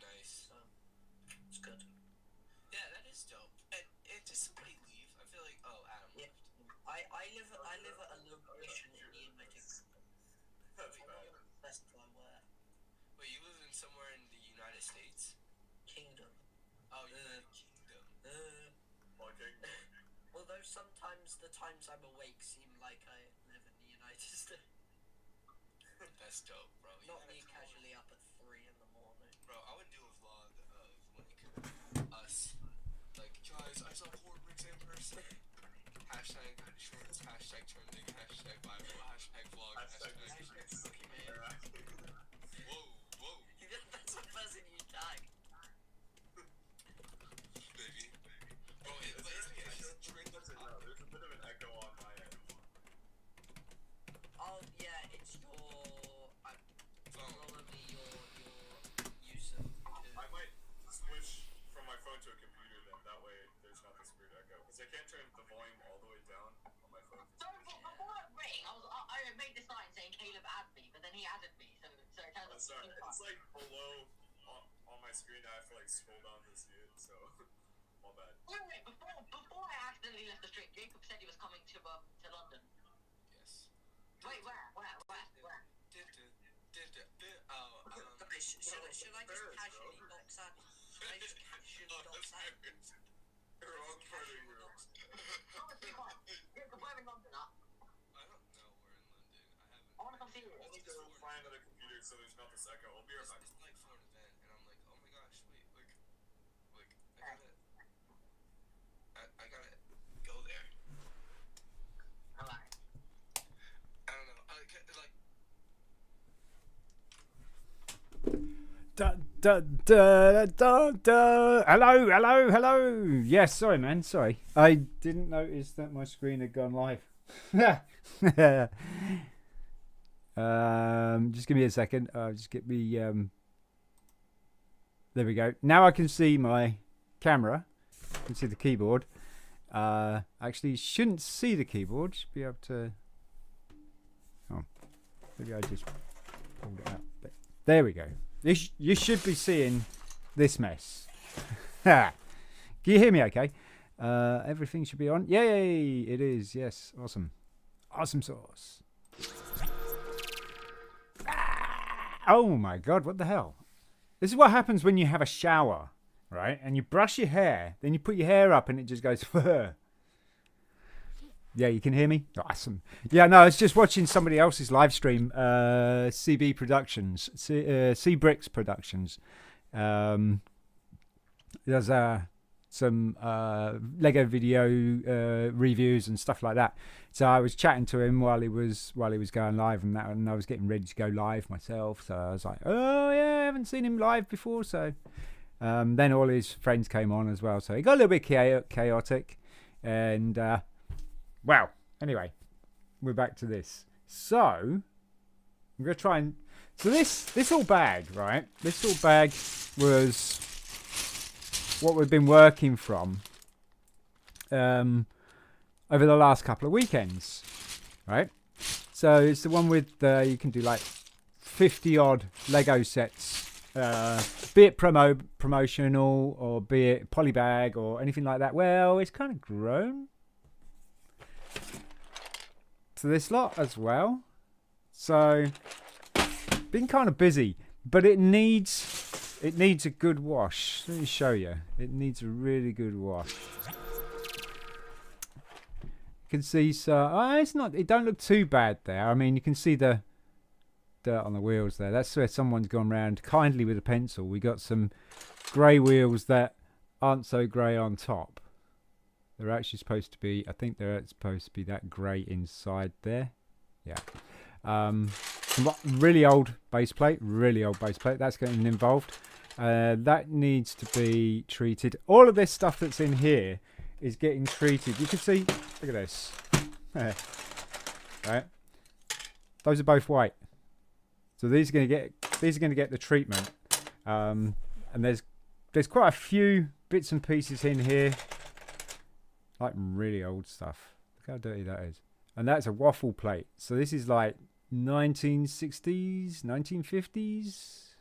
Nice. It's good. Yeah, that is dope. And did somebody leave? I feel like Adam left. I live at a location in the United Kingdom. That's bad. Specify where. Wait, you live in somewhere in the United States? Kingdom. Oh, United Kingdom. Although sometimes the times I'm awake seem like I live in the United States. That's dope, bro. Not me casually up at 3 in the morning. Bro, I would do a vlog of us. Like, guys, I saw 4 bricks in person. Hashtag shorts, hashtag trending, hashtag Bible, hashtag vlog, hashtag whoa. That's the person you tag. Baby. Bro, There's a bit of an echo on my end. Oh yeah, it's your probably your use of I might switch from my phone to a computer then, that way there's not this weird echo. Because I can't turn the volume all the way down on my phone. So before I ring, I made this sign saying Caleb add me, but then he added me, so it turns out It's like below on my screen. I have to like scroll down to see it, so my bad. Wait, before I accidentally left the stream, Jacob said he was coming to London. Yes. Wait, where? Should I just casually box out? Should I just casually box out? You're wrong part of you. Jacob, where in London? I don't know where in London. I want to come see you. Let me go find another computer so there's not this echo. I'll be right back. It's like for an event, and I'm like, oh my gosh, wait, I gotta go there. Alright. I don't know. Like. Hello. Yes, sorry, man. Sorry. I didn't notice that my screen had gone live. Just give me a second. Just get me. There we go. Now I can see my camera. I can see the keyboard. Actually, shouldn't see the keyboard. Should be able to. Oh, maybe I just pulled it out. There we go. You should be seeing this mess. Can you hear me okay? Everything should be on. Yay! It is. Yes. Awesome. Awesome sauce. Oh my god, what the hell? This is what happens when you have a shower, right? And you brush your hair, then you put your hair up and it just goes, yeah, you can hear me? Awesome. Yeah, no, I was just watching somebody else's live stream, CB Productions, C-Bricks Productions. There's some Lego video reviews and stuff like that. So I was chatting to him while he was going live and that, and I was getting ready to go live myself. So I was like, oh yeah, I haven't seen him live before. So then all his friends came on as well. So he got a little bit chaotic, and well, anyway, we're back to this. So I'm gonna try and this whole bag, right? This whole bag was what we've been working from over the last couple of weekends, right? So it's the one with you can do like 50 odd Lego sets, be it promotional or be it polybag or anything like that. Well, it's kind of grown to this lot as well, so been kind of busy, but it needs a good wash. Let me show you. It needs a really good wash. You can see, so it don't look too bad there. I mean, you can see the dirt on the wheels there. That's where someone's gone round kindly with a pencil. We got some grey wheels that aren't so grey on top. They're actually supposed to be, I think they're supposed to be that grey inside there. Yeah. Some really old base plate. That's getting involved. That needs to be treated. All of this stuff that's in here is getting treated. You can see, look at this. Right? Those are both white. So these are going to get the treatment. And there's quite a few bits and pieces in here. Like really old stuff. Look how dirty that is. And that's a waffle plate. So this is like 1960s, 1950s.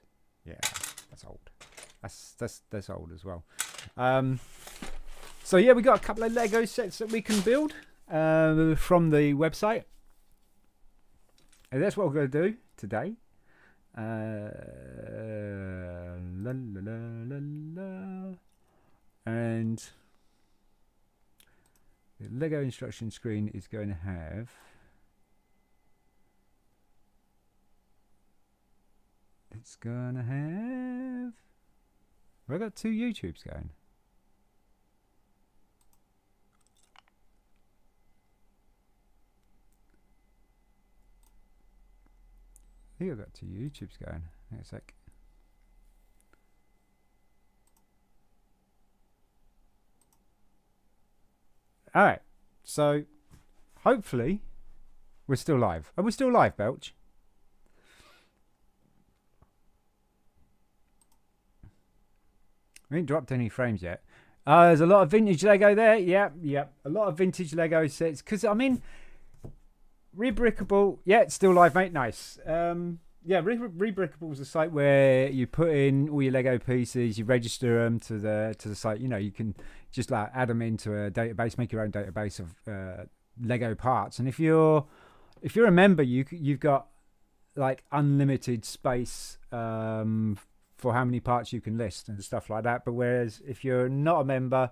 Yeah, that's old. That's old as well. So yeah, we got a couple of Lego sets that we can build from the website. And that's what we're going to do today. La, la, la, la, la. And the Lego instruction screen is going to have I've got 2 YouTubes going. I think I've got 2 YouTubes going. Hang on a sec. Alright, so hopefully we're still live. Are we still live, Belch? We ain't dropped any frames yet. There's a lot of vintage Lego there. Yep. A lot of vintage Lego sets. Because, I mean, Rebrickable. Yeah, it's still live, mate. Nice. Yeah, Rebrickable is a site where you put in all your Lego pieces, you register them to the site. You know, you can just like add them into a database, make your own database of Lego parts. And if you're a member, you've got like unlimited space for how many parts you can list and stuff like that. But whereas if you're not a member,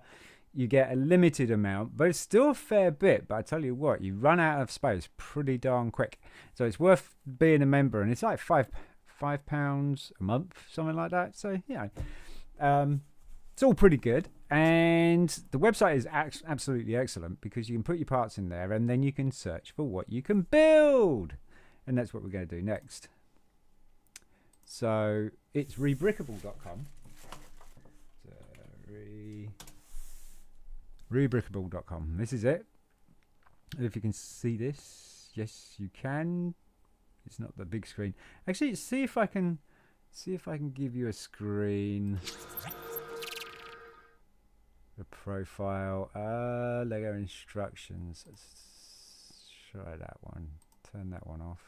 you get a limited amount, but it's still a fair bit. But I tell you what, you run out of space pretty darn quick. So it's worth being a member, and it's like £5 a month, something like that. So you know, it's all pretty good. And the website is absolutely excellent because you can put your parts in there, and then you can search for what you can build, and that's what we're going to do next. So it's rebrickable.com. Rebrickable.com. This is it. If you can see this, yes, you can. It's not the big screen. Actually, see if I can give you a screen. The profile. Lego instructions. Let's try that one. Turn that one off.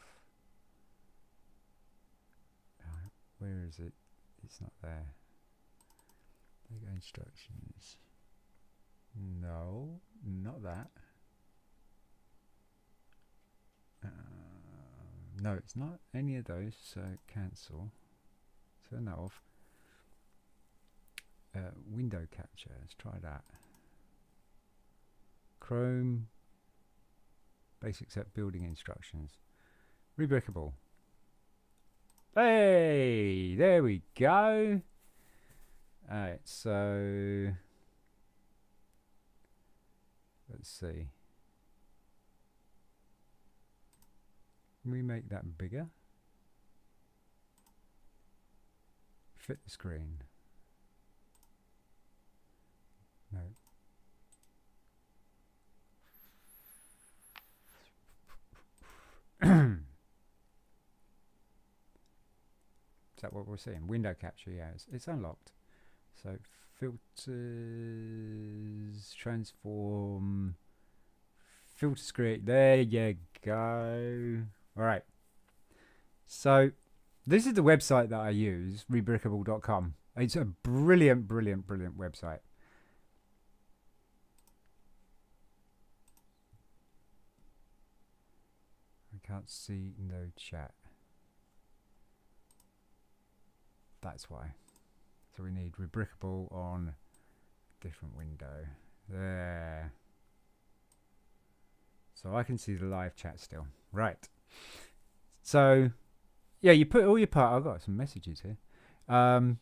Where is it? It's not there. Lego instructions. No, not that. No, it's not any of those, so cancel. Turn that off. Window capture, let's try that. Chrome, basic set building instructions. Rebrickable. Hey, there we go. Alright, so let's see. Can we make that bigger? Fit the screen. No. Is that what we're seeing? Window capture, yeah, it's unlocked. So filters, transform, filter screen. There you go. All right. So this is the website that I use, rebrickable.com. It's a brilliant website. I can't see no chat. That's why. So we need rebrickable on different window. There. So I can see the live chat still. Right. So yeah, you put all your part. I've got some messages here. So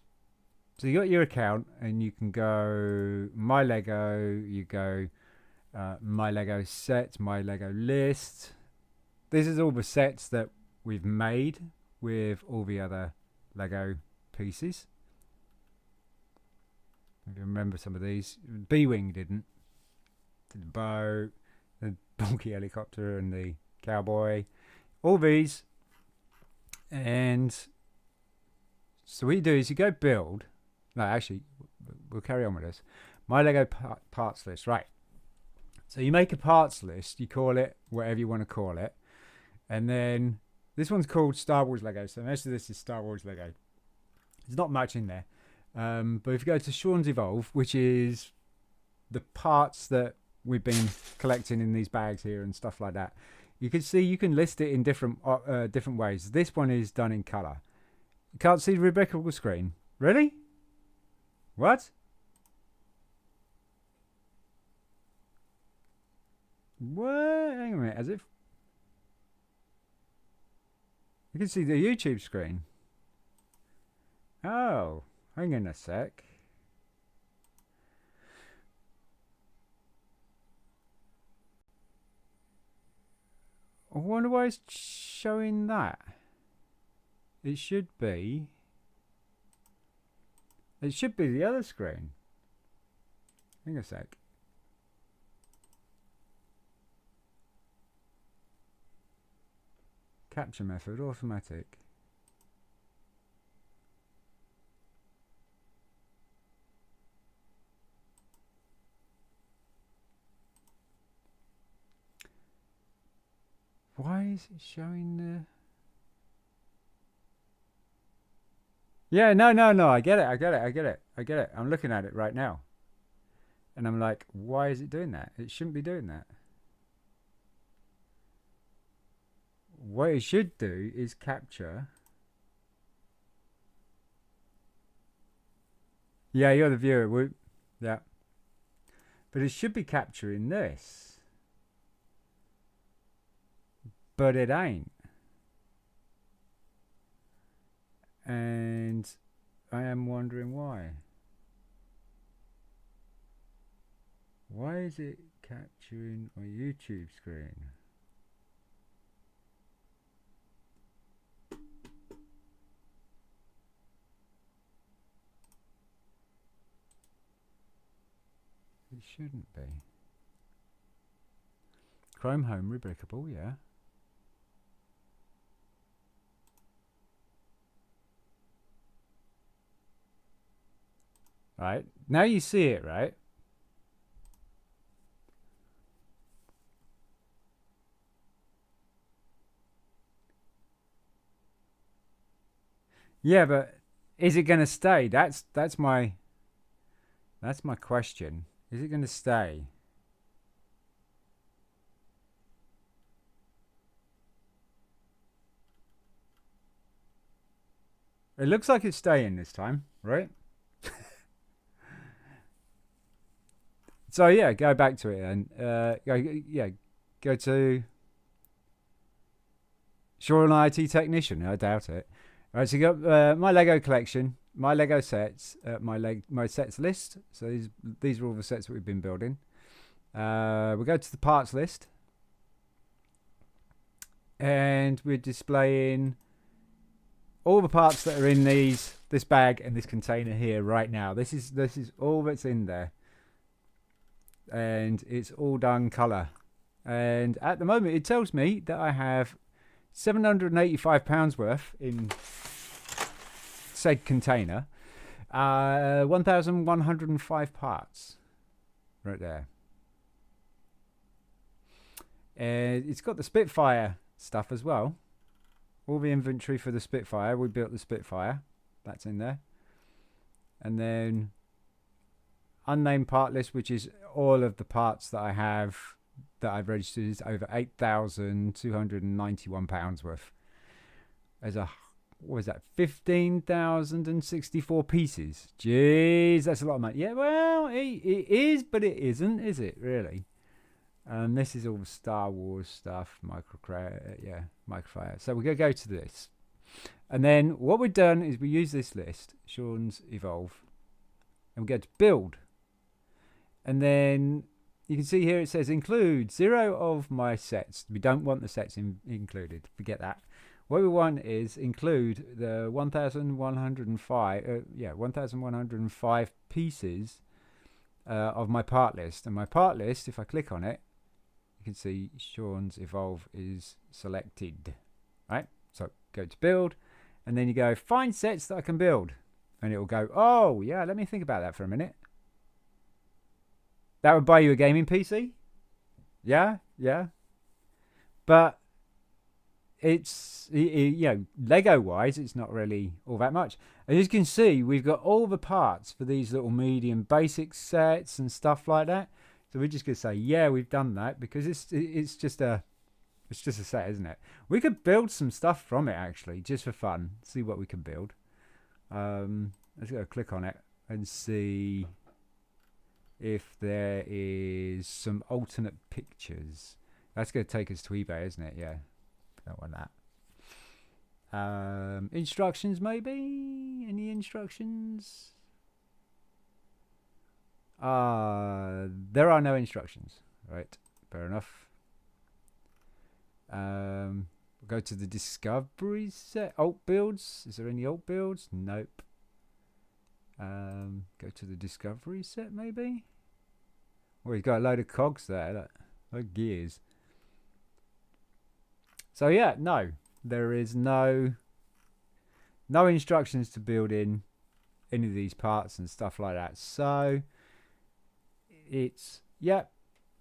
you got your account, and you can go my Lego. You go my Lego set, my Lego list. This is all the sets that we've made with all the other Lego pieces. If you remember some of these, B-Wing didn't. The boat, the donkey helicopter, and the cowboy. All these. And so what you do is you go build. No, actually, we'll carry on with this. My Lego parts list, right. So you make a parts list, you call it whatever you want to call it, and then this one's called Star Wars Lego. So most of this is Star Wars Lego. There's not much in there. But if you go to Sean's Evolve, which is the parts that we've been collecting in these bags here and stuff like that, you can see you can list it in different ways. This one is done in color. You can't see the Rebecca screen. Really? What? What? Hang on a minute. As if you can see the YouTube screen. Oh, hang on a sec. I wonder why it's showing that. It should be the other screen. Hang on a sec. Capture method, automatic. Why is it showing the... Yeah, no, I get it. I'm looking at it right now. And I'm like, why is it doing that? It shouldn't be doing that. What it should do is capture... Yeah, you're the viewer. Yeah. But it should be capturing this. But it ain't. And I am wondering why. Why is it capturing my YouTube screen? It shouldn't be. Chrome Home Rebrickable, yeah. Right, now you see it, right? Yeah, but is it going to stay? That's my question. Is it going to stay? It looks like it's staying this time, right? So yeah, go back to it and go to Sean IT Technician. I doubt it. All right, so you got my Lego collection, my Lego sets, my sets list. So these are all the sets that we've been building. We'll go to the parts list, and we're displaying all the parts that are in this bag and this container here right now. This is all that's in there. And it's all done color, and at the moment it tells me that I have £785 worth in said container, 1,105 parts right there, and it's got the Spitfire stuff as well, all the inventory for the Spitfire. We built the Spitfire, that's in there, and then unnamed part list, which is all of the parts that I have that I've registered, is over £8,291 worth. As a, what was that, 15,064 pieces. Jeez, that's a lot of money. Yeah, well, it is, but it isn't, is it really? This is all the Star Wars stuff, microfire. So we're going to go to this. And then what we've done is we use this list, Sean's Evolve, and we go to build. And then you can see here it says include 0 of my sets. We don't want the sets included. Forget that. What we want is include the 1,105 pieces of my part list. And my part list, if I click on it, you can see Sean's Evolve is selected. Right? So go to build, and then you go find sets that I can build. And it will go, oh yeah, let me think about that for a minute. That would buy you a gaming PC? Yeah, yeah. But it's, you know, Lego wise, it's not really all that much. As you can see, we've got all the parts for these little medium basic sets and stuff like that. So we're just gonna say, yeah, we've done that because it's just a set, isn't it? We could build some stuff from it actually, just for fun. See what we can build. Let's go click on it and see if there is some alternate pictures. That's going to take us to eBay, isn't it? Yeah, don't want that. Instructions, maybe? Any instructions? There are no instructions. Right, fair enough. We'll go to the discovery set. Alt builds. Is there any alt builds? Nope. Go to the discovery set, maybe. Oh, he's got a load of cogs there. Look, load gears. So yeah, no, there is no instructions to build in any of these parts and stuff like that. So it's, yep,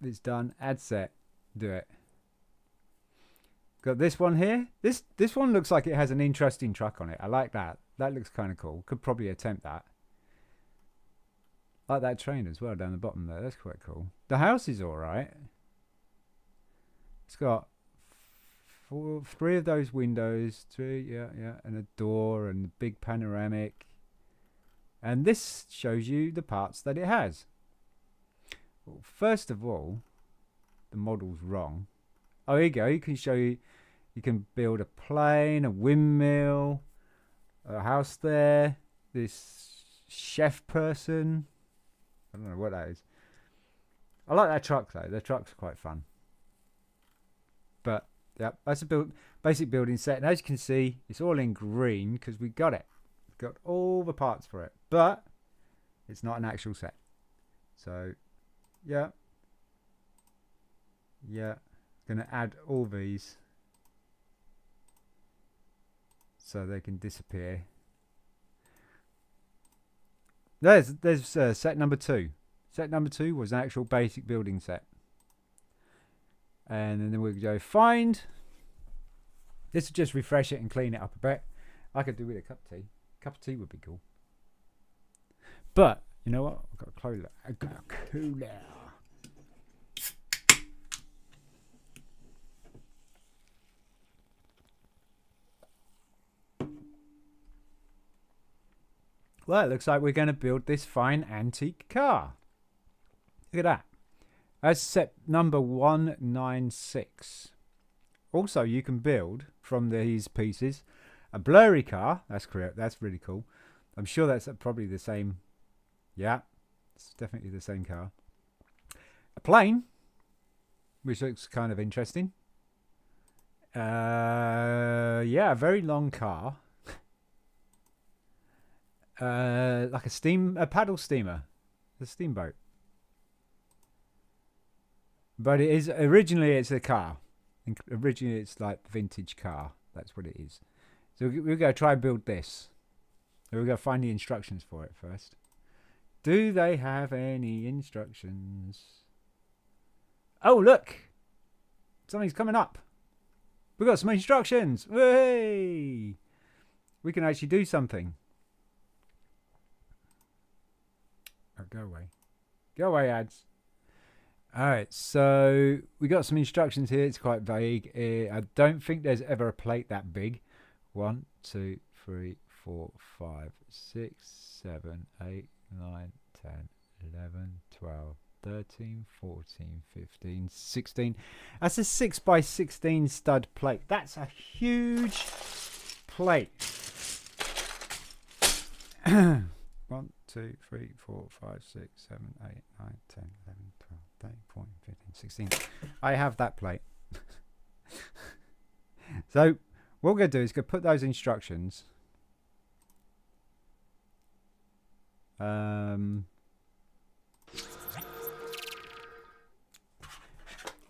it's done. Add set, do it. Got this one here. This one looks like it has an interesting truck on it. I like that. That looks kind of cool. Could probably attempt that. Like that train as well down the bottom there. That's quite cool. The house is all right. It's got three of those windows. Yeah, and a door and a big panoramic. And this shows you the parts that it has. Well, first of all, the model's wrong. Oh, here you go. You can show you. You can build a plane, a windmill, a house there. This chef person. I don't know what that is. I like that truck though. The truck's quite fun. But yeah, that's a basic building set. And as you can see, it's all in green because we got it. We've got all the parts for it. But it's not an actual set. So yeah. Yeah. Gonna add all these so they can disappear. There's set number 2. Set number 2 was an actual basic building set. And then we'll go find. This will just refresh it and clean it up a bit. I could do with a cup of tea. A cup of tea would be cool. But you know what? I've got a cooler. I've got a cooler. Well, it looks like we're going to build this fine antique car. Look at that. That's set number 196. Also, you can build from these pieces a blurry car. That's correct. That's really cool. I'm sure that's probably the same. Yeah, it's definitely the same car. A plane, which looks kind of interesting. Yeah, a very long car. Like a paddle steamer, a steamboat. But it is originally it's a car. Originally it's like vintage car. That's what it is. So we're going to try and build this. We're going to find the instructions for it first. Do they have any instructions? Oh look, something's coming up. We've got some instructions. Hey, we can actually do something. Oh, go away. Go away, ads. Alright, so we got some instructions here. It's quite vague. I don't think there's ever a plate that big. 1, 2, 3, 4, 5, 6, 7, 8, 9, 10, 11, 12, 13, 14, 15, 16. That's a 6x16 stud plate. That's a huge plate. 1, 2, 3, 4, 5, 6, 7, 8, 9, 10, 11, 12, 13, 14, 15, 16. I have that plate. So what we're going to do is go put those instructions. Oh,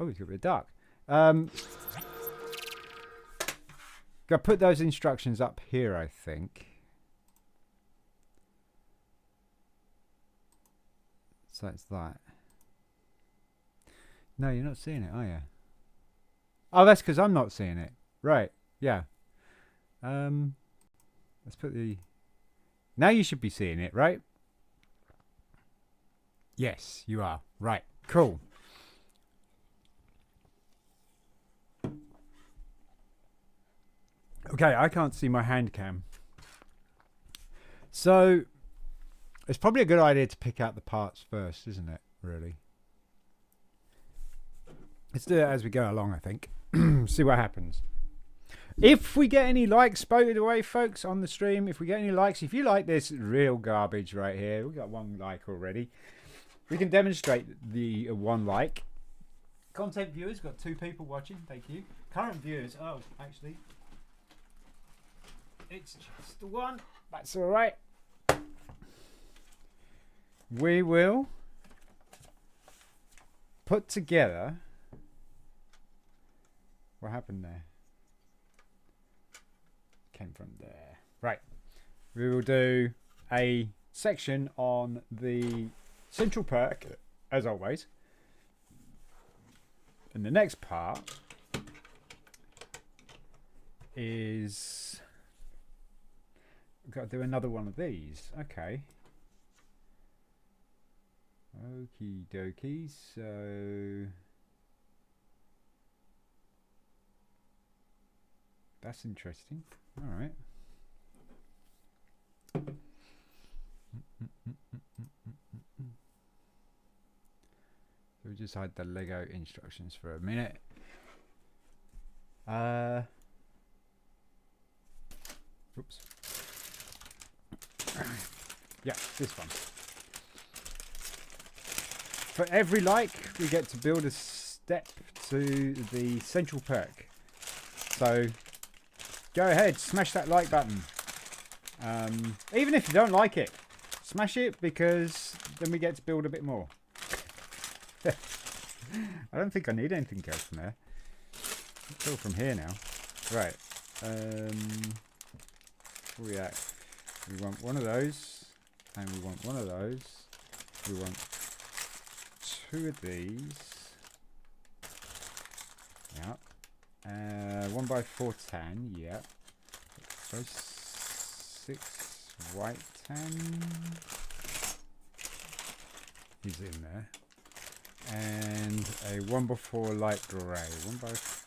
it's got a bit dark. Go put those instructions up here, I think. So it's that. No, you're not seeing it, are you? Oh, that's because I'm not seeing it. Right. Yeah. Let's put the... Now you should be seeing it, right? Yes, you are. Right. Cool. Okay, I can't see my hand cam. So, it's probably a good idea to pick out the parts first, isn't it? Really. Let's do it as we go along, I think. See what happens. If we get any likes, by the way, folks, on the stream, if we get any likes, if you like this real garbage right here, we got 1 like already. We can demonstrate the 1 like. Content viewers, got 2 people watching, thank you. Current viewers, oh, actually, it's just the 1. That's all right. We will put together. What happened there? Came from there. Right. We will do a section on the central perk, as always. And the next part is... We've got to do another one of these. Okay. Okie dokie. So... That's interesting. All right. So we just hide the Lego instructions for a minute. Oops. Yeah, this one. For every like, we get to build a step to the central perk. So go ahead, smash that like button. Even if you don't like it, smash it, because then we get to build a bit more. I don't think I need anything else from there. Let's go from here now. Right. Where we at? We want one of those, and we want one of those. We want 2 of these. Yeah. 1x4 tan, yeah. So 6 white tan is in there. And a 1x4 light grey. 1x4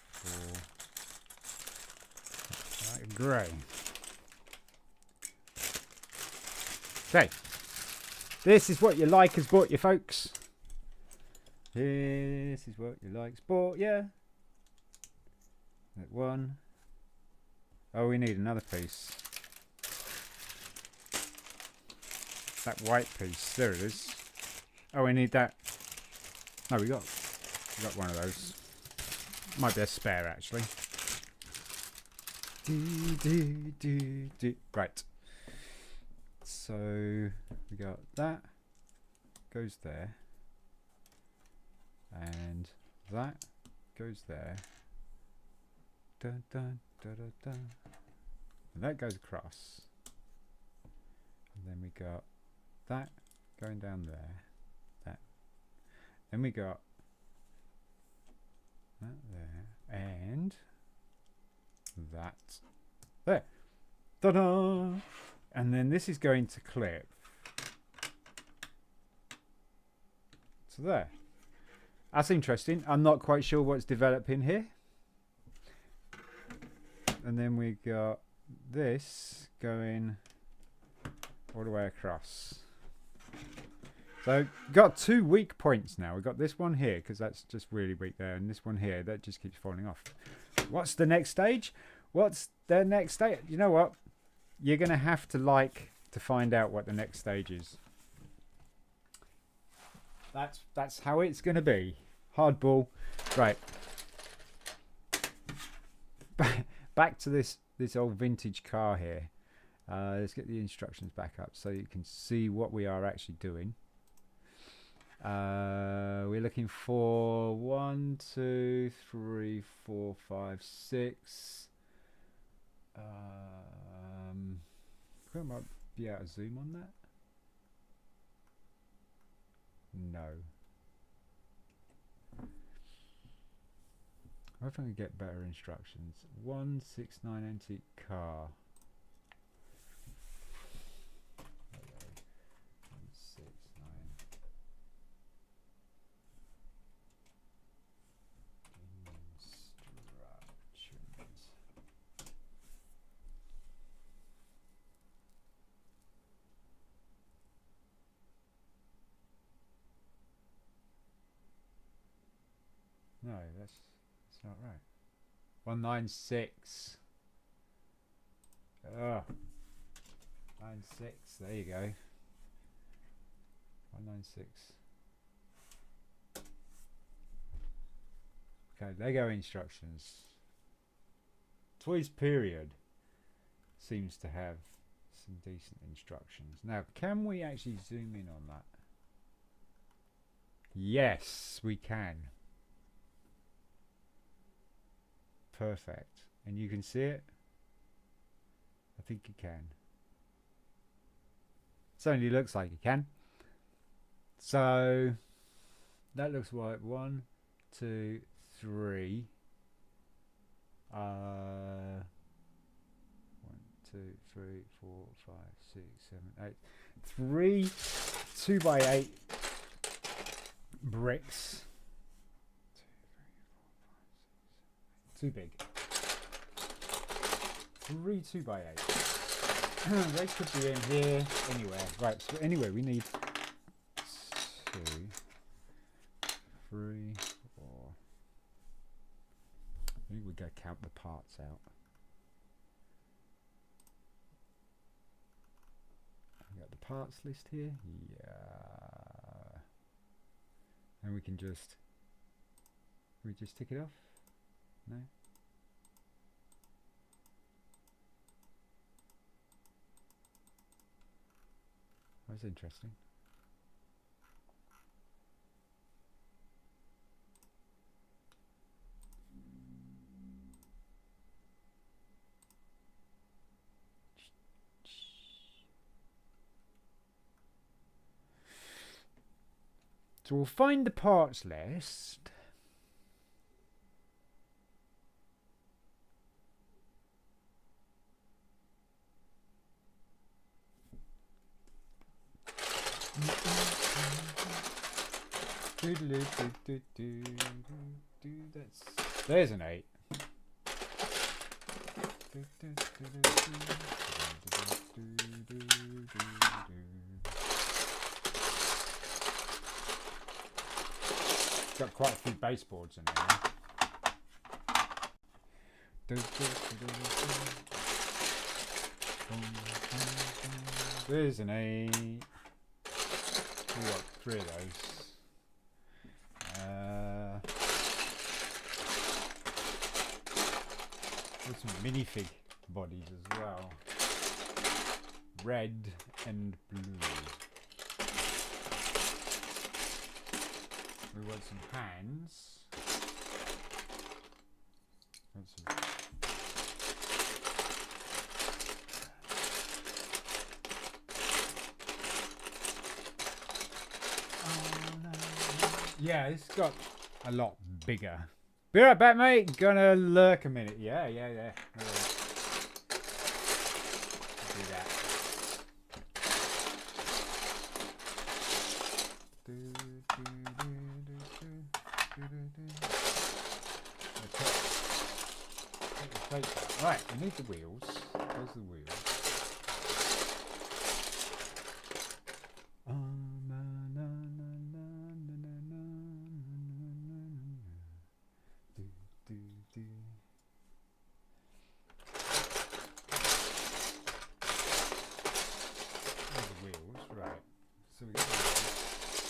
light grey. Okay. This is what your like has bought you, folks. This is what your likes bought you. That 1. Oh, we need another piece. That white piece. There it is. Oh, we need that. No, we got one of those. Might be a spare, actually. Right. So we got that. Goes there. And that goes there. Dun, dun, dun, dun, dun. And that goes across. And then we got that going down there. That. Then we got that there. And that there. Ta-da! And then this is going to clip to there. That's interesting. I'm not quite sure what's developing here. And then we got this going all the way across. So got 2 weak points now. We've got this one here, because that's just really weak there, and this one here that just keeps falling off. What's the next stage? What's the next stage? You know what? You're going to have to like to find out what the next stage is. That's how it's going to be. Hardball. Right. Back to this old vintage car here. Let's get the instructions back up so you can see what we are actually doing. We're looking for 1, 2, 3, 4, 5, 6. I might be able to zoom on that. No. I hope I can get better instructions. 169 antique car. Okay. 169 instructions. No, that's not right. 196. 96. There you go. 196. Okay, Lego instructions. Toys Period seems to have some decent instructions. Now, can we actually zoom in on that? Yes, we can. Perfect. And you can see it? I think you can. Certainly looks like you can. So that looks like 1, 2, 3. 1, 2, 3, 4, 5, 6, 7, 8. 3 2x8 bricks. Too big. 3 2x8. They could be in here anywhere. Right, so anyway, we need 2, 3, 4. Maybe we gotta count the parts out. We got the parts list here. Yeah. And we can just tick it off? No? That's interesting. So we'll find the parts list. There's an 8. Got quite a few baseboards in there. There's an 8. We got 3 of those. There's some minifig bodies as well. Red and blue. We want some hands. Yeah, it's got a lot bigger. Be right back, mate. Gonna lurk a minute. Yeah. Do that. Right, we need the wheels. Where's the wheels?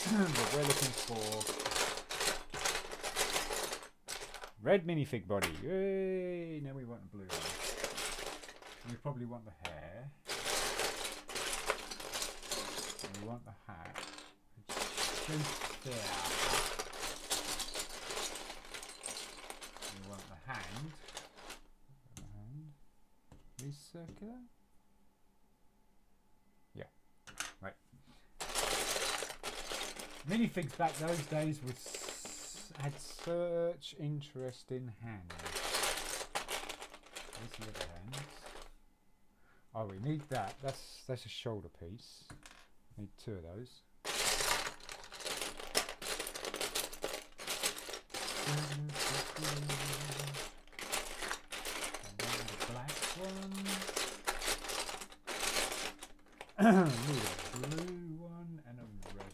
But we're looking for red minifig body. Yay! Now we want the blue one. We probably want the hair. And we want the hat. Which is there. We want the hand. Is circular? Yeah. Right. Minifigs back those days was had such interesting hands. Where's the other hands? Oh, we need that. That's a shoulder piece. Need 2 of those. And then the black one. Need a blue one and a red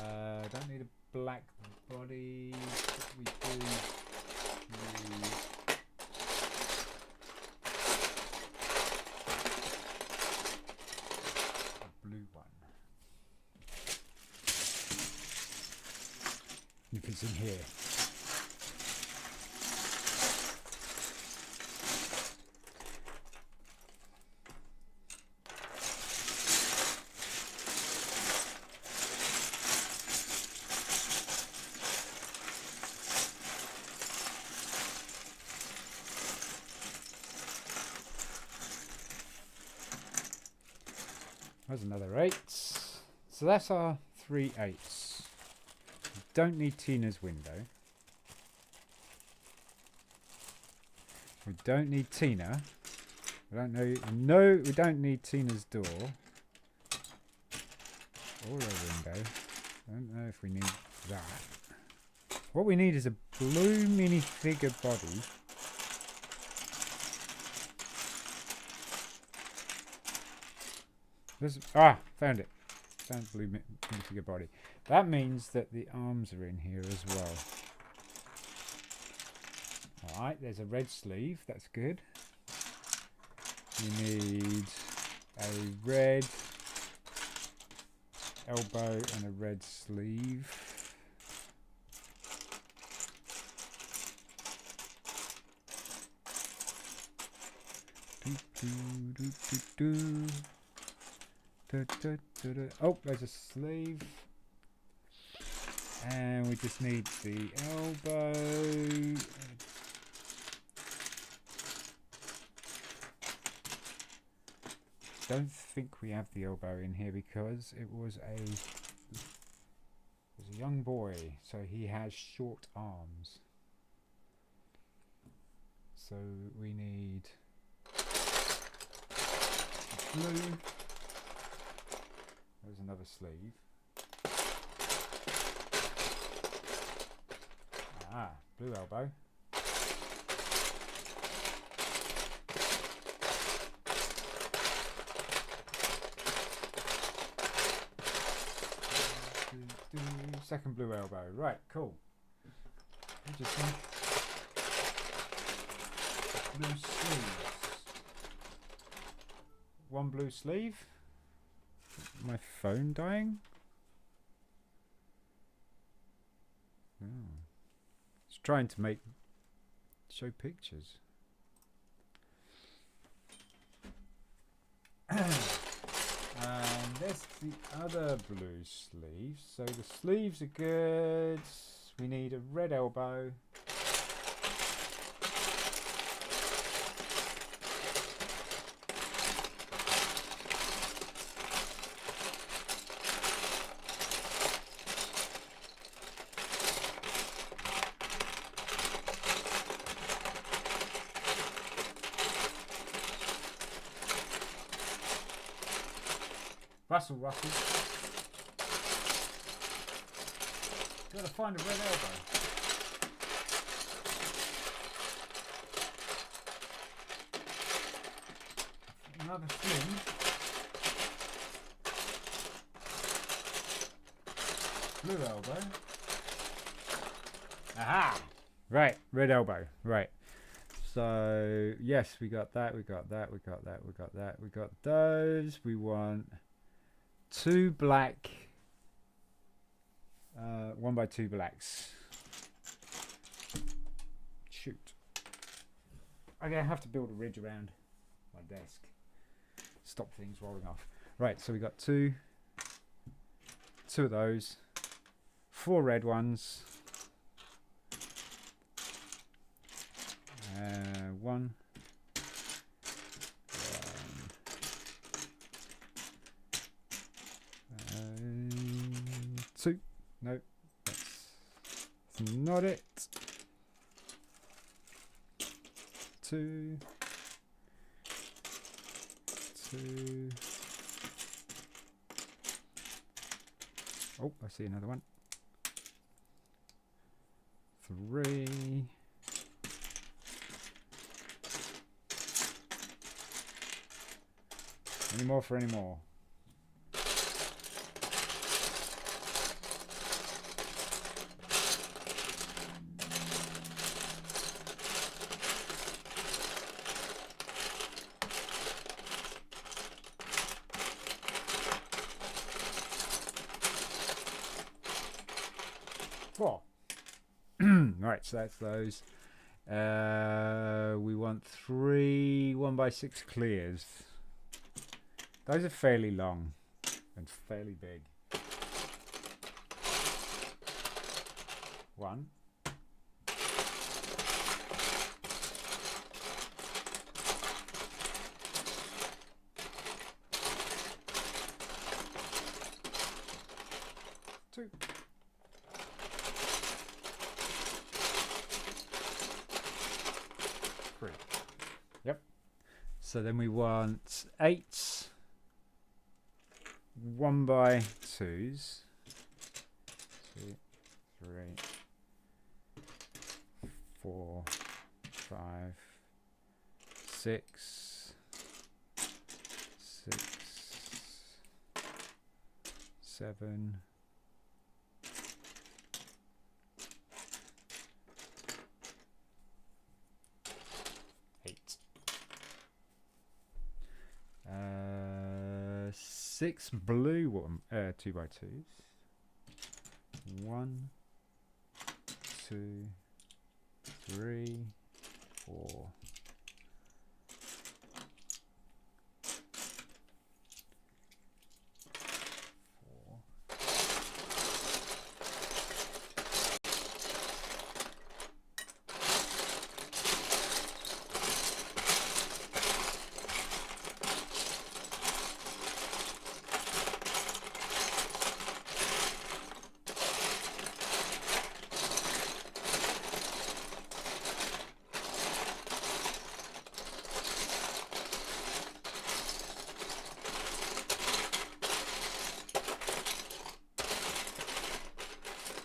one. Don't need a black body. What we do need a blue one. If it's in here. There's another 8. So that's our 3 8s. We don't need Tina's window. We don't need Tina. We don't know. No, we don't need Tina's door or a window. I don't know if we need that. What we need is a blue minifigure body. Found it. Found the blue minifigure body. That means that the arms are in here as well. Alright, there's a red sleeve. That's good. You need a red elbow and a red sleeve. Oh, there's a sleeve. And we just need the elbow. Don't think we have the elbow in here because it was a young boy, so he has short arms. So we need blue. There's another sleeve. Blue elbow. Second blue elbow. Right, cool. We just need blue sleeves. One blue sleeve. My phone dying? Oh. It's trying to show pictures. And there's the other blue sleeves. So the sleeves are good. We need a red elbow. Russell. Gotta find a red elbow. Another sleeve. Blue elbow. Aha! Right, red elbow. Right. So yes, we got that. We got those. We want 2 black, 1 by 2 blacks. Shoot. I'm gonna have to build a ridge around my desk. Stop things rolling off. Right, so we got 2 of those, 4 red ones, 1. 2. Nope. That's not it. 2, 2. Oh, I see another one. 3. Any more for any more? Four. Right, so that's those. We want 3 1x6 clears. Those are fairly long and fairly big. 1. 2. 3. Yep. So then we want 8 1x2s. 2, 3, 4, 5, 6, 6, 7, 8. 6 blue 2x2s. 1, 2, 3, 4.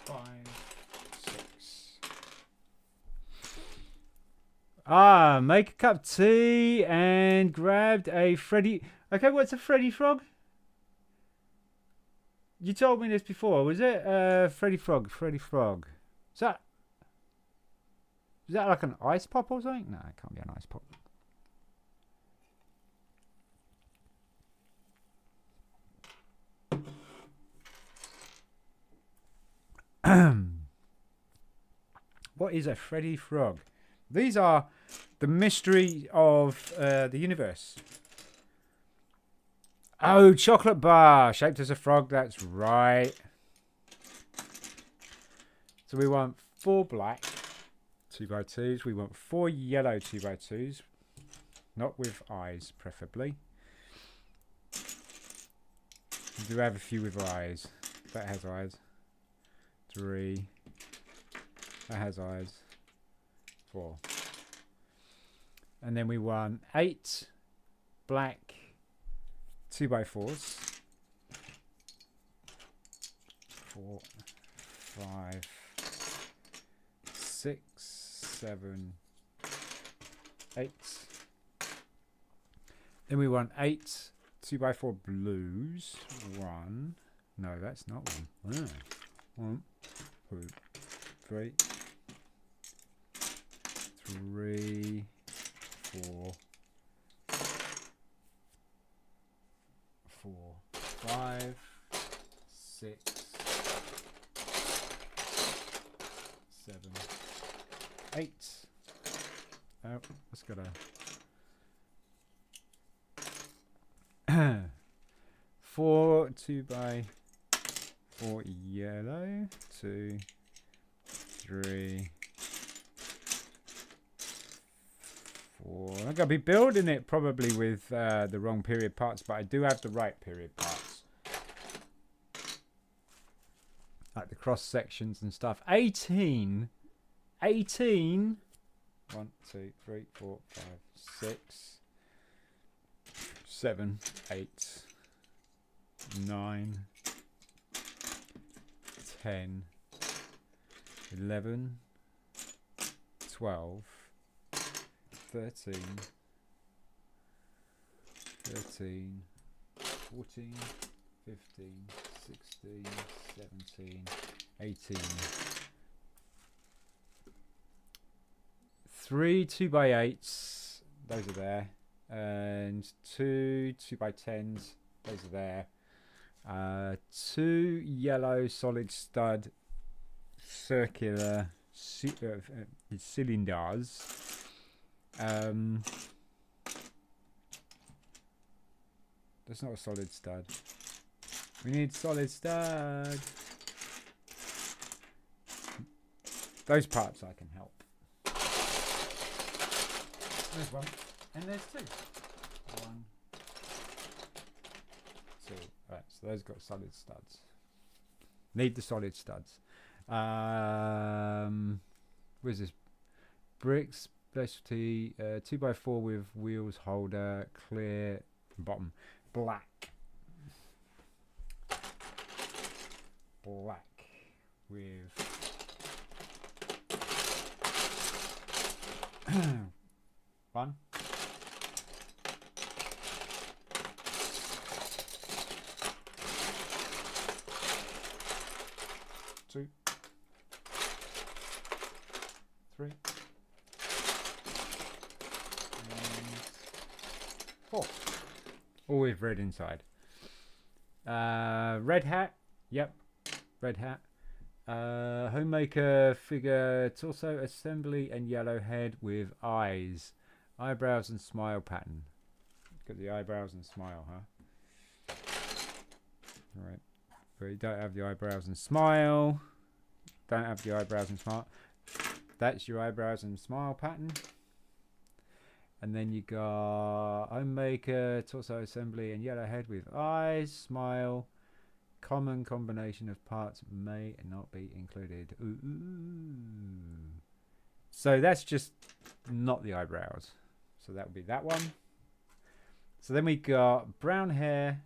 5, 6. Make a cup of tea and grabbed a Freddy. Okay, what's a Freddy Frog? You told me this before. Was it Freddy Frog? Freddy Frog. Is that like an ice pop or something? No, it can't be an ice pop. What is a Freddy Frog? These are the mystery of the universe. Oh, chocolate bar shaped as a frog. That's right. So we want 4 black 2x2s. We want 4 yellow 2x2s, not with eyes, preferably. We do have a few with eyes. That has eyes. 3. That has eyes. 4. And then we want 8 black 2x4s. 4, 5, 6, 7, 8. Then we want 8 2x4 blues. 1. No, that's not 1. 1, 2, 3, 3, 4, 4, 5, 6, 7, 8. Oh, let's go to 4 2x4 yellow. 2, 3, 4. I'm gonna be building it probably with the wrong period parts, but I do have the right period parts, like the cross sections and stuff. 18. 1, 2, 3, 4, 5, 6, 7, 8, 9, 10, 11, 12, 13, 14, 15, 16, 17, 18. 3 2x8s, those are there, and 2 2x10s, those are there. 2 yellow solid stud circular cylinders. That's not a solid stud. We need solid stud. Those parts I can help. There's one, and there's 2. 1, 2. Right, so those got solid studs. Need the solid studs. Where's this? Bricks specialty 2x4 with wheels holder, clear bottom, black with one. Two. 3. And 4. All with red inside. Red hat. Yep. Red hat. Homemaker figure torso assembly and yellow head with eyes. Eyebrows and smile pattern. Got the eyebrows and smile, huh? Alright. But you don't have the eyebrows and smile. Don't have the eyebrows and smile. That's your eyebrows and smile pattern. And then you got homemaker, torso assembly, and yellow head with eyes, smile. Common combination of parts may not be included. Ooh. So that's just not the eyebrows. So that would be that one. So then we got brown hair,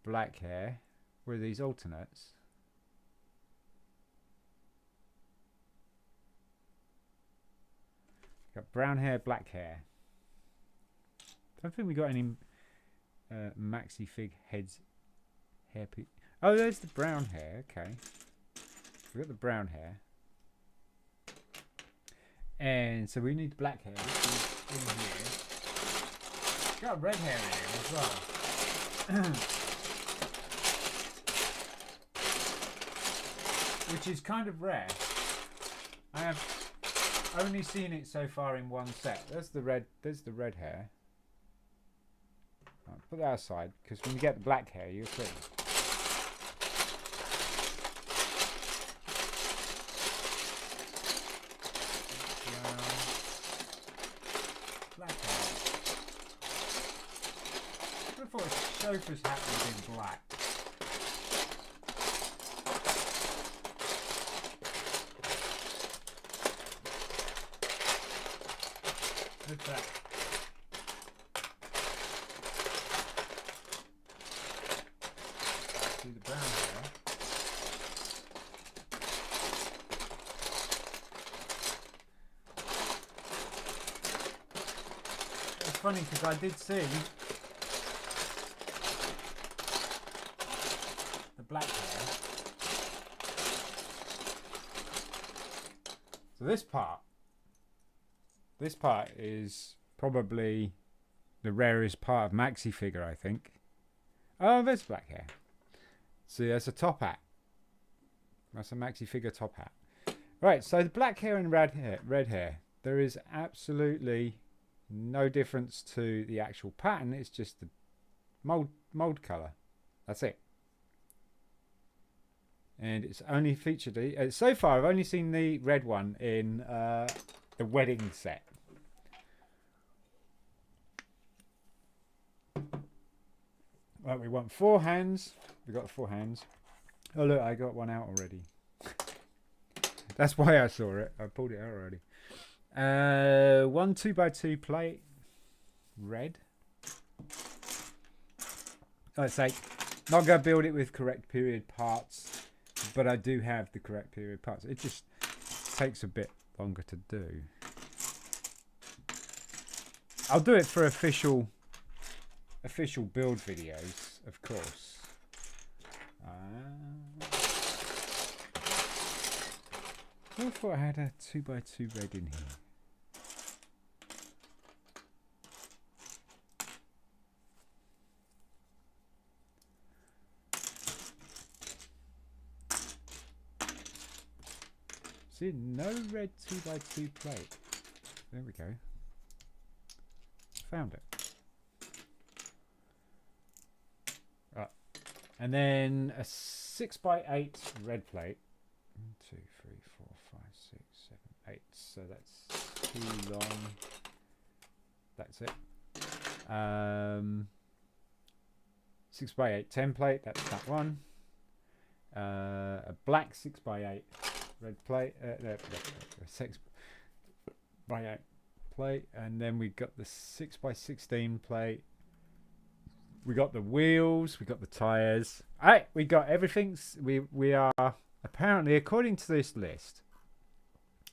black hair. Where are these alternates? Got brown hair, black hair. Don't think we got any maxi fig heads. Hair piece. Oh, there's the brown hair. Okay, we got the brown hair, and so we need black hair, which is in here. Got red hair in here as well, which is kind of rare. I have only seen it so far in one set. There's the red. There's the red hair. Right, put that aside, because when you get the black hair, you're clean. Chauffeur's hat was in black. Look at that. See the brown hair. It's funny because I did see black hair. So this part is probably the rarest part of maxi figure, I think. Oh, there's black hair. See, that's a top hat. That's a maxi figure top hat. Right, so the black hair and red hair. There is absolutely no difference to the actual pattern. It's just the mold color. That's it. And it's only featured so far. I've only seen the red one in the wedding set. Right, we want 4 hands. We got 4 hands. Oh look, I got one out already. That's why I saw it. I pulled it out already. 1 2x2 plate, red. Let's say, not gonna build it with correct period parts, but I do have the correct period parts. It just takes a bit longer to do. I'll do it for official build videos, of course. I thought I had a 2x2 red in here. See, no red 2x2 plate. There we go. Found it. Right. And then a 6x8 red plate. 1 2 3 4 5 6 7 8. So that's too long. That's it. 6x8 template. That's that one. A black 6x8 red plate. 6x8 plate, and then we got the 6x16 plate. We got the wheels. We got the tires. All right, we got everything. We are apparently, according to this list,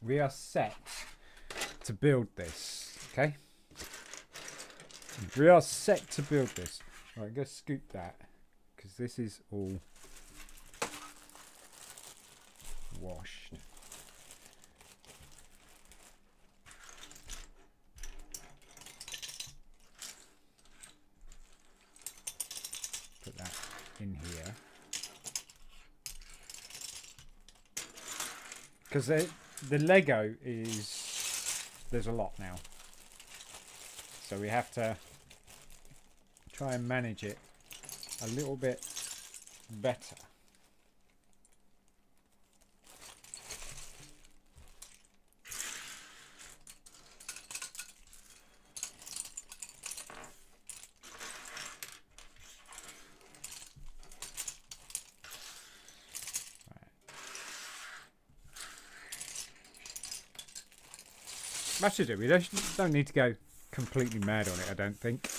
we are set to build this. Okay, we are set to build this. All right, go scoop that because this is all washed. Put that in here because the Lego is, there's a lot now, so we have to try and manage it a little bit better. That should do. We don't need to go completely mad on it, I don't think.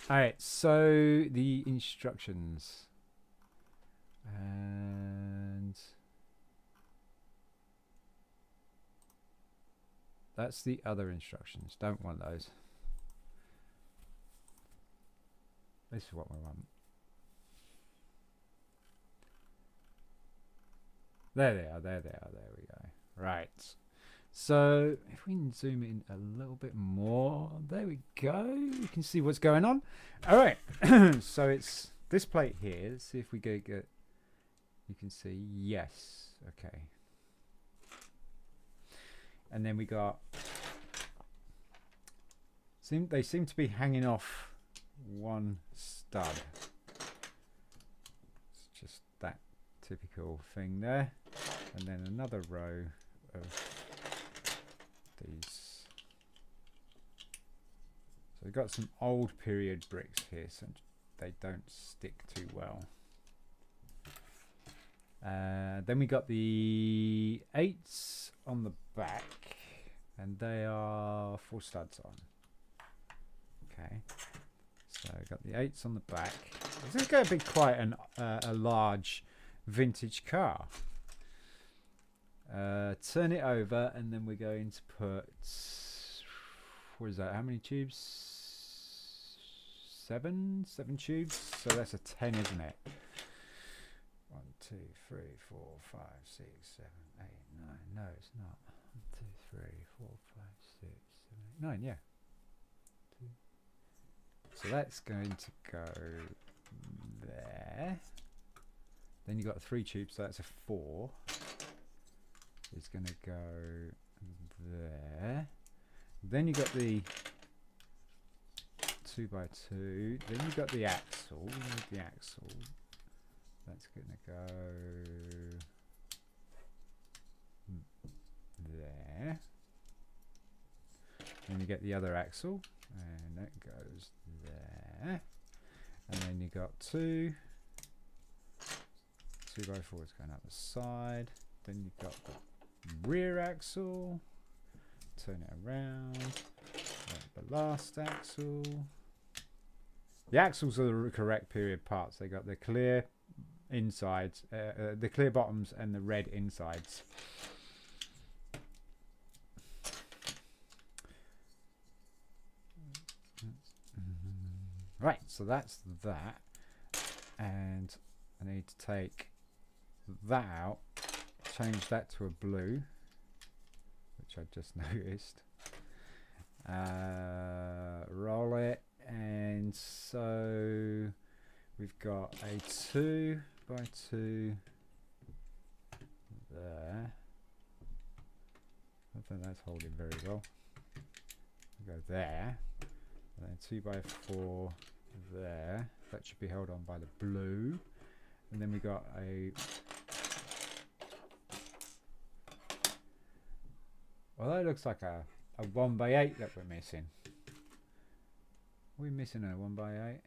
Alright, so the instructions. And that's the other instructions. Don't want those. This is what we want. There they are, there they are, there we go. Right. So if we can zoom in a little bit more, there we go. You can see what's going on. All right. So it's this plate here. Let's see if we get. You can see yes. Okay. And then we got. They seem to be hanging off one stud. It's just that typical thing there, and then another row of these. So we've got some old period bricks here, so they don't stick too well. Then we got the 8s on the back, and they are 4 studs on. Okay, so we've got the 8s on the back. This is going to be quite a large vintage car. Turn it over, and then we're going to put, what is that, how many tubes? 7 tubes, so that's a 10, isn't it? 1 2 3 4 5 6 7 8 9. No, it's not. 1 2 3 4 5 6 7 8 9. Yeah. So that's going to go there. Then you got 3 tubes, so that's a 4. It's going to go there. Then you got the 2x2. Then you got the axle. We need the axle. That's going to go there. Then you get the other axle, and that goes there. And then you got 2 2x4 is going out the side. Then you've got the rear axle. Turn it around. The last axle. The axles are the correct period parts. They got the clear insides, the clear bottoms, and the red insides. Right, so that's that, and I need to take that out, change that to a blue, which I just noticed. Roll it, and so we've got a 2x2 there. I don't think that's holding very well. We'll go there, and then 2x4 there. That should be held on by the blue, and then we got a. Well, that looks like a 1x8 that we're missing. Are we missing a 1x8?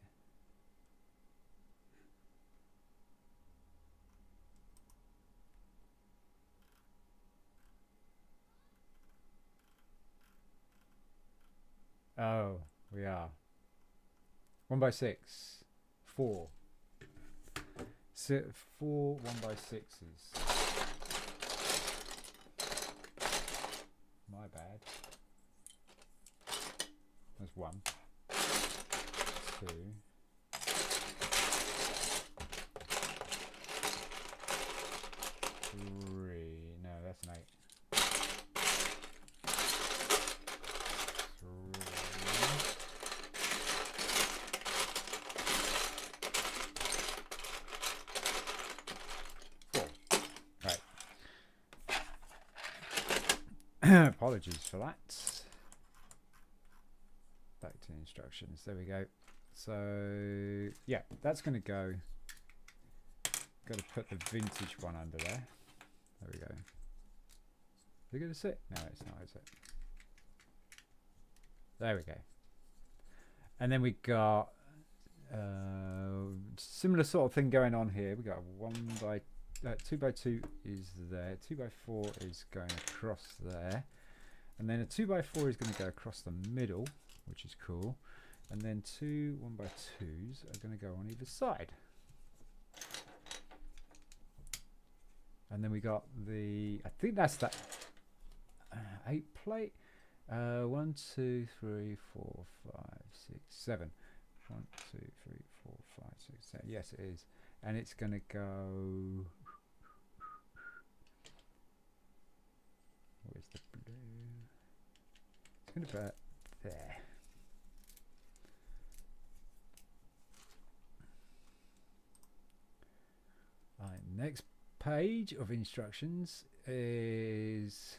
Oh, we are. 1x6. 4. 4 1x6s. My bad. There's 1. 2. 3. No, that's an 8. 4. Right. Apologies for that. Back to the instructions. There we go. So yeah, that's going to go. Got to put the vintage one under there. There we go. Is it going to sit? No, it's not, is it? There we go. And then we got similar sort of thing going on here. We got a 2x2 is there. 2x4 is going across there, and then a 2x4 is going to go across the middle, which is cool. And then 2 1x2s are going to go on either side. And then we got the, I think that's that 8 plate. 1 2 3 4 5 6 7. 1 2 3 4 5 6 7. Yes, it is. And it's going to go. Where's the blue? It's going to put there. Right, next page of instructions is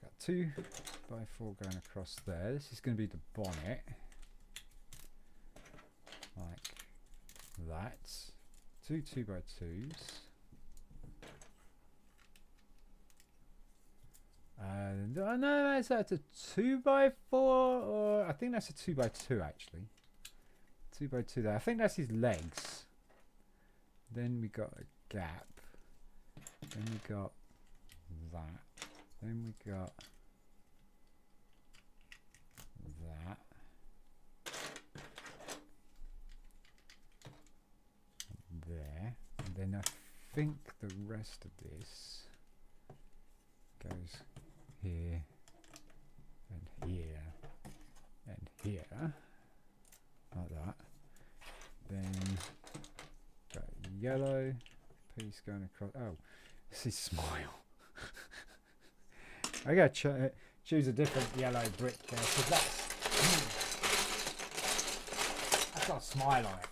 got 2x4 going across there. This is going to be the bonnet, like that. 2 2x2s. And I know that's a 2x4, or I think that's a 2x2 actually. 2x2 there. I think that's his legs. Then we got a gap. Then we got that. Then we got that. There. And then I think the rest of this goes here and here and here. Like that. Then got a yellow piece going across. Oh, this is smile. I gotta choose a different yellow brick there, because that's got a smile on it.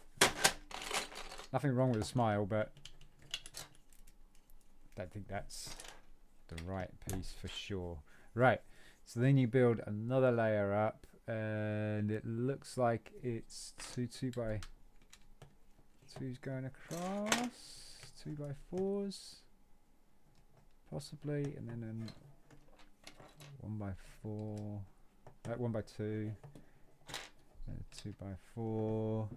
Nothing wrong with a smile, but I don't think that's the right piece for sure. Right, so then you build another layer up, and it looks like it's 2 2x2s going across, 2x4s possibly, and then 1x4, 1x2, and 2x4,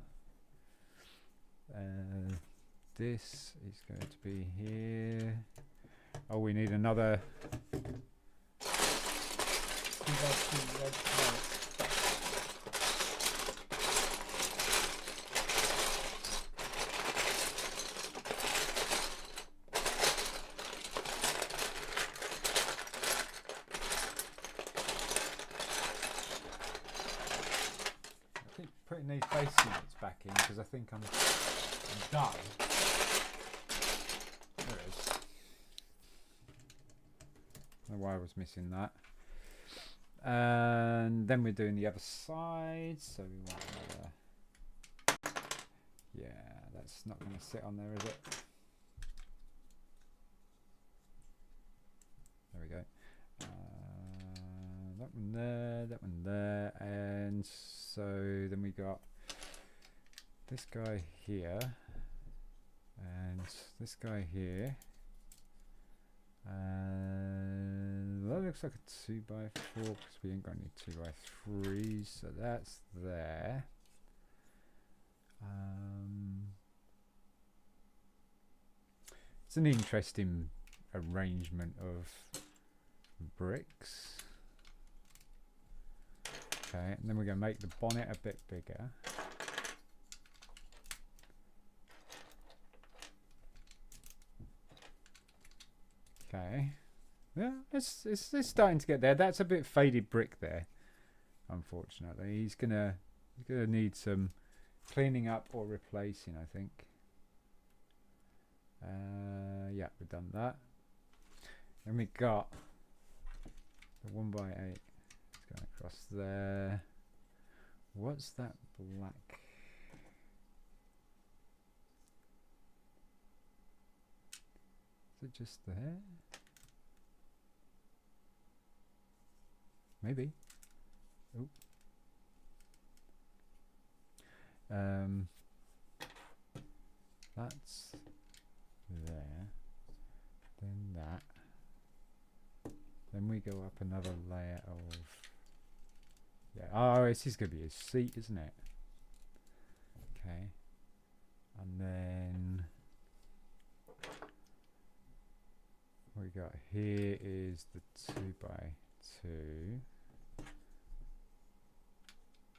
this is going to be here. Oh, we need another. 2 by 2 red plates. I keep putting these base units back in because I think I'm done. There it is. I don't know why I was missing that. And then we're doing the other side, so we want another. Yeah, that's not going to sit on there, is it? There we go. That one there, that one there, and so then we got this guy here, and this guy here, and that looks like a 2 by 4 because we ain't got any 2 by 3s, so that's there. It's an interesting arrangement of bricks. Okay, and then we're going to make the bonnet a bit bigger. Okay, yeah, it's starting to get there. That's a bit faded brick there, unfortunately. He's gonna need some cleaning up or replacing, I think. Yeah, we've done that. And we got the 1 by 8. It's going across there. What's that black? Is it just there? Maybe. Oop. That's there. Then that. Then we go up another layer of. Yeah. Oh, this is going to be a seat, isn't it? Okay. And then. What we got here is the 2 by 2.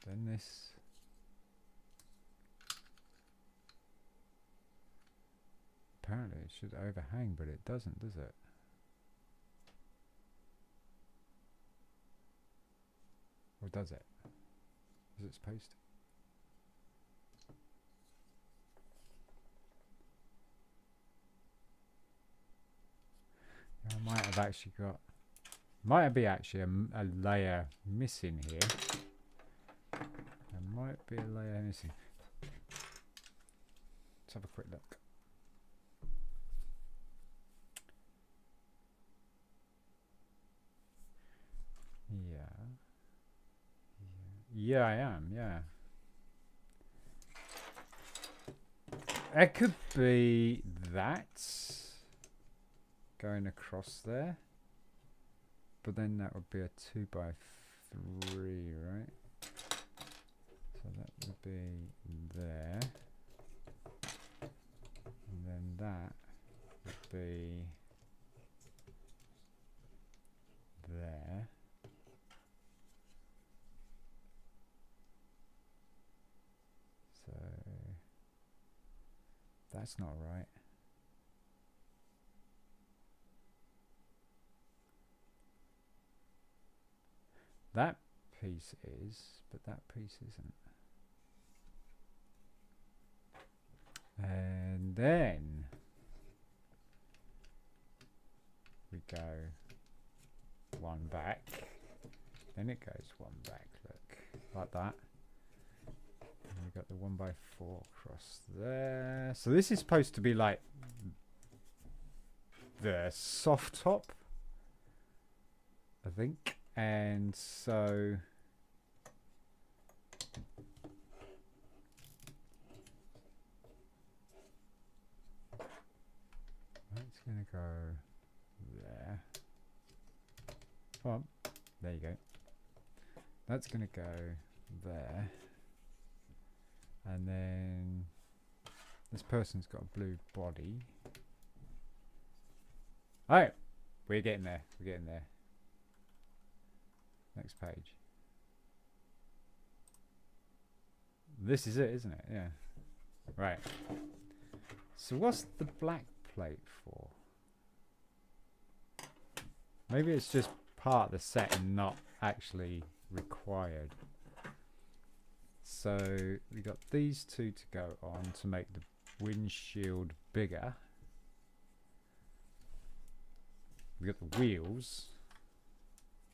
Then this. Apparently it should overhang, but it doesn't, does it? Or does it? Is it supposed to? I might have actually got. Might be actually a layer missing here. There might be a layer missing. Let's have a quick look. Yeah, I am, yeah. It could be that going across there, but then that would be a 2 by 3, right? So that would be there, and then that would be there. So that's not right. That piece is, but that piece isn't. And then we go 1 back, then it goes 1 back, look, like that. And we got the 1 by 4 across there. So this is supposed to be like the soft top, I think. And so that's going to go there. Oh, there you go. That's going to go there. And then This person's got a blue body. Oh, we're getting there. We're getting there. Next page. This is it, isn't it? Yeah. Right. So what's the black plate for? Maybe it's just part of the set and not actually required. So we got these two to go on to make the windshield bigger. We got the wheels.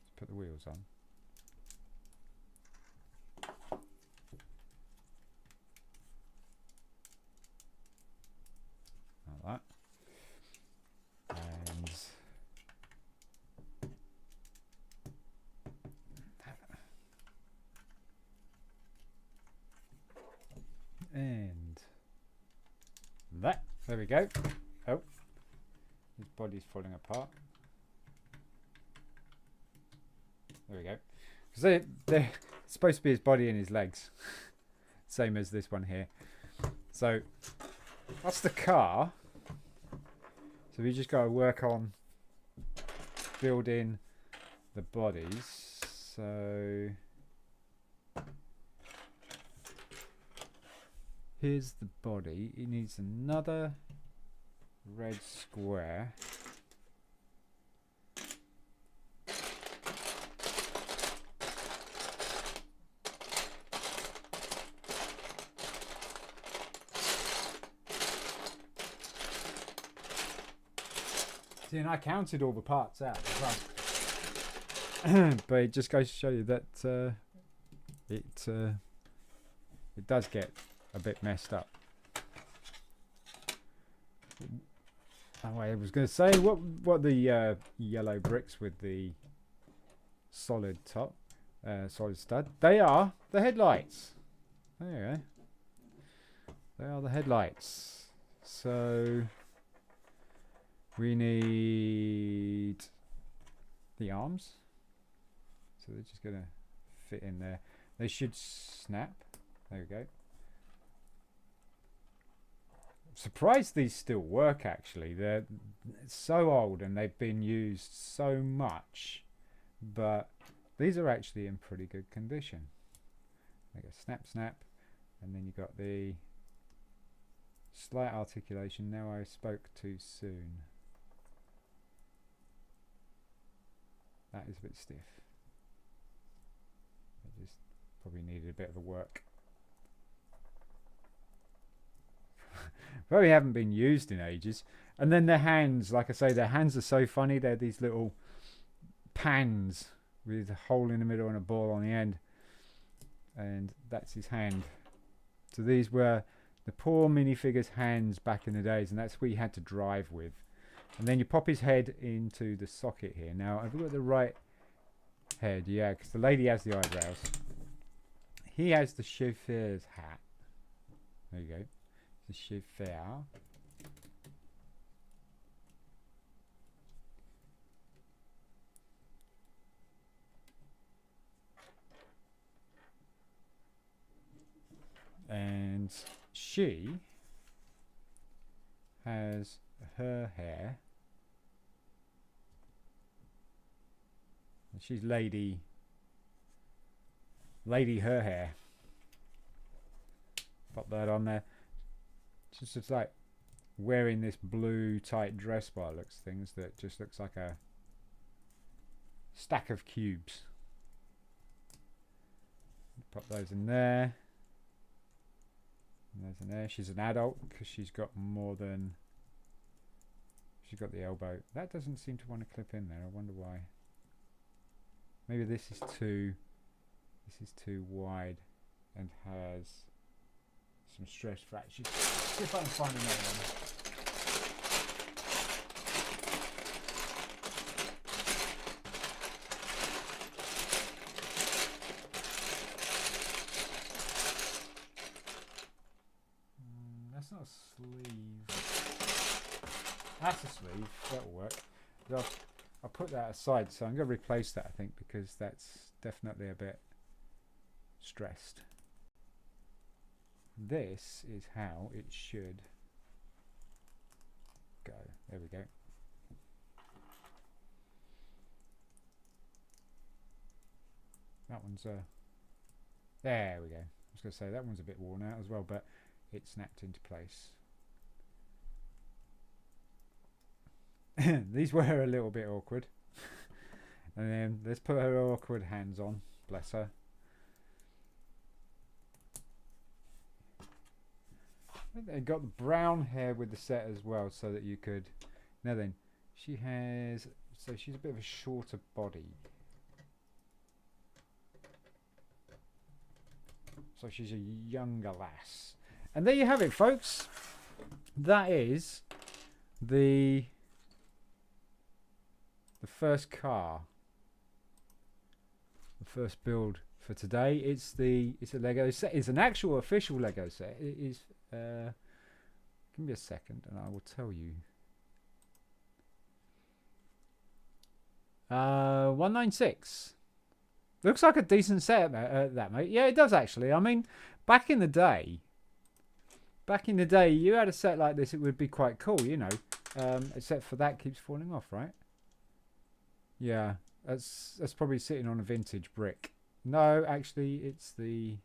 Let's put the wheels on. Like that. And that. There we go. Oh, his body's falling apart. There we go. Because they're supposed to be his body and his legs. Same as this one here. So that's the car. So we just got to work on building the bodies. So here's the body. It needs another red square. See, and I counted all the parts out as well. But it just goes to show you that it does get a bit messed up. Oh, I was going to say what the yellow bricks with the solid top, solid stud. They are the headlights. There you go. They are the headlights. So we need the arms. So they're just going to fit in there. They should snap. There we go. Surprised these still work actually. They're so old and they've been used so much, but these are actually in pretty good condition. They go snap, snap, and then you got the slight articulation. Now I spoke too soon. That is a bit stiff. I just probably needed a bit of a work. Probably haven't been used in ages. And then their hands, like I say, their hands are so funny. They're these little pans with a hole in the middle and a ball on the end. And that's his hand. So these were the poor minifigure's hands back in the days, and that's what you had to drive with. And then you pop his head into the socket here. Now, have we got the right head? Yeah, because the lady has the eyebrows. He has the chauffeur's hat. There you go. The chauffeur. And she has her hair. And she's lady her hair. Pop that on there. She's just like wearing this blue tight dress by looks things that just looks like a stack of cubes. Pop those in there. And there's an there. She's an adult because she's got more than. She's got the elbow. That doesn't seem to want to clip in there. I wonder why. Maybe this is too. This is too wide, and has some stress fractures. See if I can find another one. That's not a sleeve. That's a sleeve. That'll work. I'll put that aside. So I'm going to replace that, I think, because that's definitely a bit stressed. this is how it should go. There we go. That one's there we go. I was going to say that one's a bit worn out as well, but it snapped into place. These were a little bit awkward. And then let's put her awkward hands on. Bless her. They got the brown hair with the set as well, so that you could. Now then, she has. So she's a bit of a shorter body. So she's a younger lass. And there you have it, folks. That is the first car. The first build for today. It's a Lego set. It's an actual official Lego set. It is give me a second and I will tell you. 196. Looks like a decent set, that mate. Yeah, it does actually. I mean, back in the day, you had a set like this, it would be quite cool, you know. Except for that keeps falling off, right? Yeah, that's probably sitting on a vintage brick. No, actually, it's the.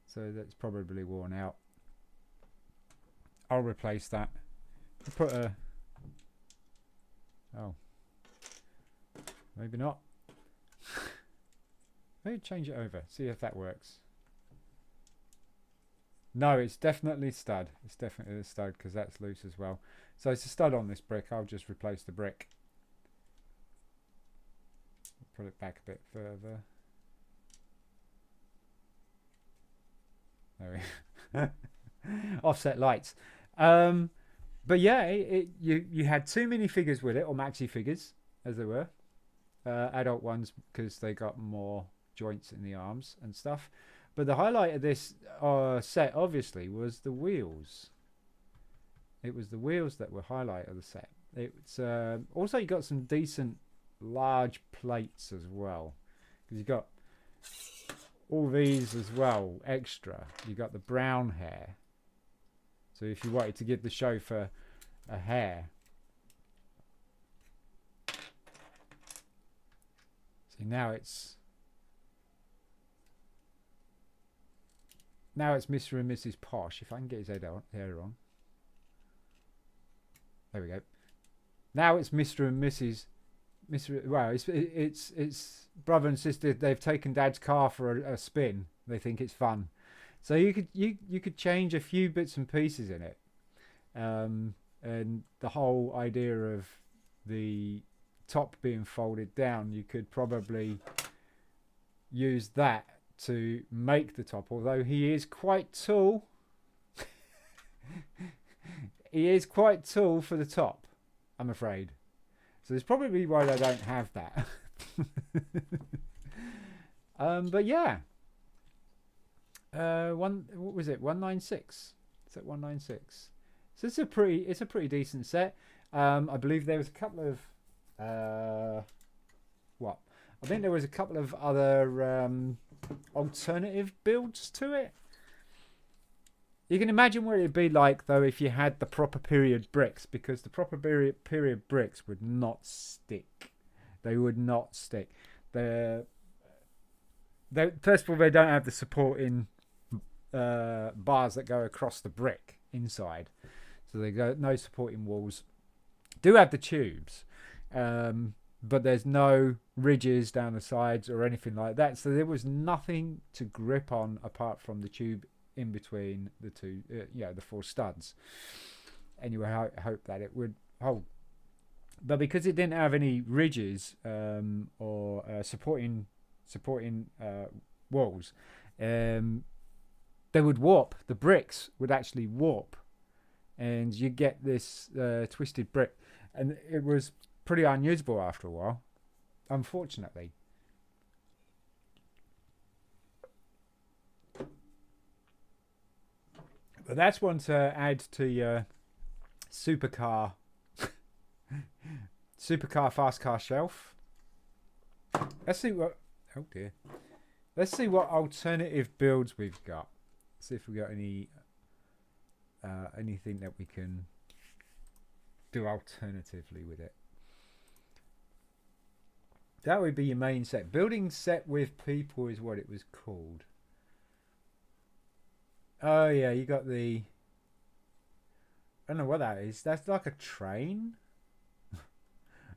So that's probably worn out. I'll replace that. Put a. Oh. Maybe not. Maybe change it over. See if that works. No, it's definitely stud. It's definitely the stud because that's loose as well. So it's a stud on this brick. I'll just replace the brick. Put it back a bit further. There we go. Offset lights. But yeah, you had two minifigures with it, or maxi figures as they were. Adult ones because they got more joints in the arms and stuff. But the highlight of this set obviously was the wheels. It was the wheels that were highlight of the set. It's also you got some decent large plates as well, because you got all these as well extra. You got the brown hair, so if you wanted to give the chauffeur a hair. See, now it's Mr. and Mrs. Posh. If I can get his hair on. There we go. Now it's Mr. and Mrs. Well, it's brother and sister. They've taken Dad's car for a spin. They think it's fun. So you could change a few bits and pieces in it, and the whole idea of the top being folded down, you could probably use that to make the top, although he is quite tall. He is quite tall for the top, I'm afraid. So that's probably why they don't have that. But yeah. What was it? 196. Is that 196? So it's a pretty decent set. I believe there was a couple of I think there was a couple of other alternative builds to it. You can imagine what it'd be like though if you had the proper period bricks, because the proper period bricks would not stick. They would not stick. First of all, they don't have the supporting bars that go across the brick inside, so they got no supporting walls. Do have the tubes, but there's no ridges down the sides or anything like that, so there was nothing to grip on apart from the tube in between the two, the four studs. Anyway, I hope that it would hold. But because it didn't have any ridges or supporting walls, they would warp. The bricks would actually warp, and you get this twisted brick, and it was pretty unusable after a while, unfortunately. But that's one to add to your supercar fast car shelf. Let's see what alternative builds we've got. see if we got any anything that we can do alternatively with it. That would be your main set. Building set with people is what it was called. Oh yeah, you got the... I don't know what that is. That's like a train.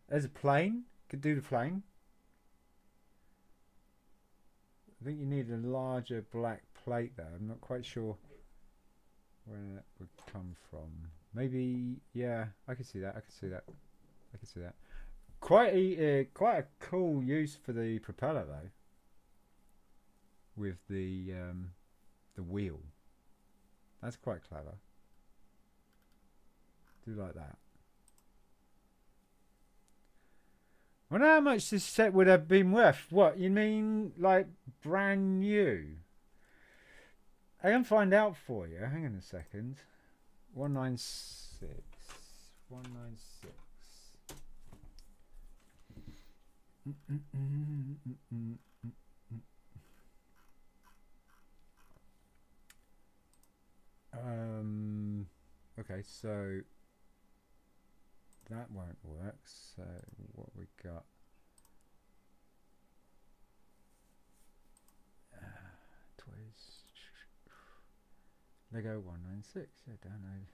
There's a plane. Could do the plane. I think you need a larger black plate there. I'm not quite sure where that would come from. Maybe, yeah, I can see that. I can see that. I can see that. Quite a cool use for the propeller though. With the wheel. That's quite clever. Do like that. I wonder how much this set would have been worth. What, you mean like brand new? I can find out for you. Hang on a second. 196. 196. Okay, so that won't work. So what we got? Toys. Lego 196. Yeah, download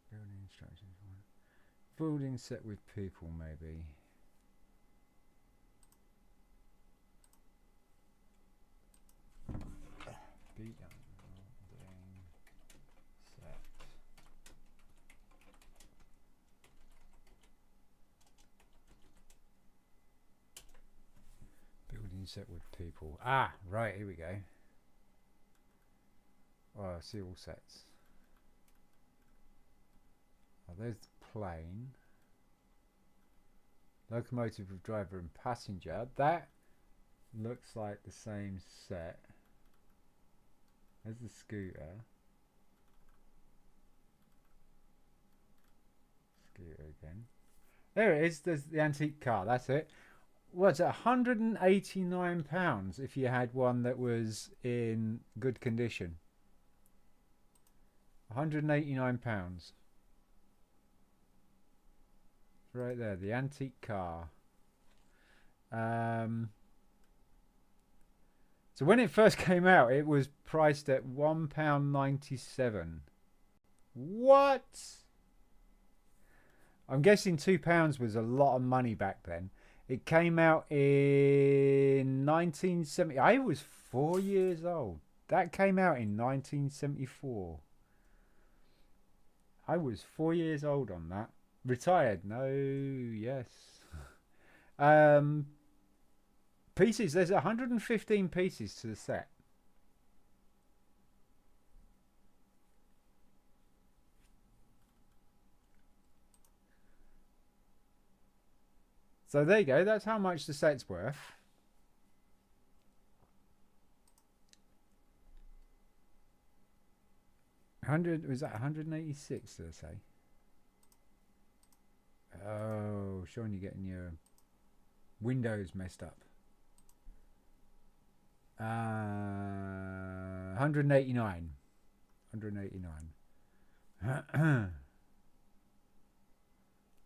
building instructions. Building set with people, maybe. Building set. Building set with people. Ah, right, here we go. Oh, I see all sets. Oh, there's the plane. Locomotive with driver and passenger. That looks like the same set. There's the scooter. Scooter again. There it is. There's the antique car. That's it. What's it? £189 if you had one that was in good condition. £189. Right there, the antique car. So when it first came out, it was priced at £1.97. What? I'm guessing £2 was a lot of money back then. It came out in 1970. I was 4 years old. That came out in 1974. I was 4 years old on that. Retired? No, yes. Pieces, there's 115 pieces to the set. So there you go, that's how much the set's worth. Was that 186, did I say? Oh, Sean, you're getting your windows messed up. 189. 189.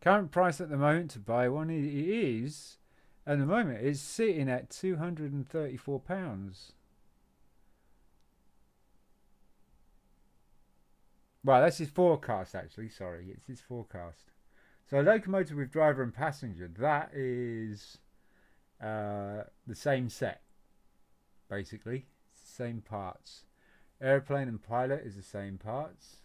Current price at the moment to buy one is, at the moment, is sitting at £234. Well, that's his forecast, actually. Sorry, it's his forecast. So, locomotive with driver and passenger, that is the same set, basically. Same parts. Airplane and pilot is the same parts.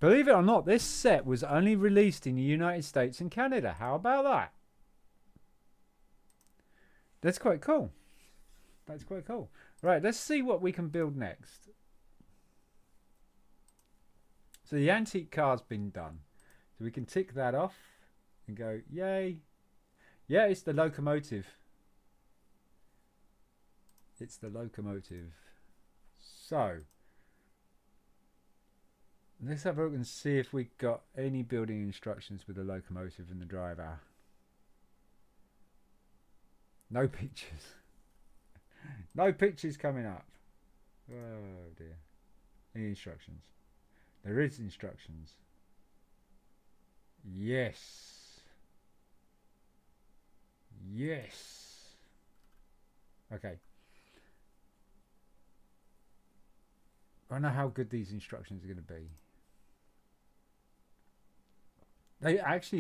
Believe it or not, this set was only released in the United States and Canada. How about that? That's quite cool. That's quite cool. Right, let's see what we can build next. So the antique car's been done. So we can tick that off and go, yay. Yeah, it's the locomotive. It's the locomotive. So let's have a look and see if we got any building instructions with the locomotive and the driver. No pictures. No pictures coming up. Oh dear. Any instructions? There is instructions. Yes. Yes. Okay. I don't know how good these instructions are going to be.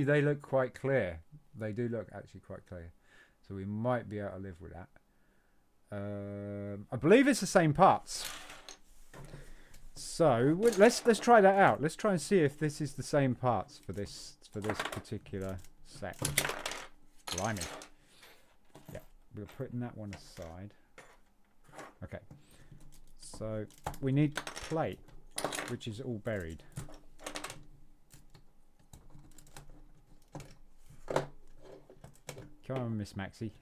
They look quite clear. They do look actually quite clear. So we might be able to live with that. I believe it's the same parts. So let's try that out. Let's try and see if this is the same parts for this particular set. Blimey. Yeah, we're putting that one aside. Okay. So we need plate, which is all buried. Come on, Miss Maxie.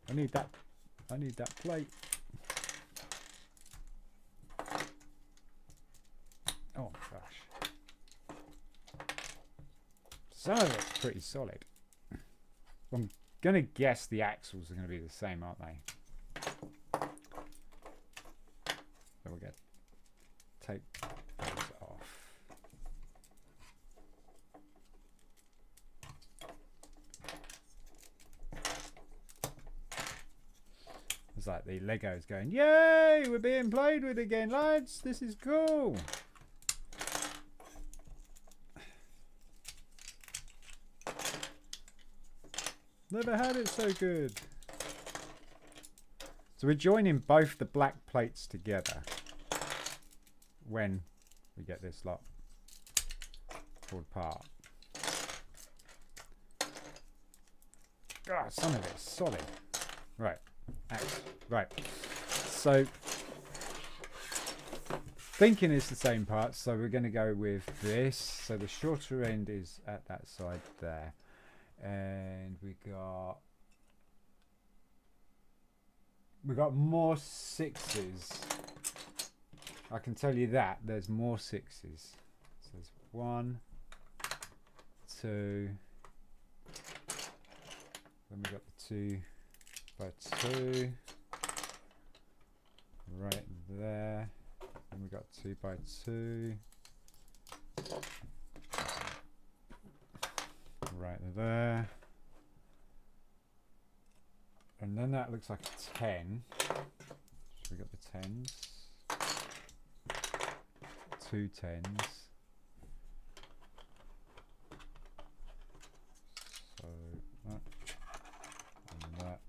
I need that plate. Oh gosh. Some of it's pretty solid. I'm gonna guess the axles are gonna be the same, aren't they? So we'll get take those off. It's like the Legos going, yay, we're being played with again, lads. This is cool. Never had it so good. So we're joining both the black plates together when we get this lot pulled apart. God, some of it's solid. Right. Right. So thinking it's the same parts, so we're going to go with this. So the shorter end is at that side there. And we got more sixes. I can tell you that there's more sixes. So there's 1, 2. Then we got the 2 by 2 right there. Then we got 2 by 2 right there. And then that looks like a 10. So we got the 10s. 2 10s. So that and that.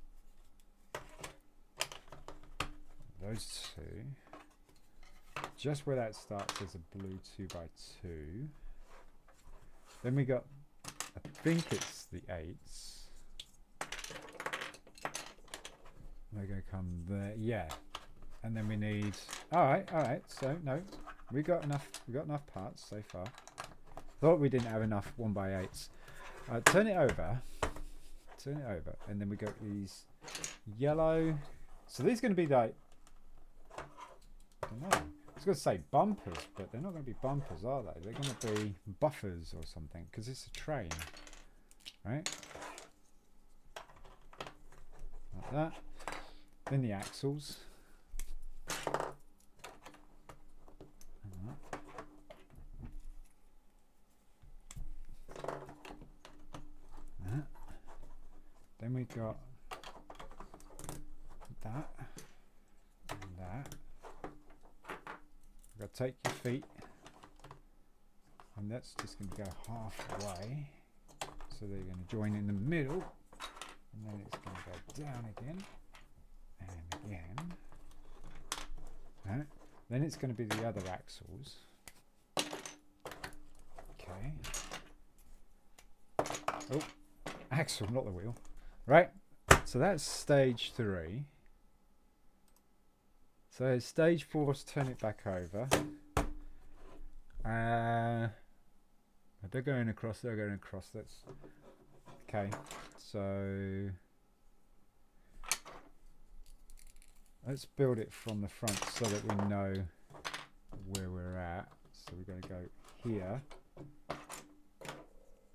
Those two. Just where that starts, there's a blue 2 by 2. Then we got, I think it's the 8s. They're going to come there, yeah. And then we need, all right. So no, we got enough parts so far. Thought we didn't have enough 1 by 8s. Turn it over, and then we got these yellow. So these are going to be like, I don't know. I was going to say bumpers, but they're not going to be bumpers, are they? They're going to be buffers or something, because it's a train, right? Like that. Then the axles. Then we got that and that. We've got to take your feet, and that's just going to go halfway. So they're going to join in the middle, and then it's going to go down again and again. Right. Then it's going to be the other axles. Okay. Oh, axle, not the wheel. Right. So that's stage 3. So stage 4 is turn it back over. They're going across. That's okay. So let's build it from the front so that we know where we're at. So we're going to go here.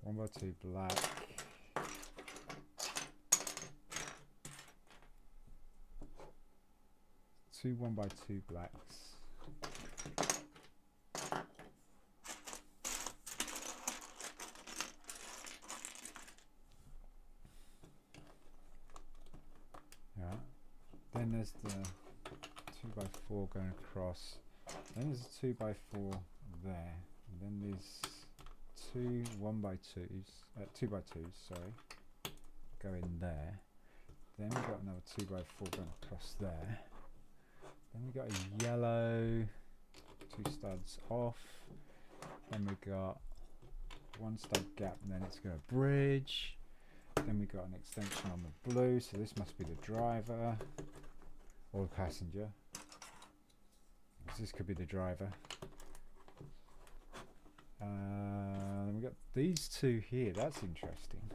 1 by 2 black. 2 1x2 blacks. Yeah. Then there's the 2x4 going across. Then there's a 2x4 there. And then there's 2 2x2s, sorry, go in there. Then we've got another 2x4 going across there. Then we got a yellow, 2 studs off. Then we got 1 stud gap, and then it's got a bridge. Then we got an extension on the blue, so this must be the driver or the passenger. This could be the driver. Then we got these 2 here. That's interesting.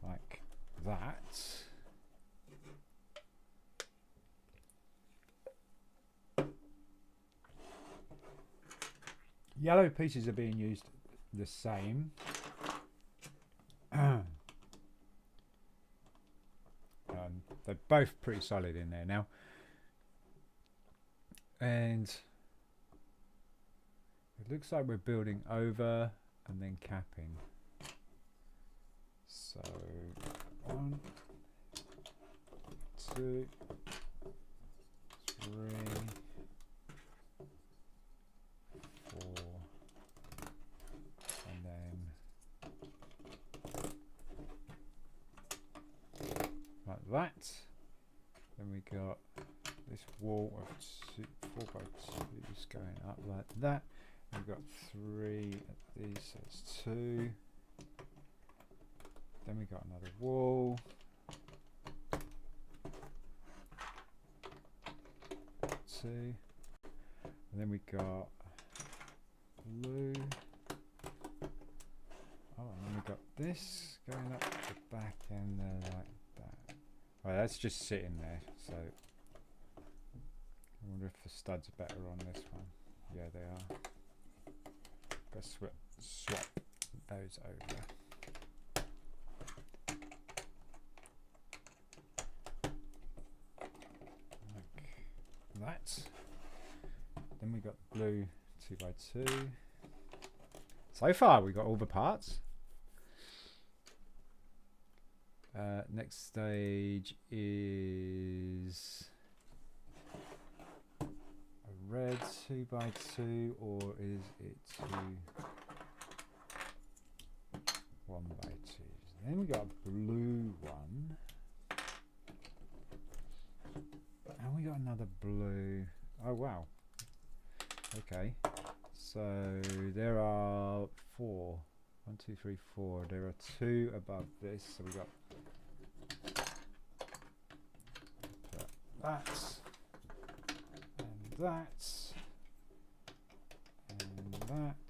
Like that. Yellow pieces are being used the same. They're both pretty solid in there now. And it looks like we're building over and then capping. So 1, 2, 3, 4, and then like that. Then we got this wall of 4x2s going up like that. We've got 3 at these, so it's 2. Then we got another wall. 2. And then we got blue. Oh, and then we got this going up the back end there like that. Right, that's just sitting there, so I wonder if the studs are better on this one. Yeah, they are. Go swap those over. Like that. Then we got blue 2x2. So far we got all the parts. Next stage is a red 2x2, or is it 2 1x2s? Then we got a blue one, and we got another blue. Oh wow. Okay, so there are 4. 1, 2, 3, 4. There are 2 above this, so we got that, and that, and that,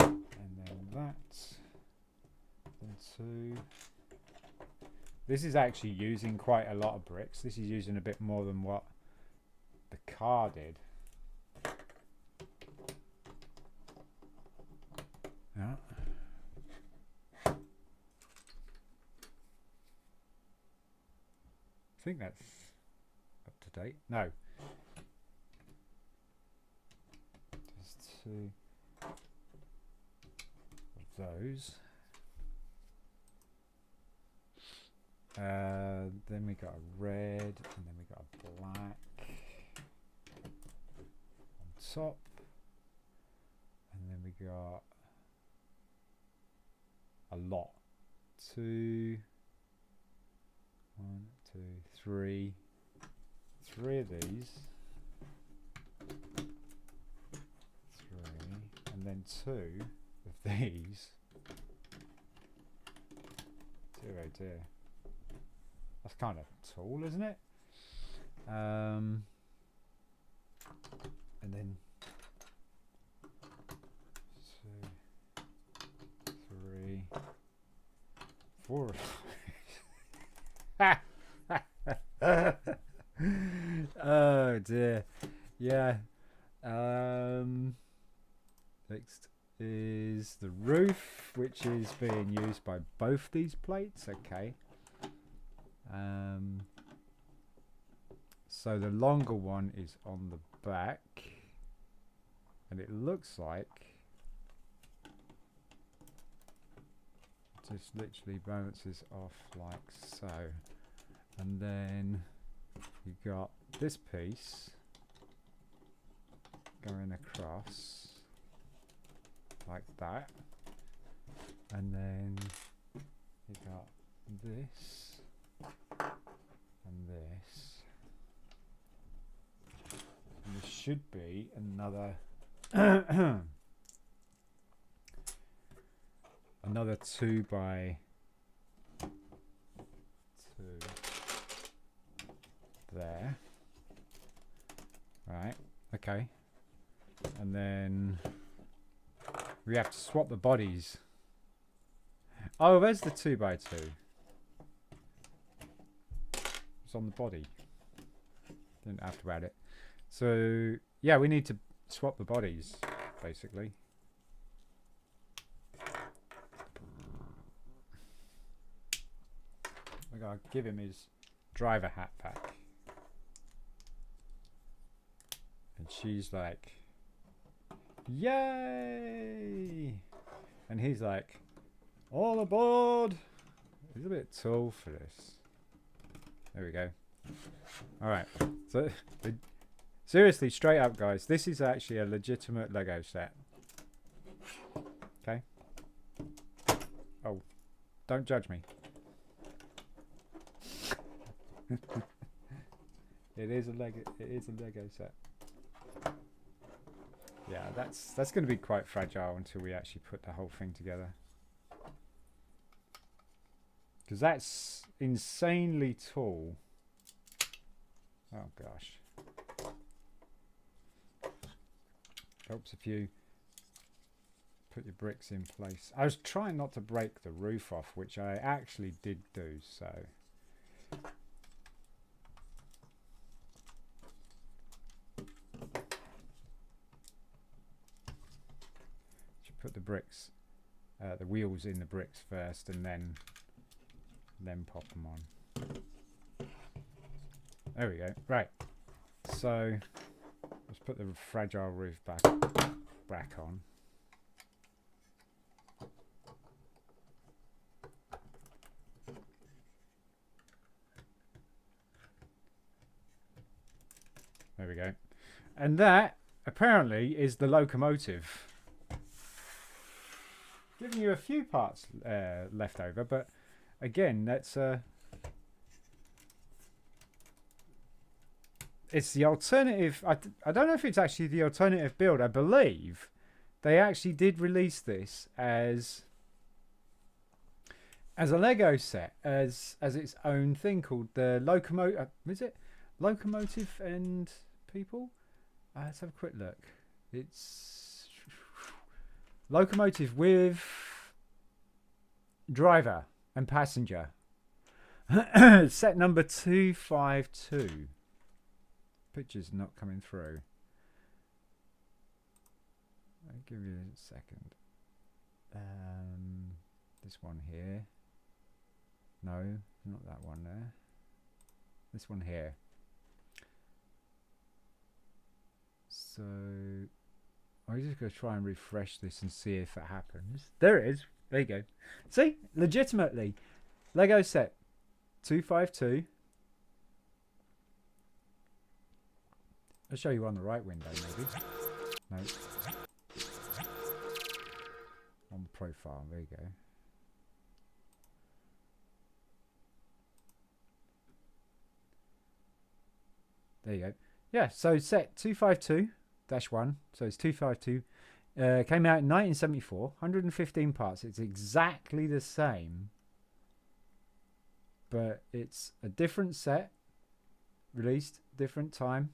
and then that, and 2. This is actually using quite a lot of bricks. This is using a bit more than what the car did. Yeah. I think that's up to date. No. There's 2 of those. Then we got a red, and then we got a black on top, and then we got a lot. 2, 1, 2, 3. 3 of these. 3, and then 2 of these. Dear oh dear. That's kind of tall, isn't it? And then 2, 3, 4. Oh dear. Yeah. Next is the roof, which is being used by both these plates. Okay. So the longer one is on the back, and it looks like it just literally balances off like so. And then you got this piece going across like that, and then you got this and this, and there should be another another 2 by 2 there, right? Okay, and then we have to swap the bodies. Oh, there's the 2 by 2. It's on the body. Didn't have to add it. So yeah, we need to swap the bodies basically. I gotta give him his driver hat back. And she's like, yay! And he's like, all aboard! He's a bit tall for this. There we go. Alright. So, seriously, straight up, guys, this is actually a legitimate Lego set. Okay? Oh, don't judge me. It is a Lego set. Yeah, that's going to be quite fragile until we actually put the whole thing together. Because that's insanely tall. Oh gosh. Helps if you put your bricks in place. I was trying not to break the roof off, which I actually did do, so. Put the bricks, the wheels in the bricks first, and then pop them on. There we go. Right. So let's put the fragile roof back on. There we go. And that apparently is the locomotive. Giving you a few parts left over, but again, that's it's the alternative. I don't know if it's actually the alternative build. I believe they actually did release this as a Lego set, as its own thing called the locomotive. Is it Locomotive and People? Let's have a quick look. It's locomotive with driver and passenger. Set number 252. Picture's not coming through. I'll give you a second. This one here. No, not that one there. This one here. So I'm just going to try and refresh this and see if it happens. There it is. There you go. See? Legitimately. Lego set 252. I'll show you on the right window, maybe. No. On profile. There you go. There you go. Yeah, so set 252-1. So it's 252. Came out in 1974. 115 parts. It's exactly the same. But it's a different set. Released different time.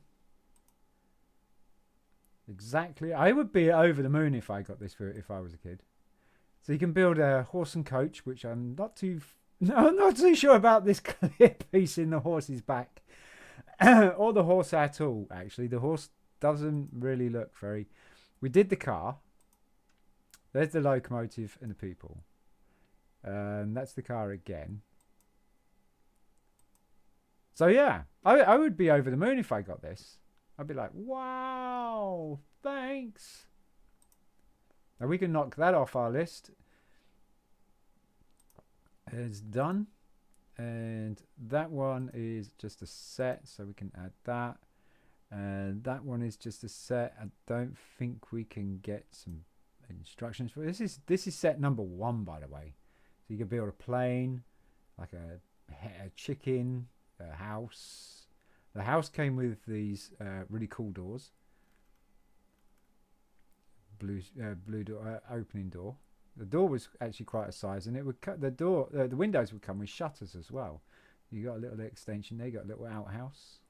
Exactly. I would be over the moon if I got this if I was a kid. So you can build a horse and coach, which I'm not too sure about this clear piece in the horse's back. Or the horse at all, actually. The horse doesn't really look very... We did the car. There's the locomotive and the people. That's the car again. So yeah, I would be over the moon if I got this. I'd be like, wow, thanks. Now we can knock that off our list. It's done. And that one is just a set, so we can add that. And that one is just a set. I don't think we can get some instructions for this. This is set number 1, by the way. So you can build a plane, like a chicken, a house. The house came with these really cool doors. Blue door, opening door. The door was actually quite a size, and it would cut the door. The windows would come with shutters as well. You got a little extension there. You got a little outhouse.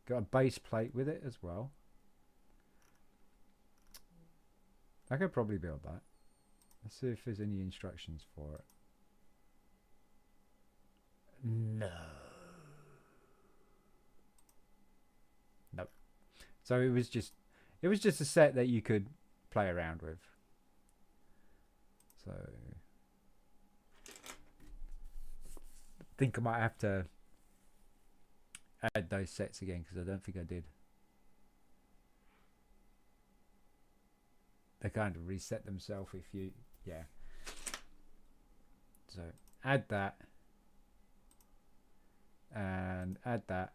Got a base plate with it as well. I could probably build that. Let's see if there's any instructions for it. No. Nope. So it was just a set that you could play around with. So I think I might have to add those sets again because I don't think I did. They kind of reset themselves if you, yeah. So add that and add that.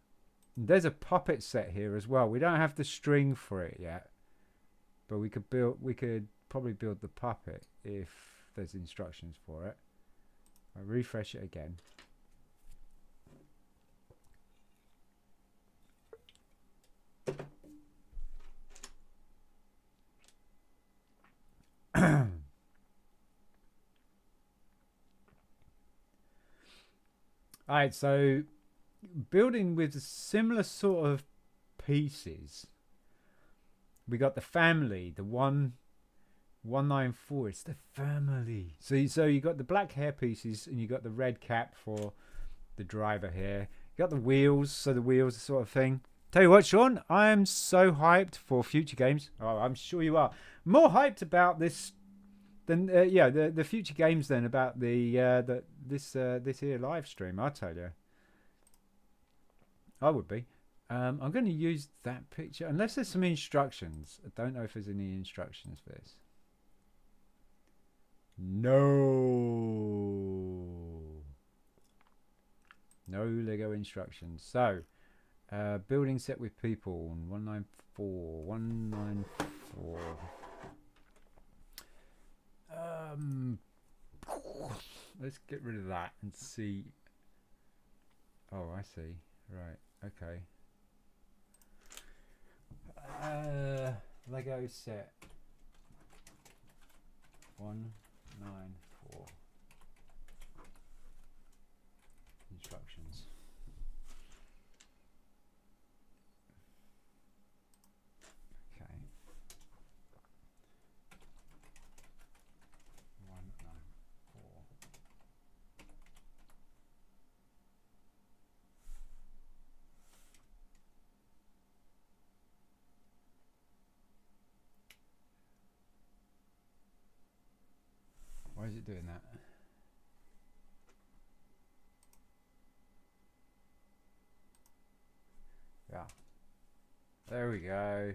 And there's a puppet set here as well. We don't have the string for it yet, but we could probably build the puppet if there's instructions for it. I'll refresh it again. Alright, so building with similar sort of pieces. We got the family, the 194. It's the family. So you got the black hair pieces, and you got the red cap for the driver here. You got the wheels, so the wheels, sort of thing. Tell you what, Sean, I am so hyped for future games. Oh, I'm sure you are. More hyped about this than the future games than about this here live stream. I tell you, I would be. I'm going to use that picture unless there's some instructions. I don't know if there's any instructions for this. No Lego instructions. So building set with people 194. Let's get rid of that and see. Oh, I see. Right. Okay. Lego set 194. Instructions. Okay. 194. Why is it doing that? Yeah. There we go.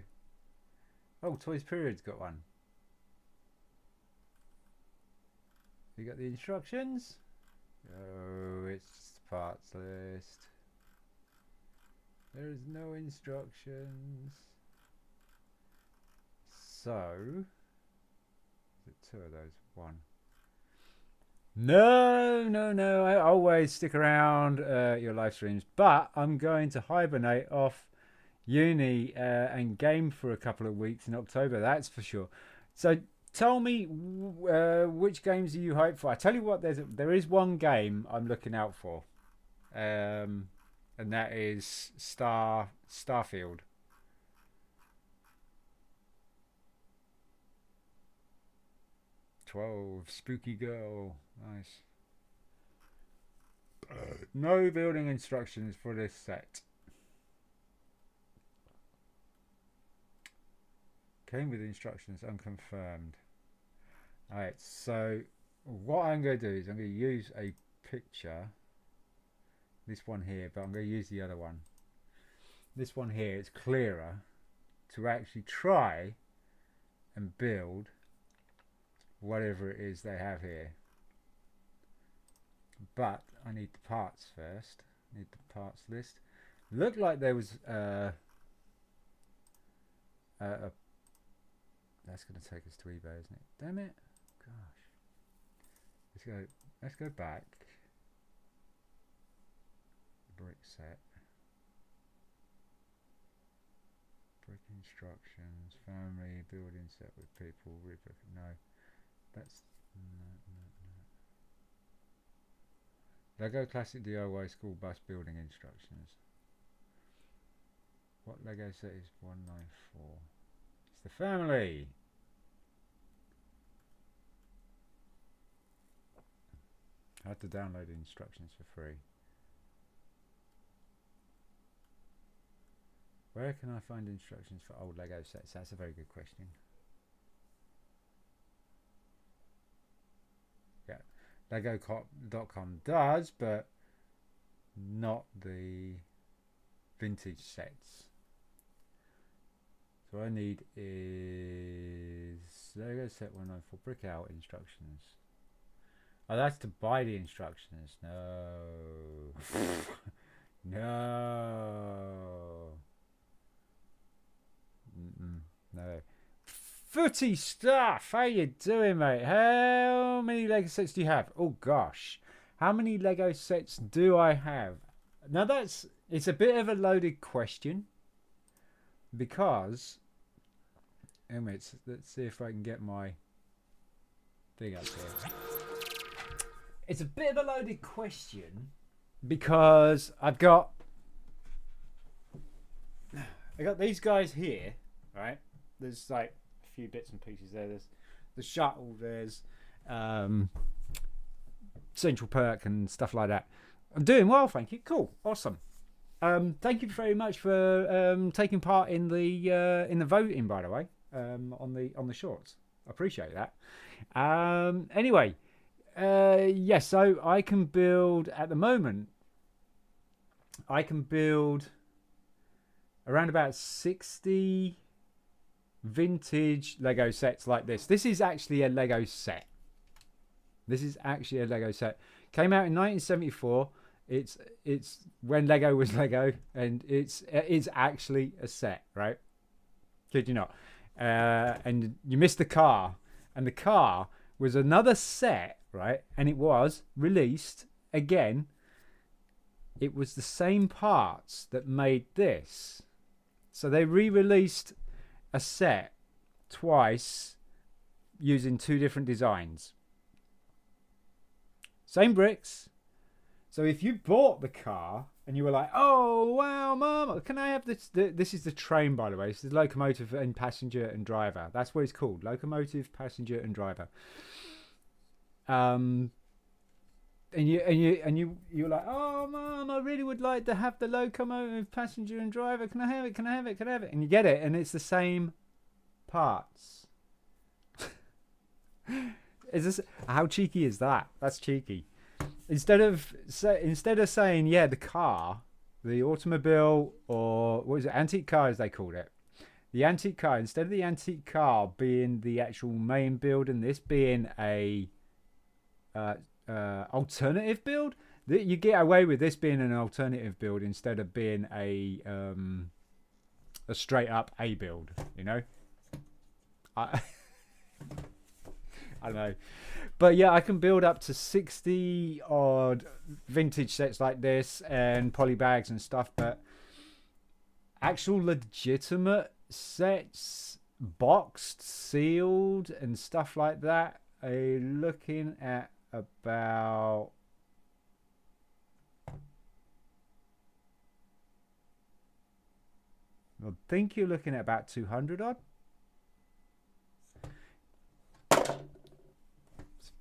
Oh, Toys Period's got one. You got the instructions? Oh, it's just the parts list. There's no instructions. So, is it 2 of those? 1. No. I always stick around your live streams, but I'm going to hibernate off uni and game for a couple of weeks in October. That's for sure. So tell me, which games are you hyped for? I tell you what, there is one game I'm looking out for, and that is Starfield. Spooky girl. Nice. No building instructions for this set. Came with instructions unconfirmed. Alright, so what I'm going to do is I'm going to use a picture. This one here, but I'm going to use the other one. this one here, it's clearer to actually try and build whatever it is they have here. But I need the parts first. Need the parts list. Looked like there was that's going to take us to eBay, isn't it? Damn it! Gosh. Let's go back. Brick set. Brick instructions. Family building set with people. No, that's no. Lego Classic DIY School Bus Building Instructions. What Lego set is 194? It's the family. I had to download the instructions for free. Where can I find instructions for old Lego sets? That's a very good question. Yeah, Lego.com does, but not the vintage sets. So what I need is Lego set 194 brick out instructions. Oh, that's to buy the instructions. No. No. No. Footy stuff. How you doing, mate? How many Lego sets do you have? Oh gosh, how many Lego sets do I have? Now it's a bit of a loaded question because let's see if I can get my thing up here. It's a bit of a loaded question because I got these guys here, right? There's like a few bits and pieces there. There's the shuttle, there's Central Perk and stuff like that. I'm doing well, thank you. Cool, awesome. Thank you very much for taking part in the voting, by the way, on the shorts. I appreciate that. Anyway, yes, so I can build at the moment. I can build around about 60 vintage Lego sets like this. This is actually a Lego set. Came out in 1974. It's when Lego was Lego, and it's actually a set, right? Kid you not. And you missed the car, and the car was another set, right? And it was released again. It was the same parts that made this. So they re-released a set twice using two different designs. Same bricks. So if you bought the car and you were like, oh, wow, Mum, can I have this? This is the train, by the way. It's the locomotive and passenger and driver. That's what it's called. Locomotive, passenger and driver. And you were like, oh, Mum, I really would like to have the locomotive, passenger and driver. Can I have it? Can I have it? Can I have it? And you get it, and it's the same parts. Is this, how cheeky is that? That's cheeky. Instead of saying, yeah, the car, the automobile, or what is it, antique car as they called it, the antique car, instead of the antique car being the actual main build and this being a alternative build, that you get away with this being an alternative build instead of being a straight up A build, you know. I don't know, but yeah, I can build up to 60 odd vintage sets like this and polybags and stuff, but actual legitimate sets, boxed, sealed and stuff like that, are looking at about I think you're looking at about 200 odd.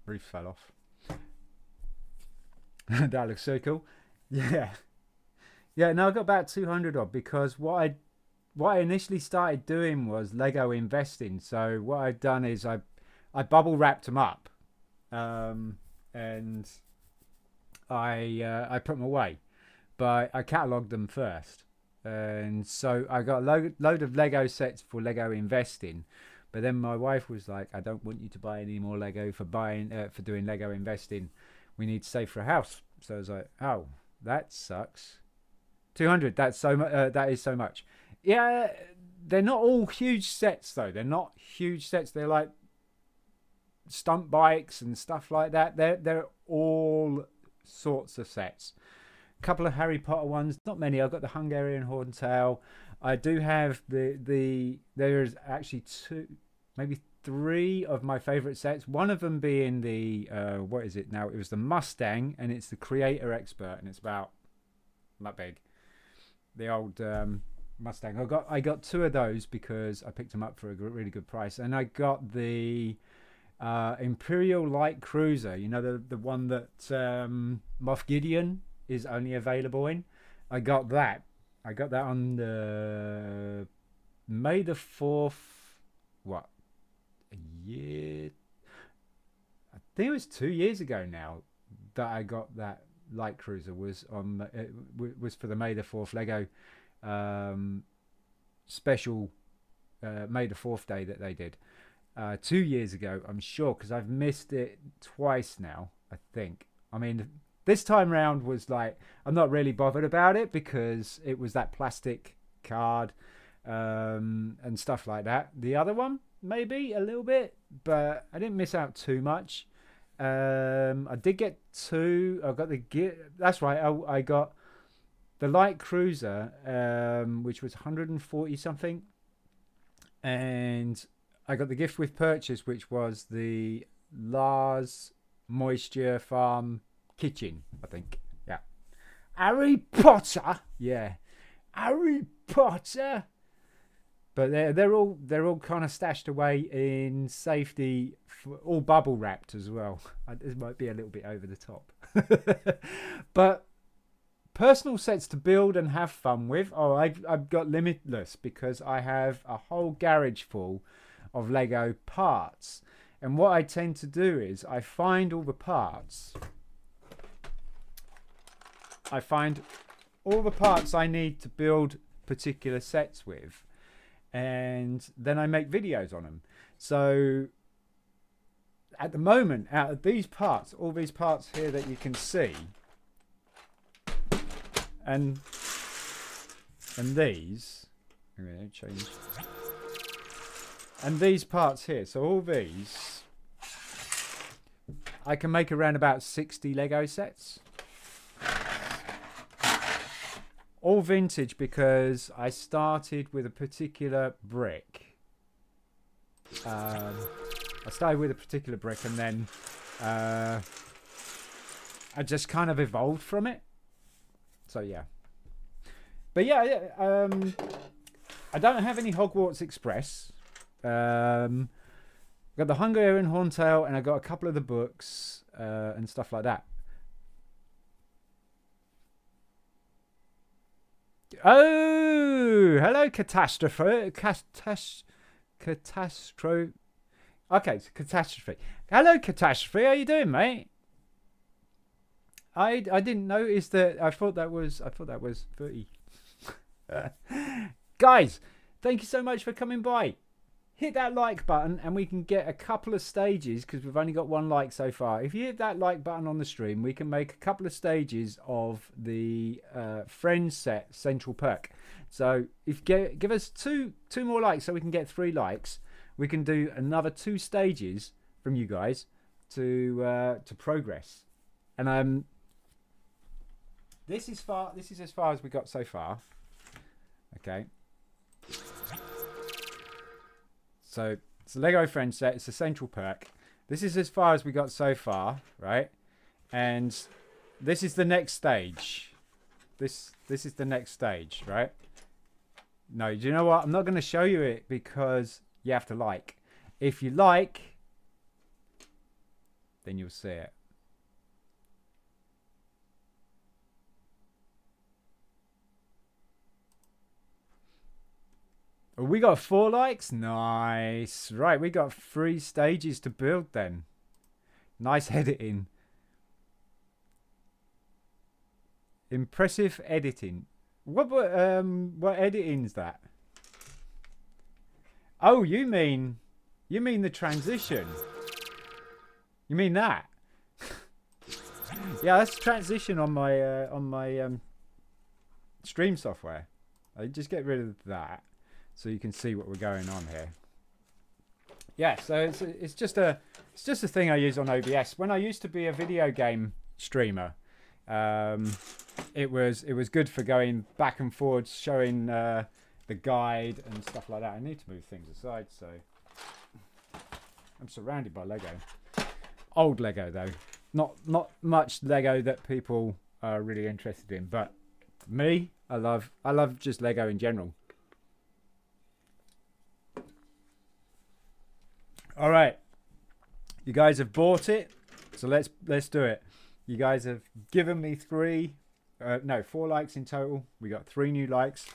Roof fell off. That looks so cool. Yeah, no, I got about 200 odd because what I initially started doing was Lego investing. So what I've done is I bubble wrapped them up, and I put them away, but I catalogued them first, And so I got a load of Lego sets for Lego investing. But then my wife was like, I don't want you to buy any more Lego for doing Lego investing. We need to save for a house. So I was like, oh, that sucks. 200. That's so much. That is so much. Yeah, they're not all huge sets though. They're not huge sets. They're like stunt bikes and stuff like that. They're all sorts of sets. A couple of Harry Potter ones. Not many. I've got the Hungarian Horntail. I do have there's actually two, maybe three of my favorite sets. One of them being the what is it now? It was the Mustang, and it's the Creator Expert, and it's about that big. The old Mustang. I got two of those because I picked them up for a really good price, and I got the Imperial Light Cruiser. You know, the one that Moff Gideon is only available in. I got that on the May the 4th. What? A year? I think it was 2 years ago now that I got that light cruiser. Was for the May the 4th Lego special May the 4th day that they did 2 years ago. I'm sure, because I've missed it twice now. I think. I mean, this time round was like, I'm not really bothered about it because it was that plastic card and stuff like that. The other one, maybe a little bit, but I didn't miss out too much. I did get two. I got that's right. I got the light cruiser, which was 140 something, and I got the gift with purchase, which was the Lars Moisture Farm kitchen, I think. Yeah. Harry Potter. Yeah. Harry Potter. But they're all kind of stashed away in safety, all bubble wrapped as well. This might be a little bit over the top. But personal sets to build and have fun with. Oh, I've got limitless, because I have a whole garage full of Lego parts. And what I tend to do is I find all the parts. I find all the parts I need to build particular sets with, and then I make videos on them. So at the moment, out of these parts, all these parts here that you can see, and these, I'm going to change, and these parts here, so all these, I can make around about 60 Lego sets. All vintage, because I started with a particular brick. I started with a particular brick, and then I just kind of evolved from it. So yeah. But yeah, I don't have any Hogwarts Express. Got the Hungarian Horntail, and I got a couple of the books and stuff like that. Oh, hello, Catastrophe. Catastrophe. Okay, it's Catastrophe. Hello, Catastrophe. How you doing, mate? I didn't notice that. I thought that was 30. Guys, thank you so much for coming by. Hit that like button and we can get a couple of stages, because we've only got one like so far. If you hit that like button on the stream, we can make a couple of stages of the Friends set Central Perk. So if give us two more likes, so we can get 3 likes, we can do another 2 stages from you guys to progress. And this is as far as we got so far. Okay. So it's a Lego Friends set. It's a Central Perk. This is as far as we got so far, right? And this is the next stage. This is the next stage, right? No, do you know what? I'm not going to show you it because you have to like. If you like, then you'll see it. We got 4 likes. Nice. Right, we got 3 stages to build then. Nice editing. Impressive editing. What editing's that? Oh, you mean the transition? You mean that? Yeah, that's transition on my stream software. I just get rid of that so you can see what we're going on here. Yeah, so it's just a thing I use on OBS. When I used to be a video game streamer, it was good for going back and forwards, showing the guide and stuff like that. I need to move things aside, so I'm surrounded by Lego. Old Lego though, not much Lego that people are really interested in, but me, I love just Lego in general. All right, you guys have bought it, so let's do it. You guys have given me 4 likes in total. We got 3 new likes.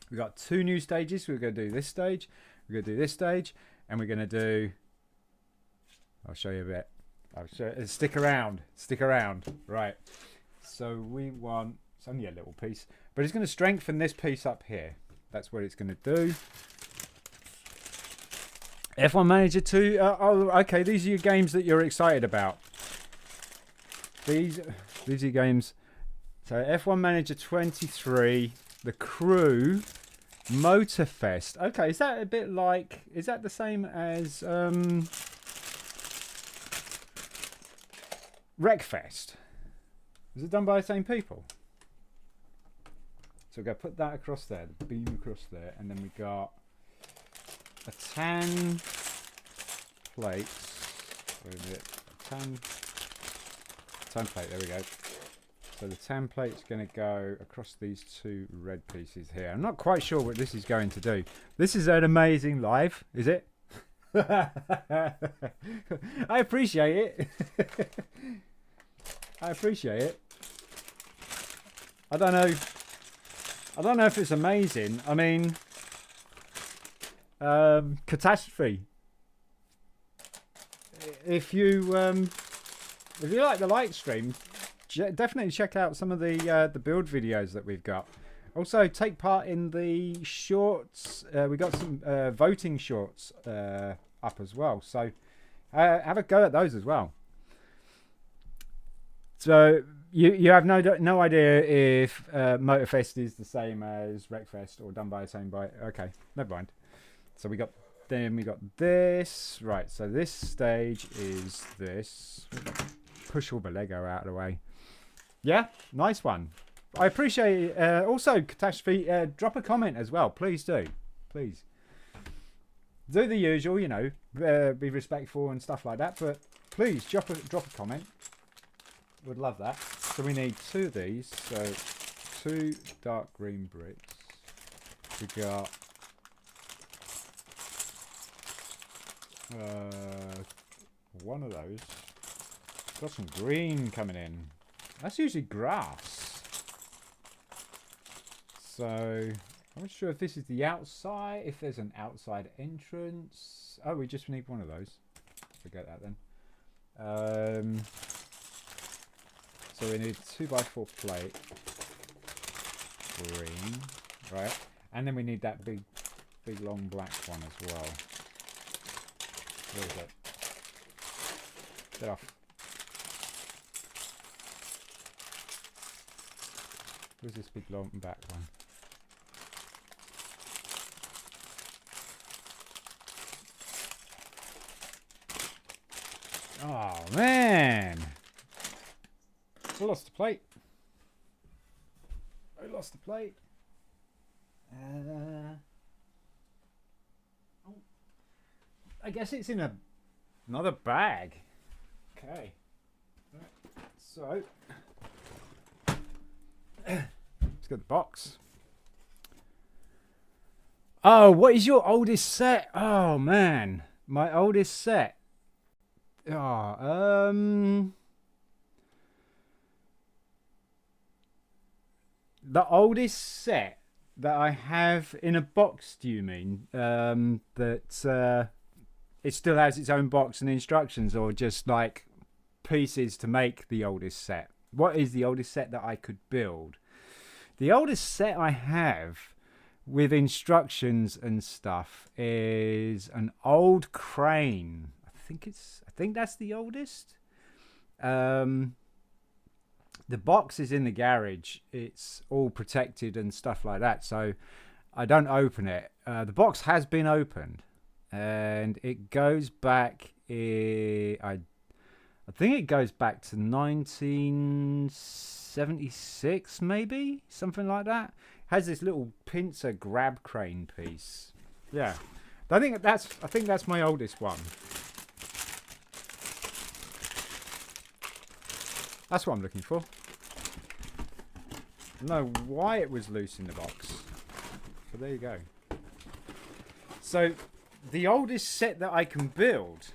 We got 2 new stages. We're going to do this stage. We're going to do this stage, and we're going to do. I'll show you a bit. Stick around. Stick around. Right. So we want. It's only a little piece, but it's going to strengthen this piece up here. That's what it's going to do. F1 Manager 2. Oh, okay. These are your games that you're excited about. These are your games. So F1 Manager 23, The Crew, Motorfest. Okay, is that a bit like? Is that the same as Wreckfest? Is it done by the same people? So we're going to put that across there, the beam across there, and then we got a tan plate. Wait a minute. Tan plate, there we go. So the tan plate's going to go across these 2 red pieces here. I'm not quite sure what this is going to do. This is an amazing live, is it? I appreciate it. I appreciate it. I don't know if it's amazing. I mean, catastrophe. If you like the light stream, definitely check out some of the build videos that we've got. Also, take part in the shorts. We got some voting shorts up as well. So have a go at those as well. So you have no idea if Motorfest is the same as Wreckfest or done by the same by. Okay, never mind. So we got this. Right, so this stage is this. Push all the Lego out of the way. Yeah, nice one. I appreciate it. Also, Catastrophe, drop a comment as well. Please do. Please. Do the usual, you know, be respectful and stuff like that. But please, drop a comment. Would love that. So we need 2 of these. So 2 dark green bricks. We got... one of those. Got some green coming in. That's usually grass. So I'm not sure if this is the outside, if there's an outside entrance. Oh, we just need one of those. Forget that then. So we need 2x4 plate. Green. Right. And then we need that big long black one as well. Where is it? Get off. Where's this big long back one? Oh man! I lost the plate. I lost the plate. I guess it's in another bag. Okay. So let's get the box. Oh, what is your oldest set? Oh man, my oldest set. Oh, the oldest set that I have in a box. Do you mean that it still has its own box and instructions, or just like pieces to make the oldest set? What is the oldest set that I could build? The oldest set I have with instructions and stuff is an old crane. I think that's the oldest. The box is in the garage. It's all protected and stuff like that, so I don't open it. The box has been opened, and it goes back. I think it goes back to 1976, maybe something like that. Has this little pincer grab crane piece. Yeah, I think that's my oldest one. That's what I'm looking for. I don't know why it was loose in the box, but there you go. So the oldest set that I can build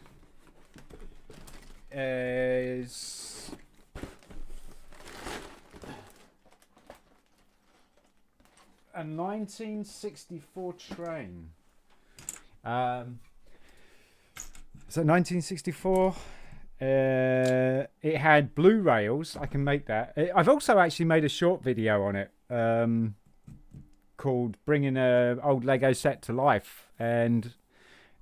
is a 1964 train. So 1964. It had blue rails. I can make that. I've also actually made a short video on it called "Bringing an Old Lego Set to Life," and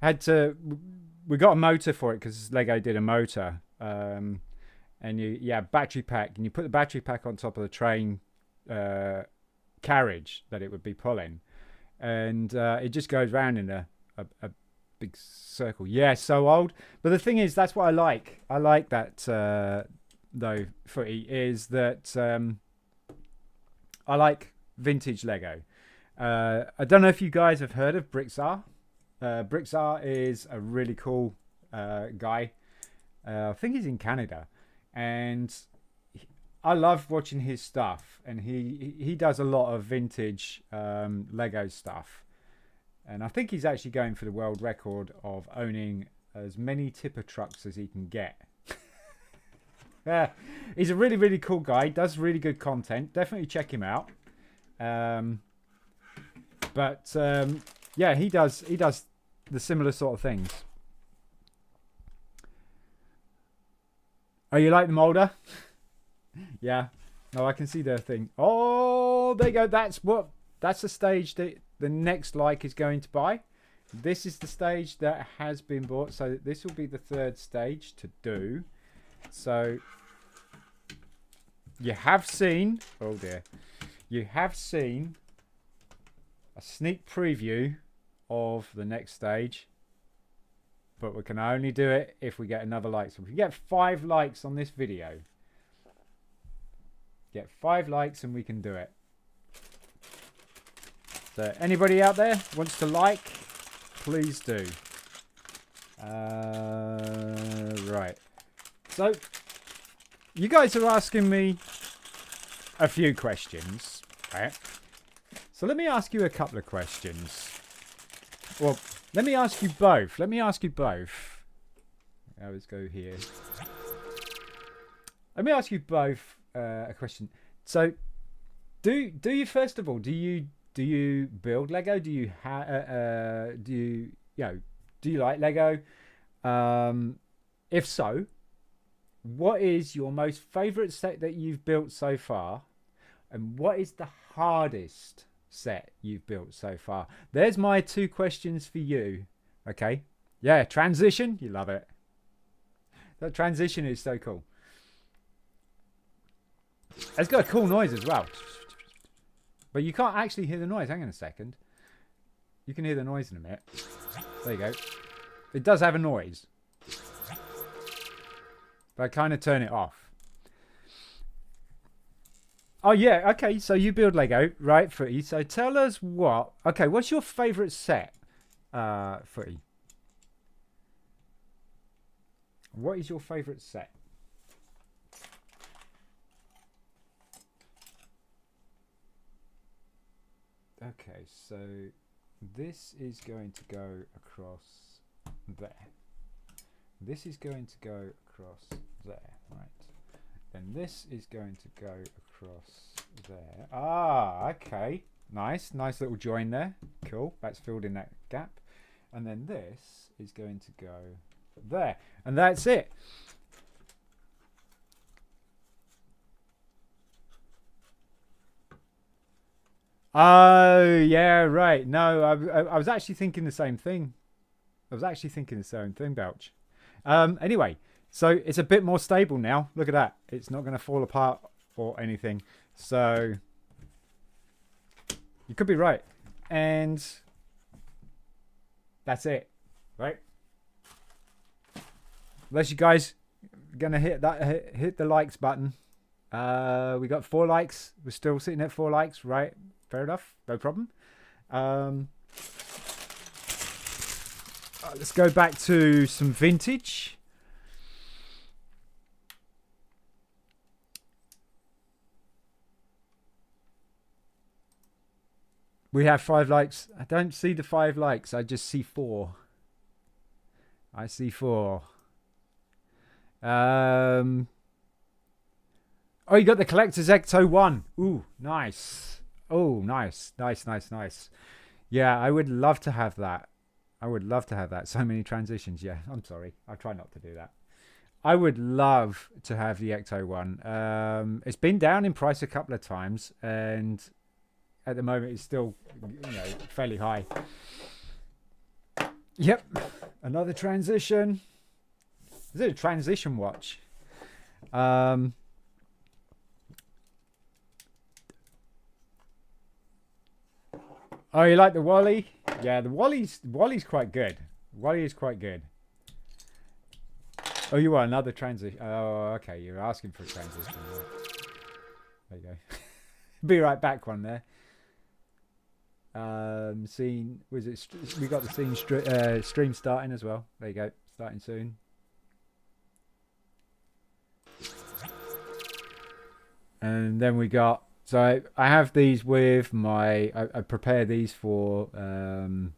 we got a motor for it because Lego did a motor, and battery pack, and you put the battery pack on top of the train carriage that it would be pulling, and it just goes round in a big circle. Yeah, so old. But the thing is, that's what I like. I like that though, Footy, is that I like vintage Lego. I don't know if you guys have heard of BRIT'N. BRIT'N is a really cool guy. I think he's in Canada, and I love watching his stuff, and he does a lot of vintage Lego stuff. And I think he's actually going for the world record of owning as many tipper trucks as he can get. Yeah, he's a really, really cool guy. He does really good content. Definitely check him out. Yeah, he does the similar sort of things. Oh, you like them older? Yeah. No, I can see the thing. Oh, there you go. That's the stage that the next like is going to buy. This is the stage that has been bought, so this will be the third stage to do. So you have seen, oh dear, you have seen a sneak preview of the next stage, but we can only do it if we get another like. So if we get 5 likes on this video, get 5 likes and we can do it. So anybody out there wants to like, please do. Right. So you guys are asking me a few questions, right? So let me ask you a couple of questions. Well, let me ask you both. Let's go here. Let me ask you both a question. So do you, first of all, do you build Lego? Do you like Lego? If so, what is your most favorite set that you've built so far, and what is the hardest set you've built so far? There's my 2 questions for you. Okay, yeah, transition, you love it. That transition is so cool. It's got a cool noise as well. But you can't actually hear the noise. Hang on a second. You can hear the noise in a minute. There you go. It does have a noise. But I kind of turn it off. Oh, yeah. Okay, so you build Lego, right, Footy? So tell us what... Okay, what's your favourite set, Footy? What is your favourite set? Okay, so this is going to go across there. This is going to go across there, right? Then this is going to go across there. Ah, okay. Nice little join there. Cool, that's filled in that gap. And then this is going to go there. And that's it. Oh, yeah, right. No, I was actually thinking the same thing. Belch. Anyway, so it's a bit more stable now. Look at that. It's not going to fall apart or anything. So you could be right. And that's it, right? Unless you guys are going to hit the likes button. We got 4 likes. We're still sitting at 4 likes, right? Fair enough. No problem. Let's go back to some vintage. We have 5 likes. I don't see the 5 likes. I just see 4. I see 4. Oh, you got the Collector's Ecto 1. Ooh, nice. Oh, nice. Nice. Yeah, I would love to have that. So many transitions. Yeah, I'm sorry. I'll try not to do that. I would love to have the Ecto 1. It's been down in price a couple of times, and at the moment it's still, fairly high. Yep. Another transition. Is it a transition watch? Oh, you like the Wally? Yeah, the Wally's quite good. Wally is quite good. Oh, you want another transition? Oh, okay. You're asking for a transition. There you go. Be right back. One there. Scene. Was it? We got the scene stream starting as well. There you go. Starting soon. And then we got. So I have these with my. I prepare these for the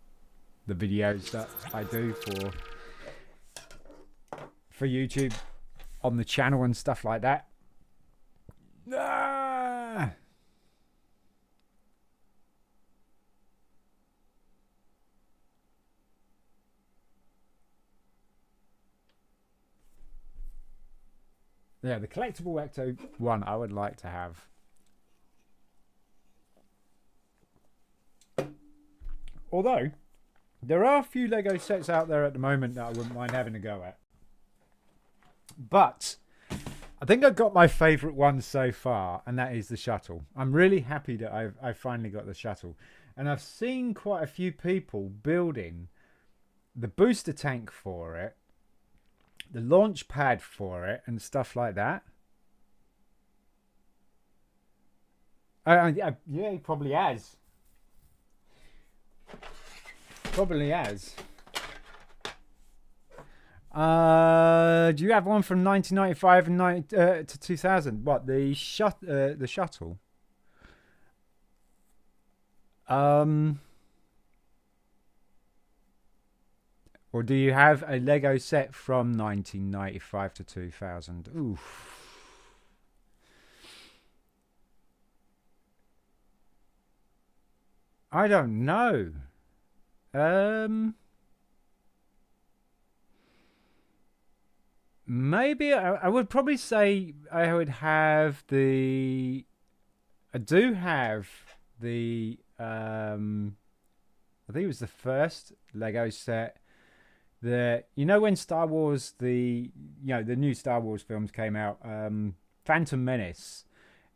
videos that I do for YouTube on the channel and stuff like that. Ah! Yeah, the collectible Ecto 1 I would like to have. Although, there are a few Lego sets out there at the moment that I wouldn't mind having a go at. But, I think I've got my favourite one so far, and that is the shuttle. I'm really happy that I've finally got the shuttle. And I've seen quite a few people building the booster tank for it, the launch pad for it, and stuff like that. Yeah, he probably has. Probably has. Do you have one from 1995 and to 2000? What, the shuttle? Or do you have a Lego set from 1995 to 2000? Oof. I don't know. Maybe I would probably say I would have the. I do have the. I think it was the first Lego set that when Star Wars the new Star Wars films came out, Phantom Menace.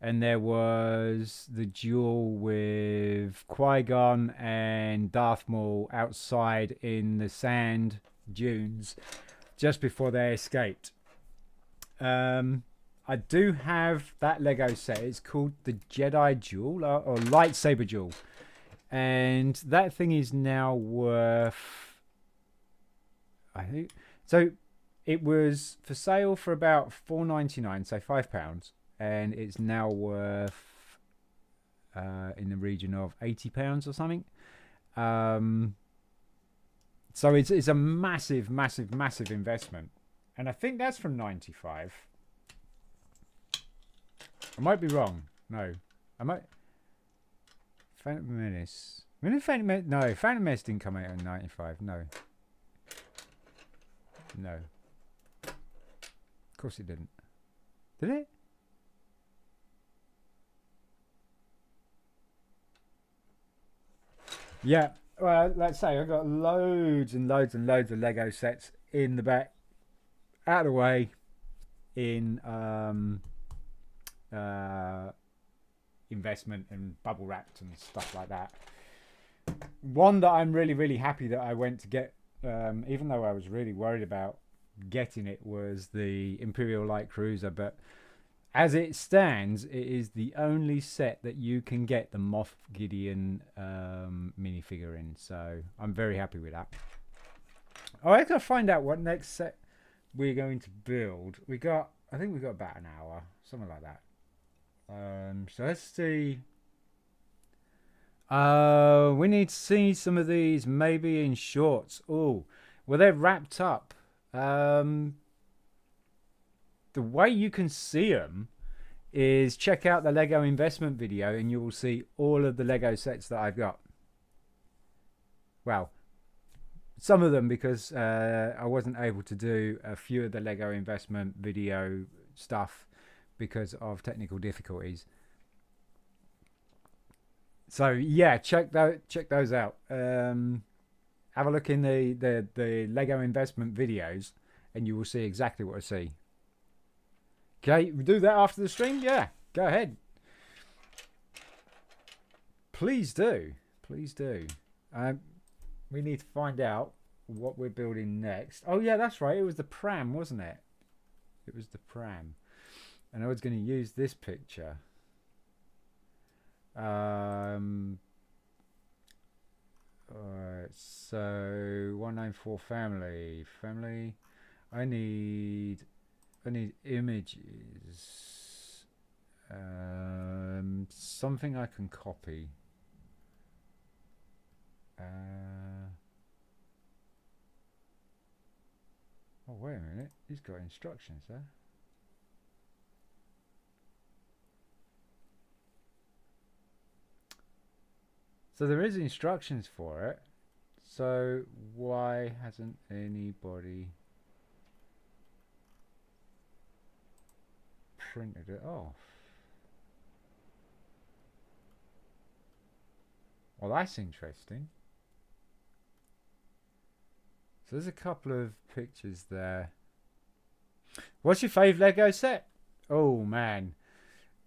And there was the duel with Qui-Gon and Darth Maul outside in the sand dunes just before they escaped. I do have that Lego set. It's called the Jedi Duel or Lightsaber Duel. And that thing is now worth... I think... So it was for sale for about $4.99, so £5. And it's now worth in the region of £80 or something. So it's a massive investment. And I think that's from 95. I might be wrong. No. I might... Phantom Menace. No, Phantom Menace didn't come out in 95. No. Of course it didn't. Did it? Yeah. Well, let's say I've got loads and loads and loads of Lego sets in the back, out of the way, in investment and bubble wrapped and stuff like that. One that I'm really, really happy that I went to get, even though I was really worried about getting it, was the Imperial Light Cruiser. But as it stands, it is the only set that you can get the Moff Gideon minifigure in. So I'm very happy with that. Oh, I gotta find out what next set we're going to build. I think we got about an hour, something like that. So let's see. We need to see some of these maybe in shorts. Oh, well, they're wrapped up. The way you can see them is check out the Lego investment video and you will see all of the Lego sets that I've got. Well, some of them, because I wasn't able to do a few of the Lego investment video stuff because of technical difficulties. So yeah, check those out. Have a look in the Lego investment videos and you will see exactly what I see. Okay, we do that after the stream? Yeah, go ahead. Please do. Please do. We need to find out what we're building next. Oh yeah, that's right. It was the pram, wasn't it? It was the pram. And I was going to use this picture. Alright, so 194 family. I need images. Something I can copy. Oh, wait a minute. He's got instructions there. So there is instructions for it. So why hasn't anybody printed it off? Well, that's interesting. So there's a couple of pictures there. What's your fave Lego set? Oh man.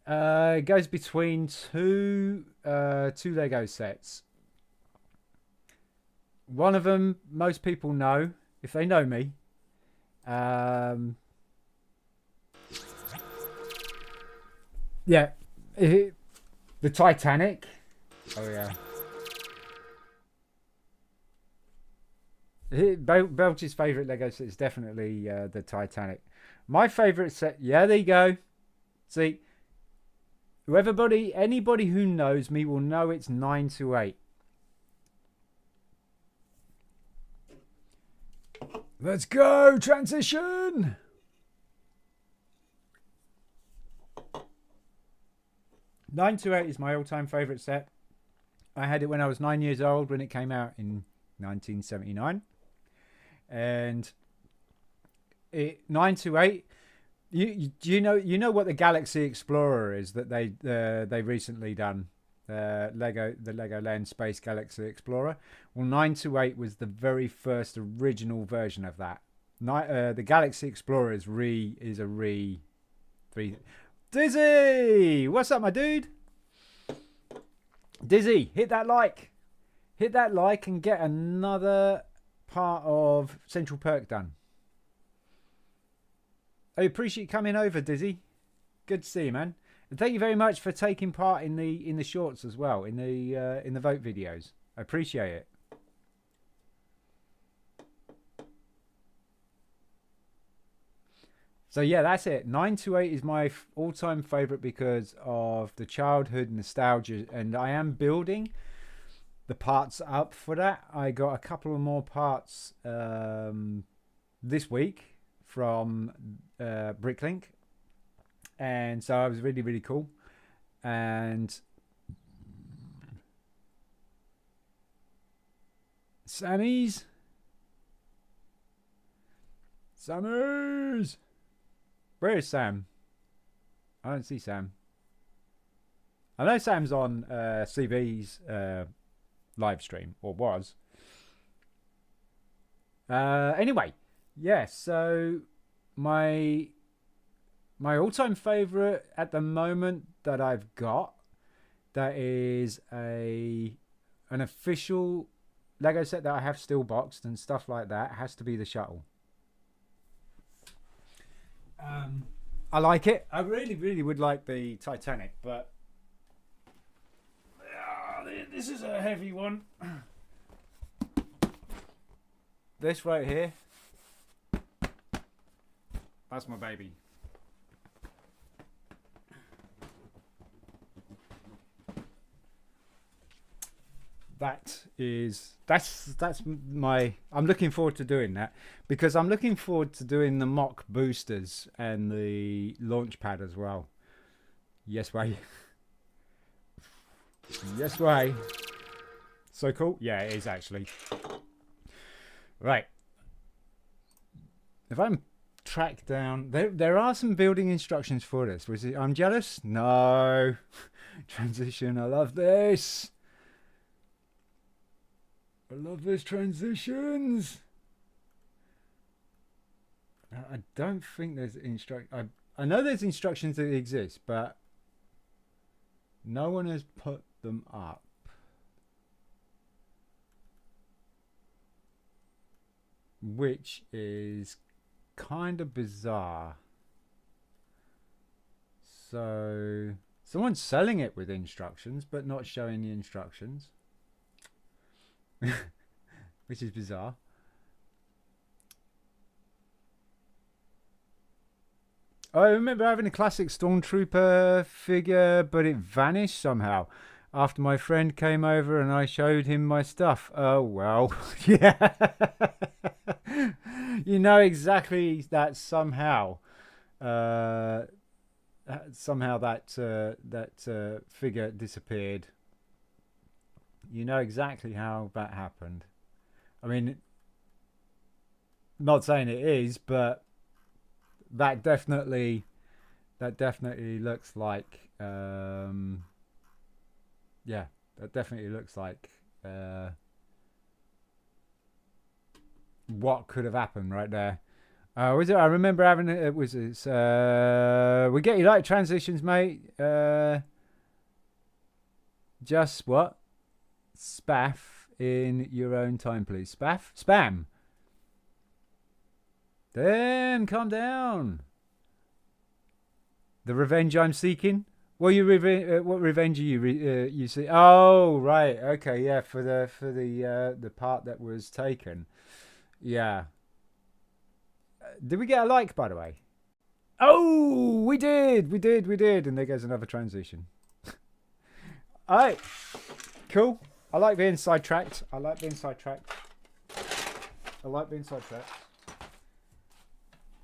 It goes between two Lego sets. One of them most people know if they know me. Yeah, the Titanic. Oh yeah. Belch's favourite Lego set is definitely the Titanic. My favourite set. Yeah, there you go. See. Anybody who knows me will know it's 928. Let's go! Transition! (928) is my all-time favourite set. I had it when I was 9 years old when it came out in 1979. And 928... You know what the Galaxy Explorer is that they recently done, the Legoland Space Galaxy Explorer. Well, 928 was the very first original version of that. The Galaxy Explorer is a re 3. Dizzy, what's up, my dude? Dizzy, hit that like and get another part of Central Perk done. I appreciate you coming over, Dizzy. Good to see you, man. And thank you very much for taking part in the shorts as well, in the vote videos. I appreciate it. So yeah, that's it. 928 is my all-time favorite because of the childhood nostalgia, and I am building the parts up for that. I got a couple of more parts this week from BRIT'N, and so I was really, really cool. And Sammy's where is Sam? I don't see Sam. I know Sam's on CV's live stream, or was. Anyway, yeah. So my all-time favorite at the moment that I've got, that is an official Lego set that I have still boxed and stuff like that, has to be the shuttle. I like it. I really would like the Titanic, but this is a heavy one. This right here, that's my baby. That's my. I'm looking forward to doing that, because I'm looking forward to doing the mock boosters and the launch pad as well. Yes way. Yes way. So cool. Yeah, it is actually. Right. If I'm tracked down, there are some building instructions for this. Was it? I'm jealous. No. Transition. I love this. I love those transitions. I don't think there's I know there's instructions that exist, but no one has put them up. Which is kind of bizarre. So someone's selling it with instructions, but not showing the instructions. Which is bizarre. I remember having a classic Stormtrooper figure, but it vanished somehow after my friend came over and I showed him my stuff. Oh well. Yeah. You know exactly that somehow that figure disappeared. You know exactly how that happened. I mean, not saying it is, but that definitely looks like yeah, that definitely looks like what could have happened right there. Was it? I remember having it. Was it? We get you like transitions, mate. Just what? Spaff in your own time, please. Spaff? Spam. Then calm down. The revenge I'm seeking. What revenge are you see? Oh right, okay, yeah, for the part that was taken. Yeah. Did we get a like, by the way? Oh, we did, and there goes another transition. All right, cool. I like being sidetracked.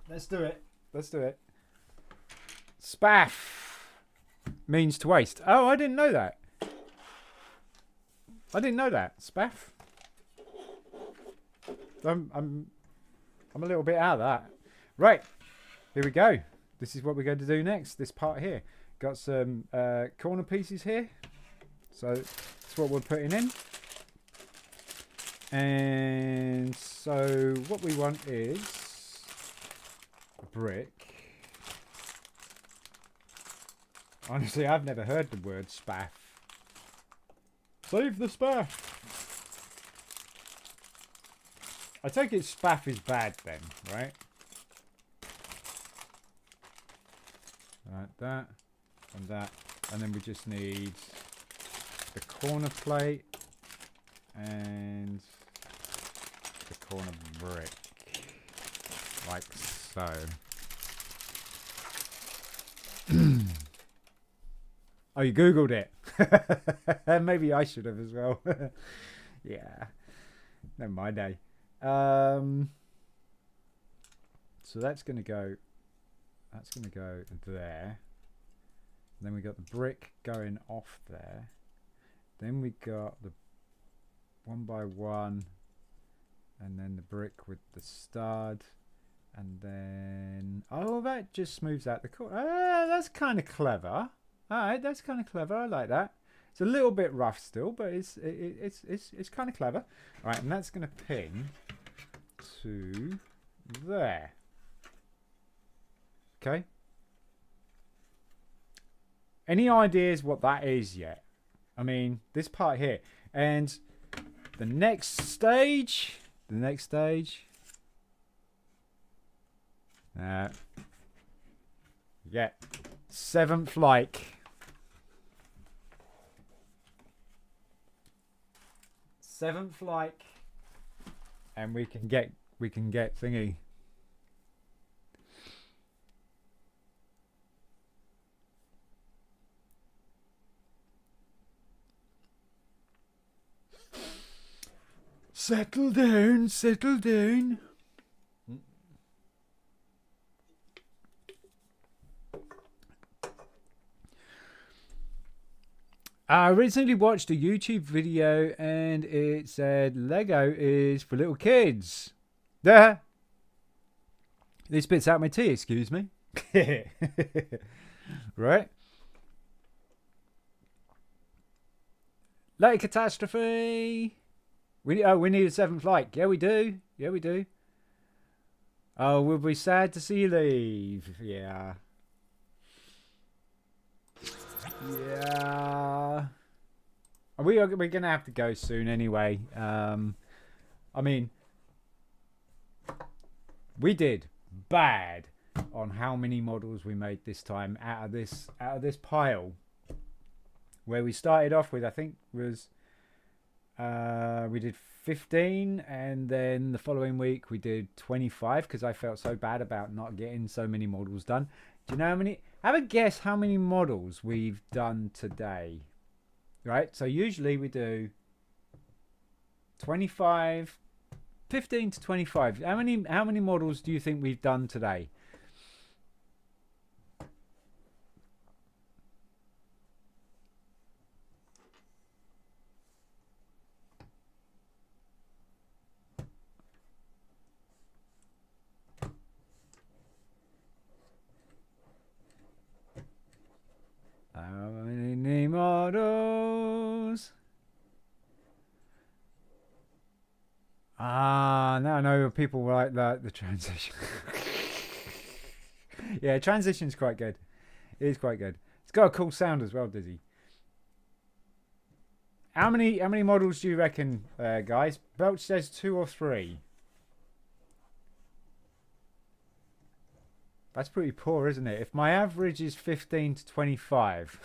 Let's do it. Spaff means to waste. Oh, I didn't know that. Spaff. I'm a little bit out of that. Right, here we go. This is what we're going to do next. This part here. Got some corner pieces here. So that's what we're putting in. And so what we want is a brick. Honestly, I've never heard the word spaff. Save the spaff. I take it spaff is bad then, right? Like that and that. And then we just need the corner plate and the corner brick. Like so. Oh, you Googled it. Maybe I should have as well. Yeah. Never mind, eh? So that's going to go there. Then we got the brick going off there. Then we got the 1x1, and then the brick with the stud, and then that just smooths out the corner. That's kind of clever. All right, that's kind of clever. I like that. It's a little bit rough still, but it's kind of clever. All right, and that's going to pin to there. Okay. Any ideas what that is yet? I mean, this part here. And the next stage. Yeah. 7th like. 7th like. And we can get thingy. Settle down, settle down. I recently watched a YouTube video and it said Lego is for little kids. There. This spits out my tea, excuse me. Right. Late catastrophe. We need a 7th like. Yeah, we do. Yeah, we do. Oh, we'll be sad to see you leave. Yeah. Yeah. We're going to have to go soon anyway. I mean, we did bad on how many models we made this time out of this pile. Where we started off with, I think, was we did 15, and then the following week we did 25 because I felt so bad about not getting so many models done. Do you know how many? Have a guess how many models we've done today. Right? So usually we do 25, 15 to 25. How many models do you think we've done today? How many models? Now I know people like that. The transition. Yeah, transition's quite good. It is quite good. It's got a cool sound as well, Dizzy. How many models do you reckon, guys? Belch says 2 or 3. That's pretty poor, isn't it? If my average is 15 to 25.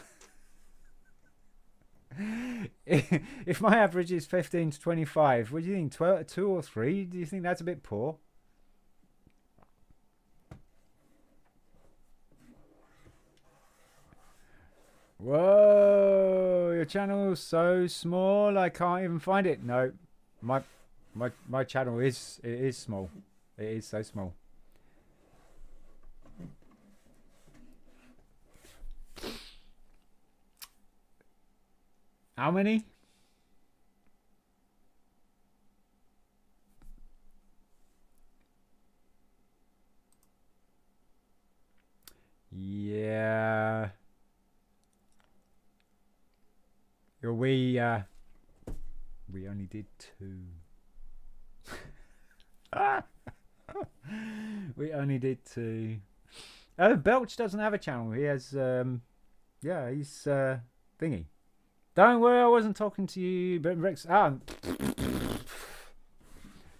If my average is 15 to 25, what do you think? 2 or 3? Do you think that's a bit poor? Whoa, your channel's so small I can't even find it. No, my channel is small. It is so small. How many? Yeah. We only did 2. We only did 2. Oh, Belch doesn't have a channel. He has yeah, he's thingy. Don't worry, I wasn't talking to you, but Rex.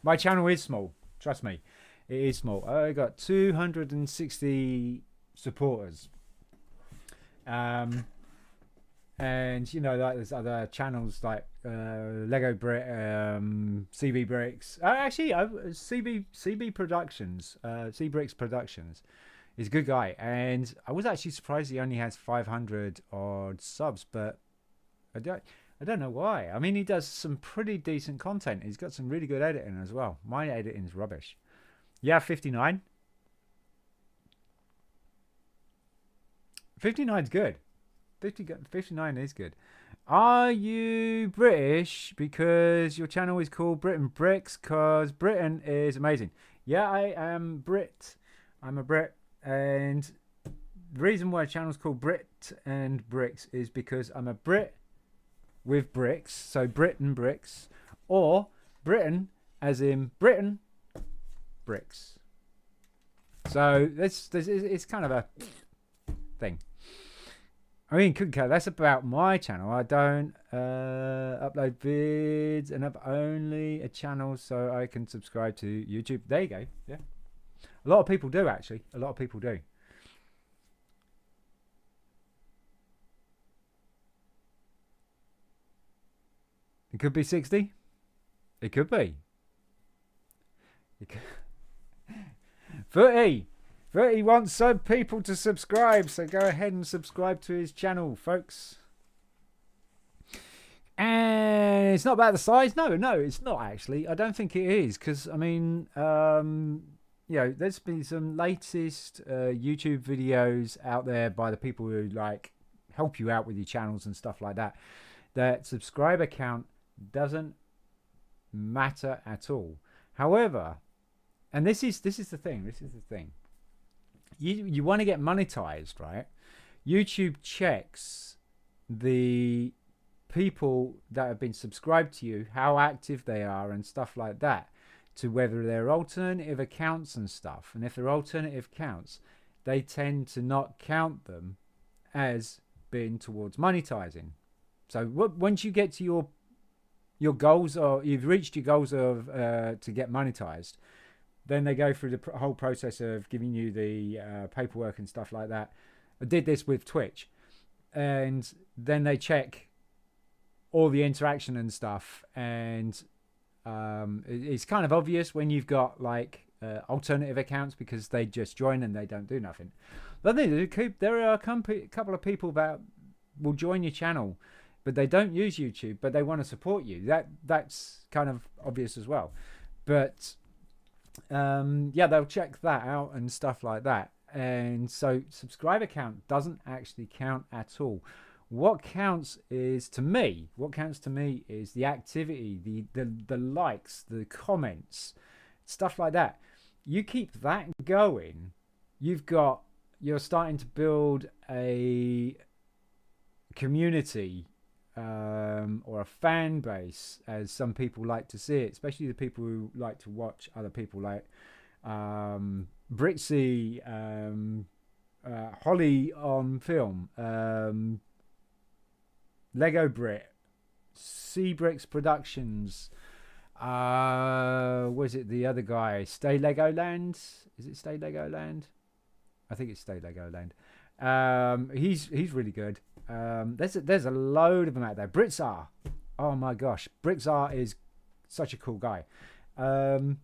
My channel is small. Trust me, it is small. I got 260 supporters. And you know, like there's other channels like Lego Brit, CB Bricks. Actually, CB Productions, C Bricks Productions, is a good guy, and I was actually surprised he only has 500 odd subs, but I don't know why. I mean, he does some pretty decent content. He's got some really good editing as well. My editing's rubbish. Yeah, 59. 59's good. 59 is good. Are you British because your channel is called BRIT'N Bricks? Because Britain is amazing. Yeah, I am Brit. I'm a Brit. And the reason why the channel's called BRIT'N Bricks is because I'm a Brit with bricks, so BRIT'N bricks, or BRIT'N as in Britain bricks. So this it's kind of a thing. I mean, couldn't care. That's about my channel. I don't upload vids and have only a channel so I can subscribe to YouTube. There you go. Yeah, a lot of people do actually. A lot of people do. It could be 60. It could be. It could. 30. 30 wants some people to subscribe, so go ahead and subscribe to his channel, folks. And it's not about the size. No, it's not actually. I don't think it is, because I mean, you know, there's been some latest YouTube videos out there by the people who like help you out with your channels and stuff like that. That subscriber count doesn't matter at all. However, and this is the thing. This is the thing. You want to get monetized, right? YouTube checks the people that have been subscribed to you, how active they are and stuff like that, to whether they're alternative accounts and stuff. And if they're alternative accounts, they tend to not count them as being towards monetizing. So once you get to your goals, or you've reached your goals of to get monetized, then they go through the whole process of giving you the paperwork and stuff like that. I did this with Twitch, and then they check all the interaction and stuff, and it's kind of obvious when you've got like alternative accounts, because they just join and they don't do nothing. But there are a couple of people that will join your channel, but they don't use YouTube, but they want to support you. That's kind of obvious as well. But yeah, they'll check that out and stuff like that. And so subscriber count doesn't actually count at all. What counts to me is the activity, the likes, the comments, stuff like that. You keep that going, you're starting to build a community, or a fan base, as some people like to see it, especially the people who like to watch other people like BRIT'N, Holly on film, Lego Brit, Bricks Productions, was it the other guy, Stay Legoland? Is it Stay Legoland? I think it's Stay Legoland. He's really good. There's a load of them out there. BRIT'N, oh my gosh, BRIT'N is such a cool guy. And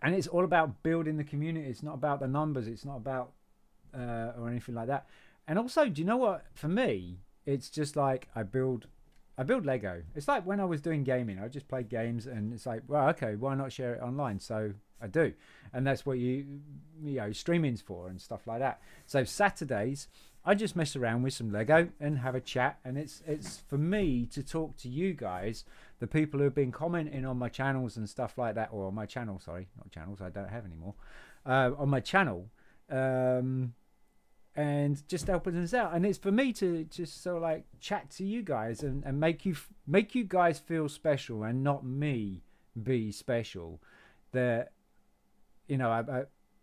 it's all about building the community. It's not about the numbers. It's not about or anything like that. And also, do you know what? For me, it's just like I build Lego. It's like when I was doing gaming, I just played games, and it's like, well, okay, why not share it online? So I do, and that's what you know, streaming's for and stuff like that. So Saturdays, I just mess around with some Lego and have a chat, and it's for me to talk to you guys, the people who've been commenting on my channels and stuff like that, or on my channel, sorry, not channels, I don't have anymore, on my channel, and just helping us out. And it's for me to just sort of like chat to you guys and make you guys feel special, and not me be special. That, you know,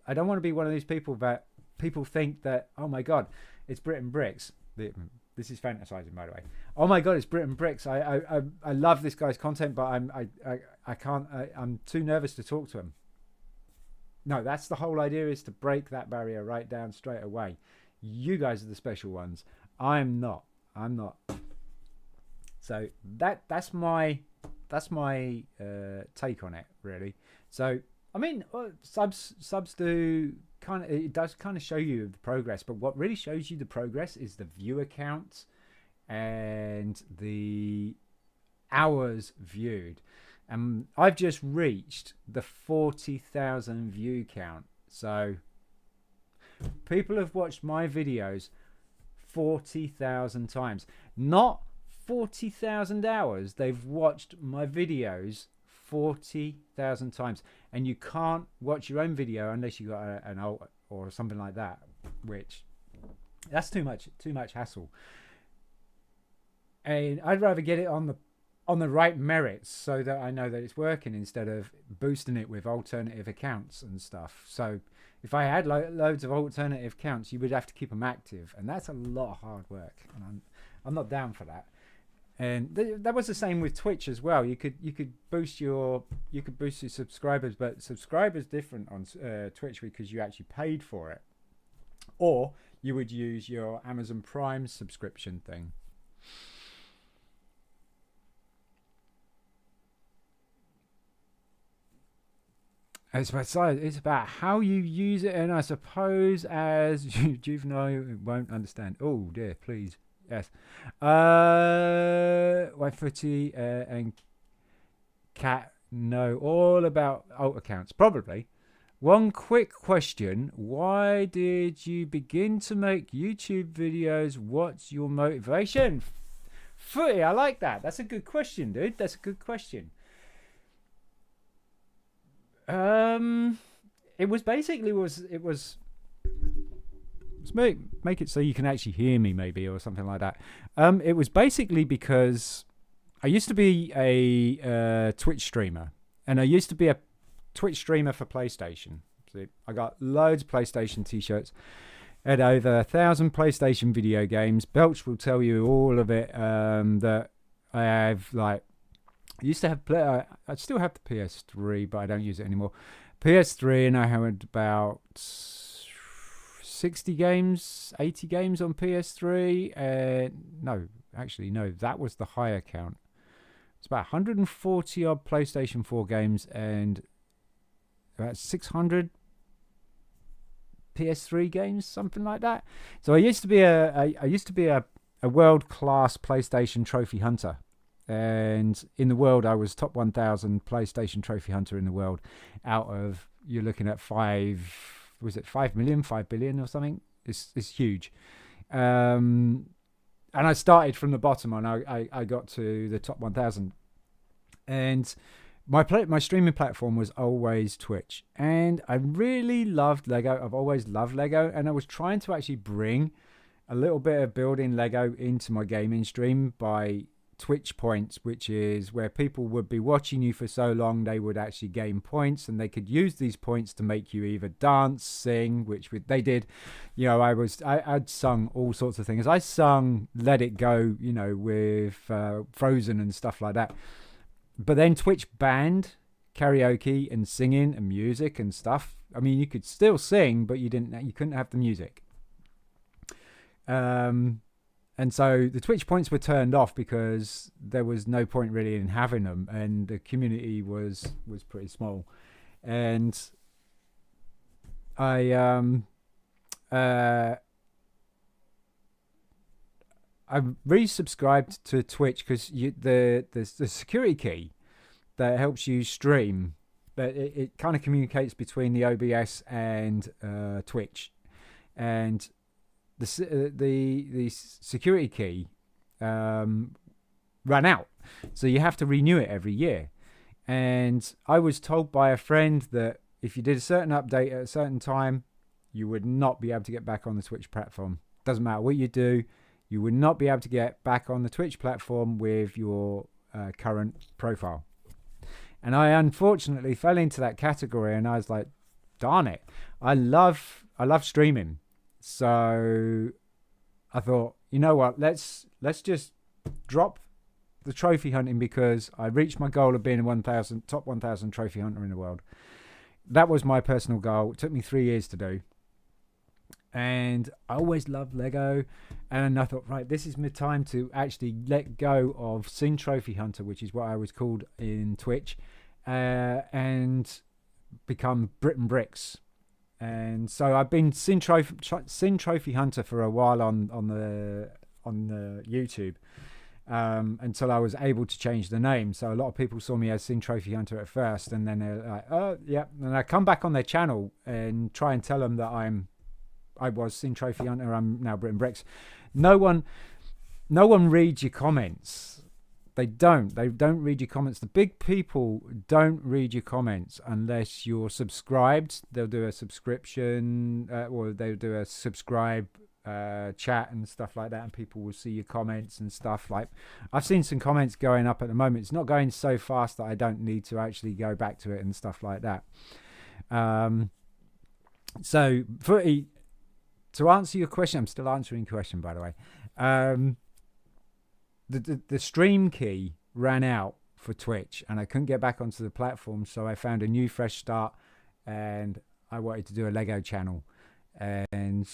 I don't want to be one of these people that people think that, oh my god, it's BRIT'N Bricks. This is fantasizing, by the way. Oh my god, it's BRIT'N Bricks. I love this guy's content, but I can't. I'm too nervous to talk to him. No, that's the whole idea, is to break that barrier right down straight away. You guys are the special ones. I'm not. So that's my take on it, really. So I mean, subs do kind of, it does kind of show you the progress, but what really shows you the progress is the viewer count and the hours viewed. And I've just reached the 40,000 view count. So people have watched my videos 40,000 times, not 40,000 hours. They've watched my videos 40,000 times, and you can't watch your own video unless you got an alt or something like that, which that's too much hassle. and I'd rather get it on the right merits so that I know that it's working instead of boosting it with alternative accounts and stuff. So if I had loads of alternative accounts, you would have to keep them active, and that's a lot of hard work, and I'm not down for that. And that was the same with Twitch as well. You could boost your subscribers, but subscribers different on Twitch because you actually paid for it, or you would use your Amazon Prime subscription thing. It's about how you use it, and I suppose as juvenile won't understand. Oh dear, please. Yes. Footy and Cat know all about alt accounts. Probably. One quick question. Why did you begin to make YouTube videos? What's your motivation? Footy, I like that. That's a good question, dude. That's a good question. It was basically make it so you can actually hear me maybe or something like that. It was basically because I used to be a Twitch streamer, and I used to be a Twitch streamer for PlayStation. So I got loads of PlayStation t-shirts, had over 1,000 PlayStation video games. Belch will tell you all of it. That I have I used to have I still have the PS3, but I don't use it anymore. PS3, and I had about 60 games, 80 games on PS3. No, that was the higher count. It's about 140 odd PlayStation 4 games and about 600 PS3 games, something like that. So I used to be a world-class PlayStation trophy hunter. And in the world, I was top 1,000 PlayStation trophy hunter in the world. Out of, you're looking at 5 million, 5 billion or something. It's huge. And I started from the bottom, and I got to the top 1,000. And my streaming platform was always Twitch, and I really loved Lego. I've always loved Lego, and I was trying to actually bring a little bit of building Lego into my gaming stream by Twitch points, which is where people would be watching you for so long they would actually gain points, and they could use these points to make you either dance, sing, which they did. I'd sung all sorts of things. I sung Let It Go, with Frozen and stuff like that. But then Twitch banned karaoke and singing and music and stuff. I mean, you could still sing, but you couldn't have the music. And so the Twitch points were turned off because there was no point really in having them, and the community was pretty small. And I resubscribed to Twitch because the security key that helps you stream, that it kind of communicates between the OBS and Twitch, and the security key ran out, so you have to renew it every year. And I was told by a friend that if you did a certain update at a certain time, you would not be able to get back on the Twitch platform. Doesn't matter what you do, you would not be able to get back on the Twitch platform with your current profile. And I unfortunately fell into that category, and I was like, darn it, I love streaming. So I thought, you know what, let's just drop the trophy hunting, because I reached my goal of being a top 1,000 trophy hunter in the world. That was my personal goal. It took me 3 years to do. And I always loved Lego, and I thought, right, this is my time to actually let go of Sin Trophy Hunter, which is what I was called in Twitch, and become BRIT'N Bricks. And so I've been Sin Trophy Hunter for a while on the YouTube, until I was able to change the name. So a lot of people saw me as Sin Trophy Hunter at first, and then they're like, oh yeah, and I come back on their channel and try and tell them that I was Sin Trophy Hunter, I'm now BRIT'N Bricks. No one reads your comments. They don't read your comments. The big people don't read your comments unless you're subscribed. They'll do a subscription, or they'll do a subscribe chat and stuff like that, and people will see your comments and stuff. Like, I've seen some comments going up at the moment. It's not going so fast that I don't need to actually go back to it and stuff like that. So Footy, to answer your question, I'm still answering your question, by the way. The stream key ran out for Twitch and I couldn't get back onto the platform, so I found a new fresh start and I wanted to do a Lego channel. And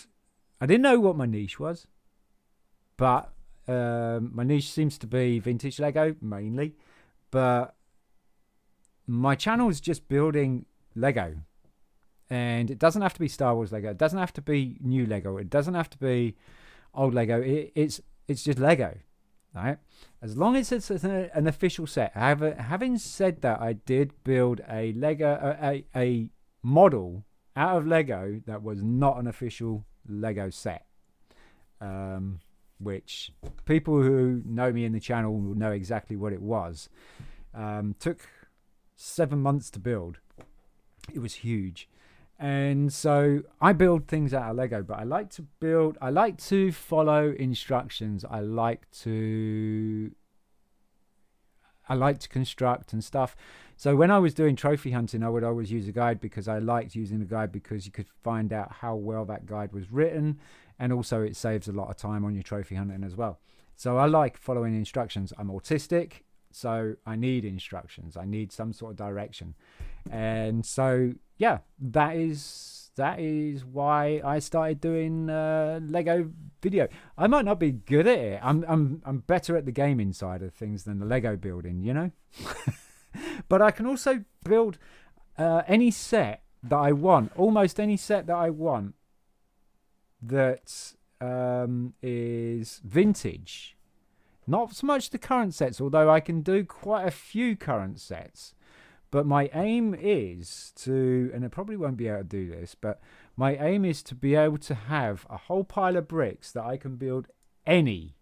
I didn't know what my niche was, but my niche seems to be vintage Lego mainly, but my channel is just building Lego. And it doesn't have to be Star Wars Lego. It doesn't have to be new Lego. It doesn't have to be old Lego. It's just Lego, right? As long as it's an official set. Having said that, I did build a Lego a model out of Lego that was not an official Lego set, which people who know me in the channel will know exactly what it was. Took 7 months to build. It was huge. And so I build things out of Lego, but I like to follow instructions. I like to construct and stuff. So when I was doing trophy hunting, I would always use a guide because I liked using the guide because you could find out how well that guide was written. And also it saves a lot of time on your trophy hunting as well. So I like following instructions. I'm autistic, so I need instructions. I need some sort of direction. And so, yeah, that is why I started doing Lego video. I might not be good at it. I'm better at the gaming side of things than the Lego building, you know. But I can also build any set that I want, almost any set that I want that is vintage. Not so much the current sets, although I can do quite a few current sets. But my aim is to, and I probably won't be able to do this, but my aim is to be able to have a whole pile of bricks that I can build any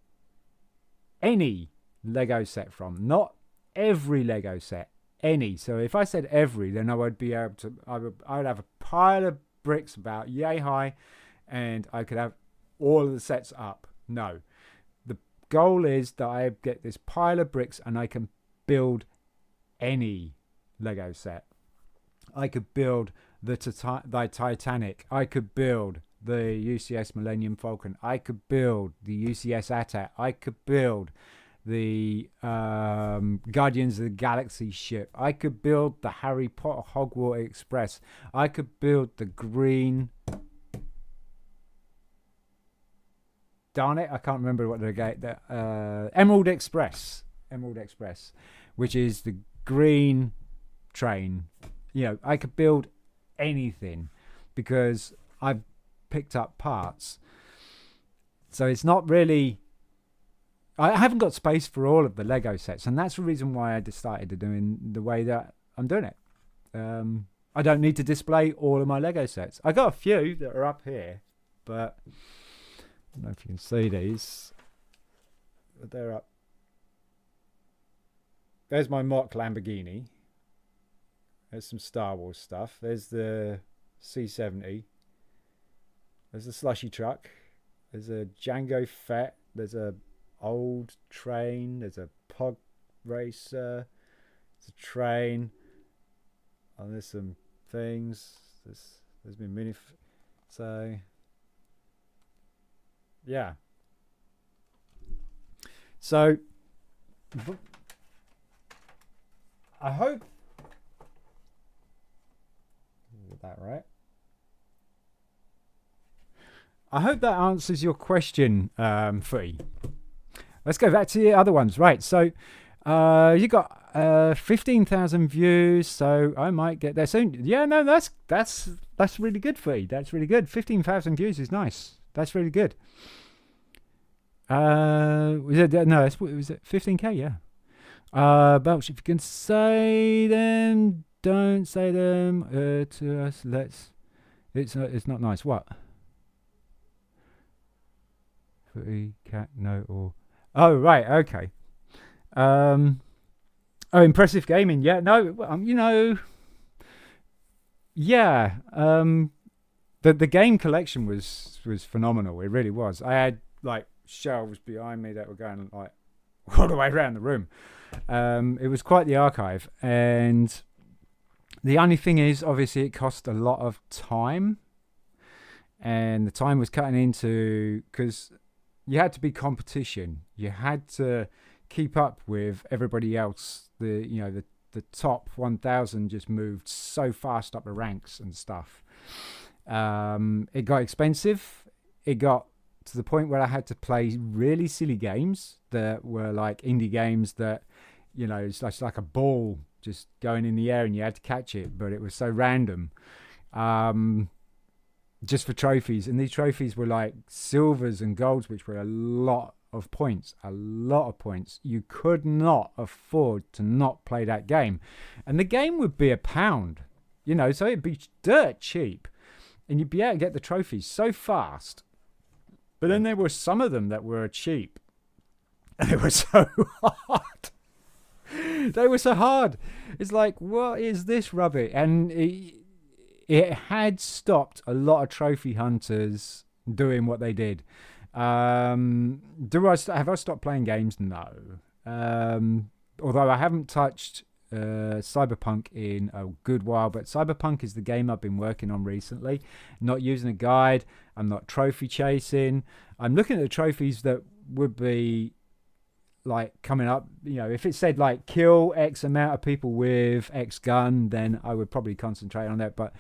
Lego set from. Not every Lego set, any. So if I said every, then I would be able to, I would have a pile of bricks about yay high, and I could have all of the sets up. No. The goal is that I get this pile of bricks and I can build any Lego set. I could build the Titanic. I could build the UCS Millennium Falcon. I could build the UCS AT-AT. I could build the Guardians of the Galaxy ship. I could build the Harry Potter Hogwarts Express. I could build the green... Darn it, I can't remember what the Emerald Express. Emerald Express, which is the green train. You know, I could build anything because I've picked up parts. So it's not really, I haven't got space for all of the Lego sets, and that's the reason why I decided to doing the way that I'm doing it. I don't need to display all of my Lego sets. I got a few that are up here, but I don't know if you can see these, but they're up. There's my mock Lamborghini. There's some Star Wars stuff. There's the C-70. There's the slushy truck. There's a Django Fett. There's a old train. There's a pod racer. There's a train. And there's some things. There's been mini. So yeah. So I hope that right. I hope that answers your question, Footy. Let's go back to the other ones. Right, so you got 15,000 views, so I might get there soon. Yeah, no, that's really good, Footy. That's really good. 15,000 views is nice. That's really good. Was it 15k? Yeah. Belch, if you can say them, don't say them to us. It's not nice. What? Footy, cat, no, or oh right, okay. Oh, impressive gaming. Yeah, no, you know, yeah. the game collection was phenomenal. It really was. I had like shelves behind me that were going like all the way around the room. It was quite the archive, and the only thing is, obviously, it cost a lot of time, and the time was cutting into, because you had to be competition. You had to keep up with everybody else. The top 1,000 just moved so fast up the ranks and stuff. It got expensive. It got to the point where I had to play really silly games that were like indie games that, it's like a ball just going in the air and you had to catch it, but it was so random. Just for trophies. And these trophies were like silvers and golds, which were a lot of points. You could not afford to not play that game. And the game would be £1, so it'd be dirt cheap. And you'd be able to get the trophies so fast. But then there were some of them that were cheap. And they were so hard. They were so hard. It's like, what is this rubbish? And it had stopped a lot of trophy hunters doing what they did. Have I stopped playing games? No. Although I haven't touched Cyberpunk in a good while, but Cyberpunk is the game I've been working on recently. Not using a guide. I'm not trophy chasing. I'm looking at the trophies that would be like coming up. If it said like kill X amount of people with X gun, then I would probably concentrate on that. But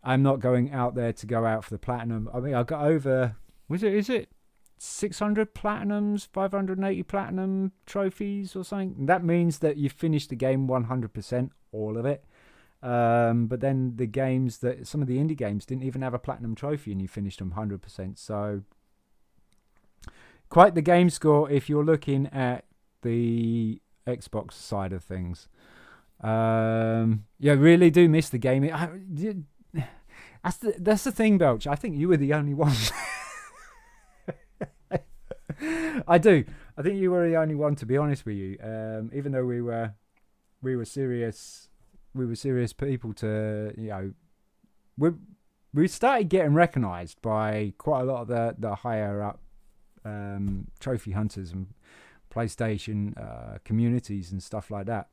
I'm not going out there to go out for the platinum. I mean, I got over, is it 600 platinums, 580 platinum trophies or something? That means that you finished the game 100%, all of it. But then the games some of the indie games didn't even have a platinum trophy and you finished them 100%. So quite the game score if you're looking at the Xbox side of things. Really do miss the game. That's the thing, Belch. I think you were the only one. I do. I think you were the only one, to be honest with you. Even though we were serious people to, we started getting recognised by quite a lot of the higher up trophy hunters and PlayStation communities and stuff like that.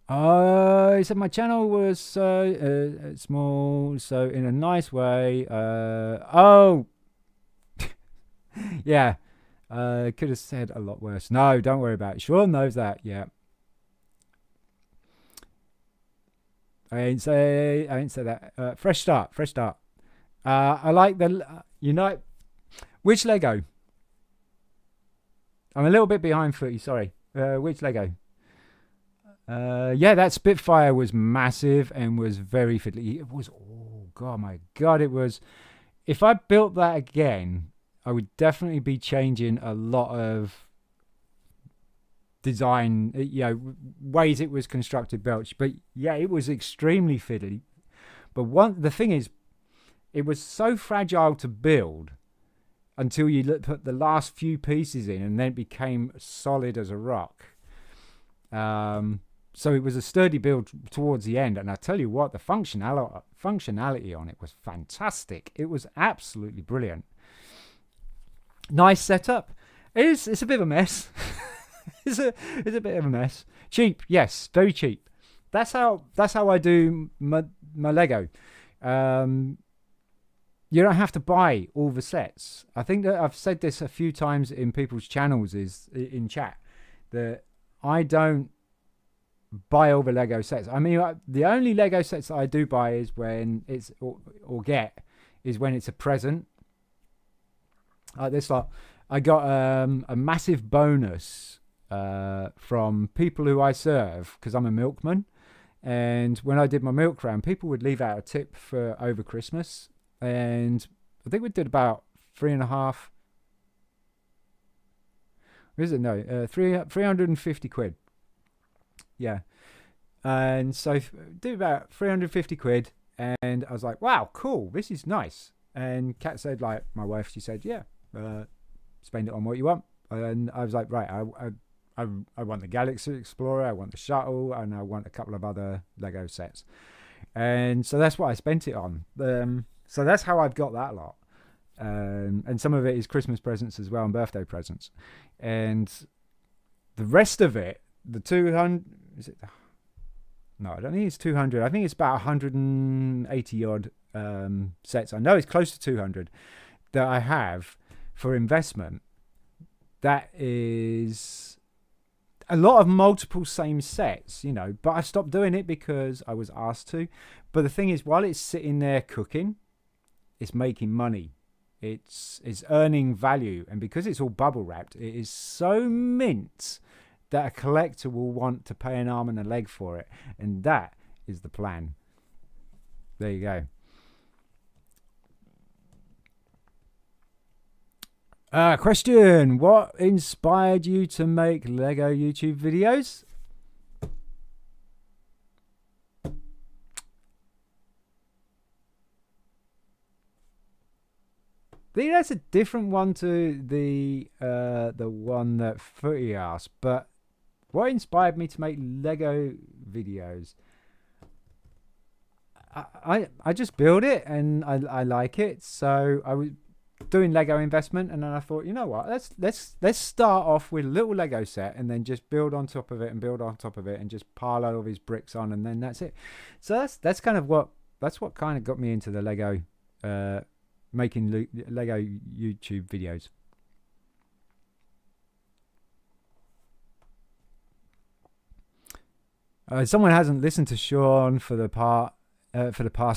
He said my channel was small, so in a nice way. Yeah, could have said a lot worse. No, don't worry about it. Sean knows that. Yeah, I didn't say that. Fresh start. I like which Lego? I'm a little bit behind footy. Sorry. Which Lego? That Spitfire was massive and was very fiddly. It was, oh god, my god, it was. If I built that again, I would definitely be changing a lot of design, ways it was constructed, Belch. But yeah, it was extremely fiddly. But the thing is, it was so fragile to build until you put the last few pieces in, and then it became solid as a rock. So it was a sturdy build towards the end, and I tell you what, the functionality on it was fantastic. It was absolutely brilliant. Nice setup. It's a bit of a mess. it's a bit of a mess. Cheap, yes, very cheap. That's how I do my Lego. You don't have to buy all the sets. I think that I've said this a few times in people's channels, is in chat, that I don't buy all the Lego sets. I mean, the only Lego sets that I do buy is when it's or get is when it's a present. Like this lot, I got a massive bonus from people who I serve, because I'm a milkman, and when I did my milk round, people would leave out a tip for over Christmas, and I think we did about 3.5. Is it? No, 350 quid. Yeah. And so did about 350 quid, and I was like, wow, cool, this is nice. And Kat said, like, my wife, she said, yeah, spend it on what you want. And I was like, right, I want the Galaxy Explorer, I want the shuttle, and I want a couple of other Lego sets. and so that's what I spent it on. So that's how I've got that lot. And some of it is Christmas presents as well and birthday presents, and the rest of it, the 200, is it? No, I don't think it's 200. I think it's about 180 odd sets. I know it's close to 200 that I have for investment. That is a lot of multiple same sets, you know, but I stopped doing it because I was asked to. But the thing is, while it's sitting there cooking, it's making money. It's earning value, and because it's all bubble wrapped, it is so mint that a collector will want to pay an arm and a leg for it, and that is the plan. There you go. Question: what inspired you to make Lego YouTube videos? I think that's a different one to the one that Footy asked. But what inspired me to make Lego videos? I just build it and I like it. So I was doing Lego investment, and then I thought, you know what? Let's start off with a little Lego set, and then just build on top of it and build on top of it, and just pile all these bricks on, and then that's it. So that's kind of what kind of got me into the Lego. Making Lego YouTube videos. Someone hasn't listened to Sean for the past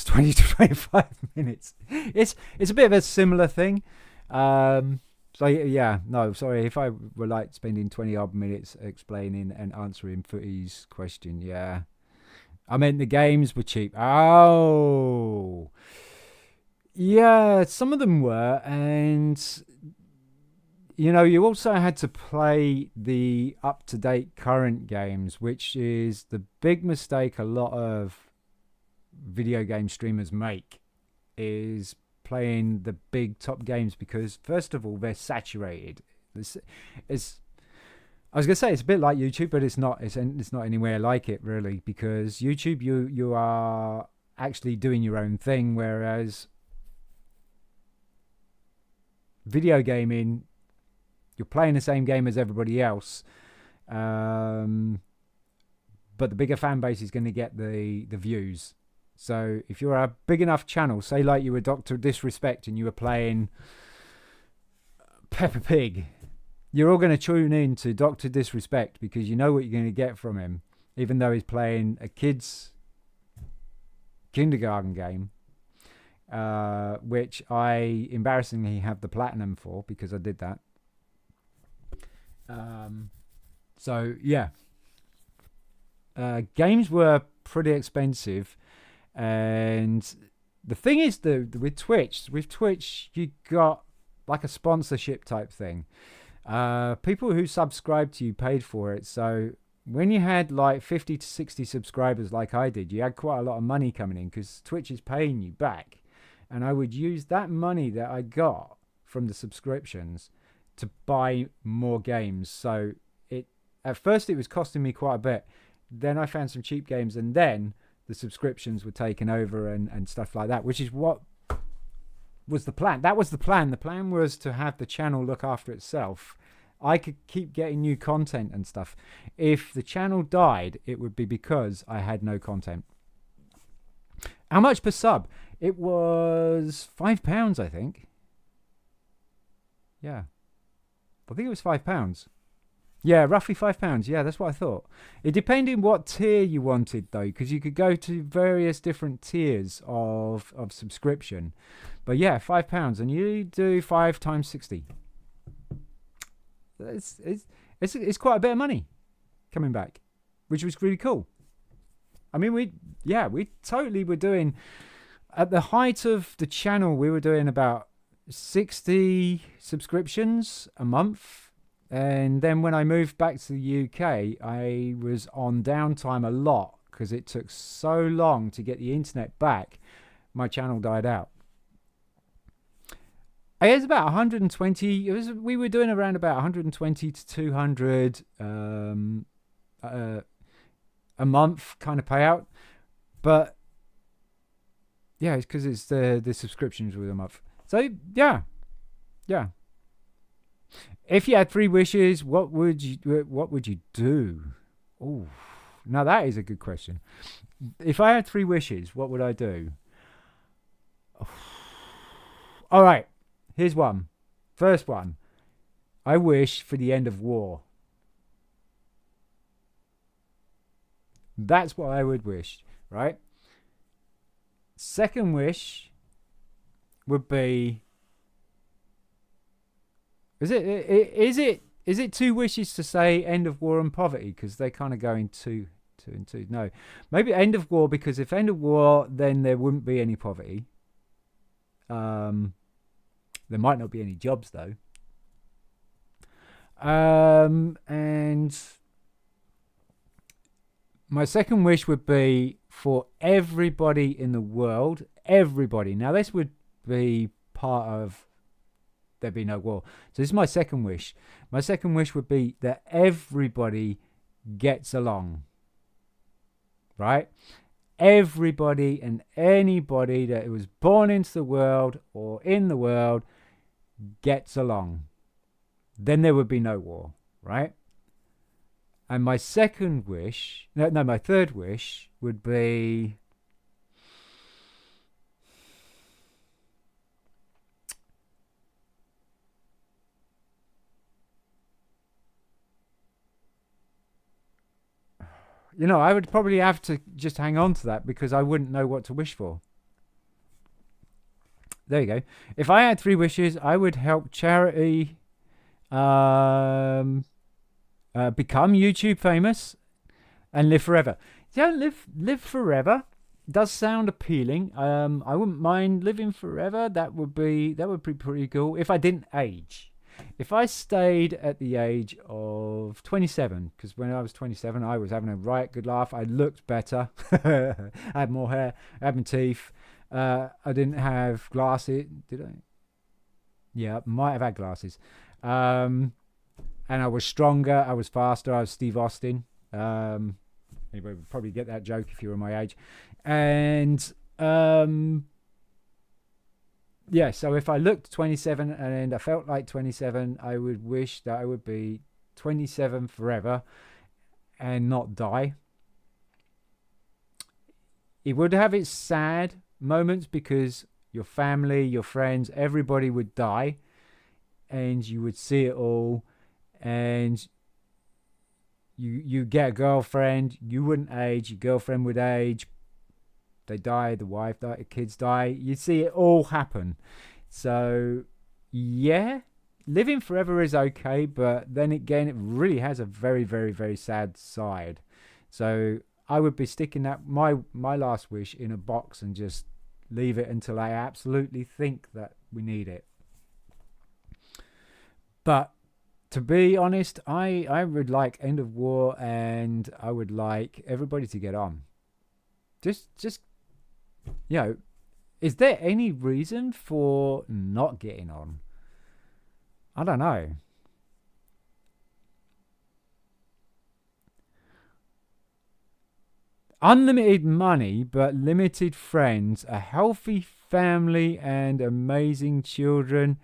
20 to 25 minutes. It's a bit of a similar thing. So yeah, no, sorry if I were like spending 20 odd minutes explaining and answering Footy's question. Yeah, I meant the games were cheap. Oh. Yeah, some of them were, and you know, you also had to play the up-to-date current games, which is the big mistake a lot of video game streamers make, is playing the big top games, because first of all, they're saturated. I was gonna say it's a bit like YouTube, but it's not. It's not anywhere like it really, because YouTube, you are actually doing your own thing, whereas video gaming, you're playing the same game as everybody else, but the bigger fan base is going to get the views. So if you're a big enough channel, say like you were Dr. Disrespect and you were playing Peppa Pig, you're all going to tune in to Dr. Disrespect because you know what you're going to get from him, even though he's playing a kid's kindergarten game. Which I embarrassingly have the platinum for because I did that. So yeah, games were pretty expensive, and the thing is, with Twitch, you got like a sponsorship type thing. People who subscribed to you paid for it, so when you had like 50 to 60 subscribers like I did, you had quite a lot of money coming in because Twitch is paying you back. And I would use that money that I got from the subscriptions to buy more games. So at first it was costing me quite a bit. Then I found some cheap games, and then the subscriptions were taken over and stuff like that, which is what was the plan. That was the plan. The plan was to have the channel look after itself. I could keep getting new content and stuff. If the channel died, it would be because I had no content. How much per sub? It was £5, I think. Yeah. I think it was £5. Yeah, roughly £5. Yeah, that's what I thought. It depended what tier you wanted, though, because you could go to various different tiers of subscription. But yeah, £5, and you do 5 times 60. It's quite a bit of money coming back, which was really cool. I mean, we totally were doing, at the height of the channel, we were doing about 60 subscriptions a month. And then when I moved back to the UK, I was on downtime a lot because it took so long to get the internet back. My channel died out. It was about 120. We were doing around about 120 to 200 a month kind of payout. But Yeah, it's because it's the subscriptions with a month. So yeah. If you had 3 wishes, what would you do? Oh, now that is a good question. If I had 3 wishes, what would I do? All right, here's one. First one. I wish for the end of war. That's what I would wish, right? Second wish would be. Is it 2 wishes to say end of war and poverty? Because they kind of go in two and two. No, maybe end of war, because if end of war, then there wouldn't be any poverty. There might not be any jobs though. And my second wish would be for everybody in the world, everybody. Now this would be part of there be no war. So this is my second wish. My second wish would be that everybody gets along. Right? Everybody and anybody that was born into the world or in the world gets along. Then there would be no war, right? And my third wish would be I would probably have to just hang on to that because I wouldn't know what to wish for. There you go. If I had 3 wishes, I would help charity become YouTube famous and live forever. Live forever does sound appealing. I wouldn't mind living forever. That would be pretty cool if I didn't age. If I stayed at the age of 27, because when I was 27, I was having a right good laugh. I looked better. I had more hair. I had my teeth. I didn't have glasses. Did I? Yeah, might have had glasses. And I was stronger. I was faster. I was Steve Austin. Anybody would probably get that joke if you were my age. And yeah, so if I looked 27 and I felt like 27, I would wish that I would be 27 forever and not die. It would have its sad moments because your family, your friends, everybody would die and you would see it all, and you get a girlfriend, you wouldn't age, your girlfriend would age, they die, the wife die, the kids die. You see it all happen. So, yeah, living forever is okay, but then again, it really has a very, very, very sad side. So I would be sticking that my last wish in a box and just leave it until I absolutely think that we need it. But to be honest, I would like end of war, and I would like everybody to get on. Just is there any reason for not getting on? I don't know. Unlimited money, but limited friends, a healthy family and amazing children,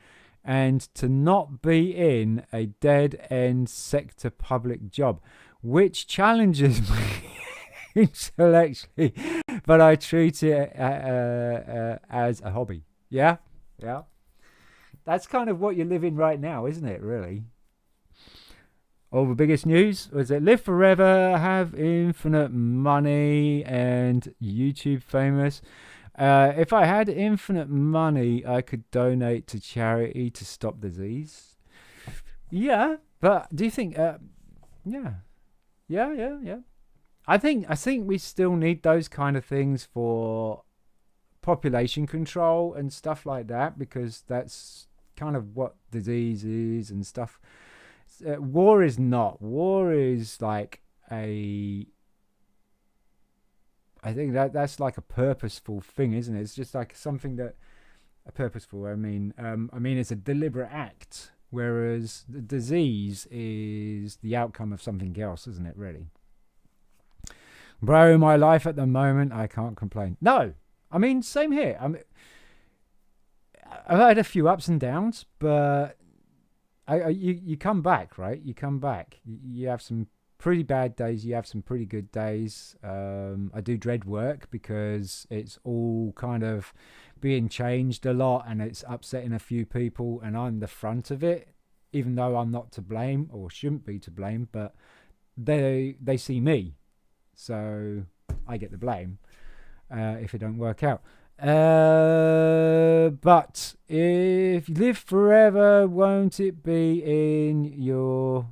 and to not be in a dead-end sector public job, which challenges me intellectually, but I treat it as a hobby. Yeah. That's kind of what you're living right now, isn't it, really? All the biggest news was that live forever, have infinite money, and YouTube famous. If I had infinite money, I could donate to charity to stop disease. Yeah, but do you think? Yeah. I think we still need those kind of things for population control and stuff like that, because that's kind of what disease is and stuff. War is not. War is like I think that's like a purposeful thing, isn't it? It's just like something that purposeful. I mean, it's a deliberate act, whereas the disease is the outcome of something else, isn't it? Really. Bro, my life at the moment, I can't complain. No, I mean, same here. I've had a few ups and downs, but you come back, right? You come back. You have some pretty bad days. You have some pretty good days. I do dread work because it's all kind of being changed a lot, and it's upsetting a few people, and I'm the front of it, even though I'm not to blame or shouldn't be to blame. But they see me, so I get the blame if it don't work out. But if you live forever, won't it be in your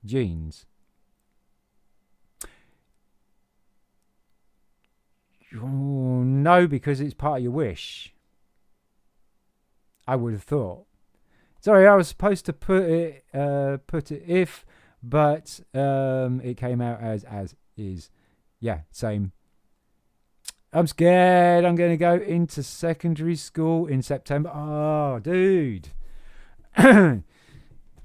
genes? Oh, no, because it's part of your wish. I would have thought. Sorry, I was supposed to put it if, but it came out as is. Yeah, same. I'm scared I'm going to go into secondary school in September. Oh, dude. I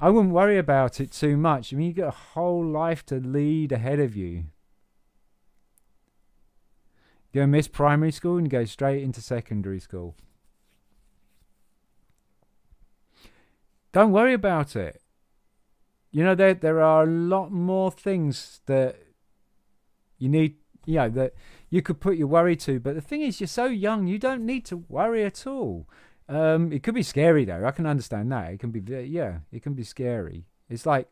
wouldn't worry about it too much. I mean, you got a whole life to lead ahead of you. You're going to miss primary school and go straight into secondary school. Don't worry about it. You know, there are a lot more things that you need, that you could put your worry to. But the thing is, you're so young, you don't need to worry at all. It could be scary, though. I can understand that. It can be, it can be scary. It's like,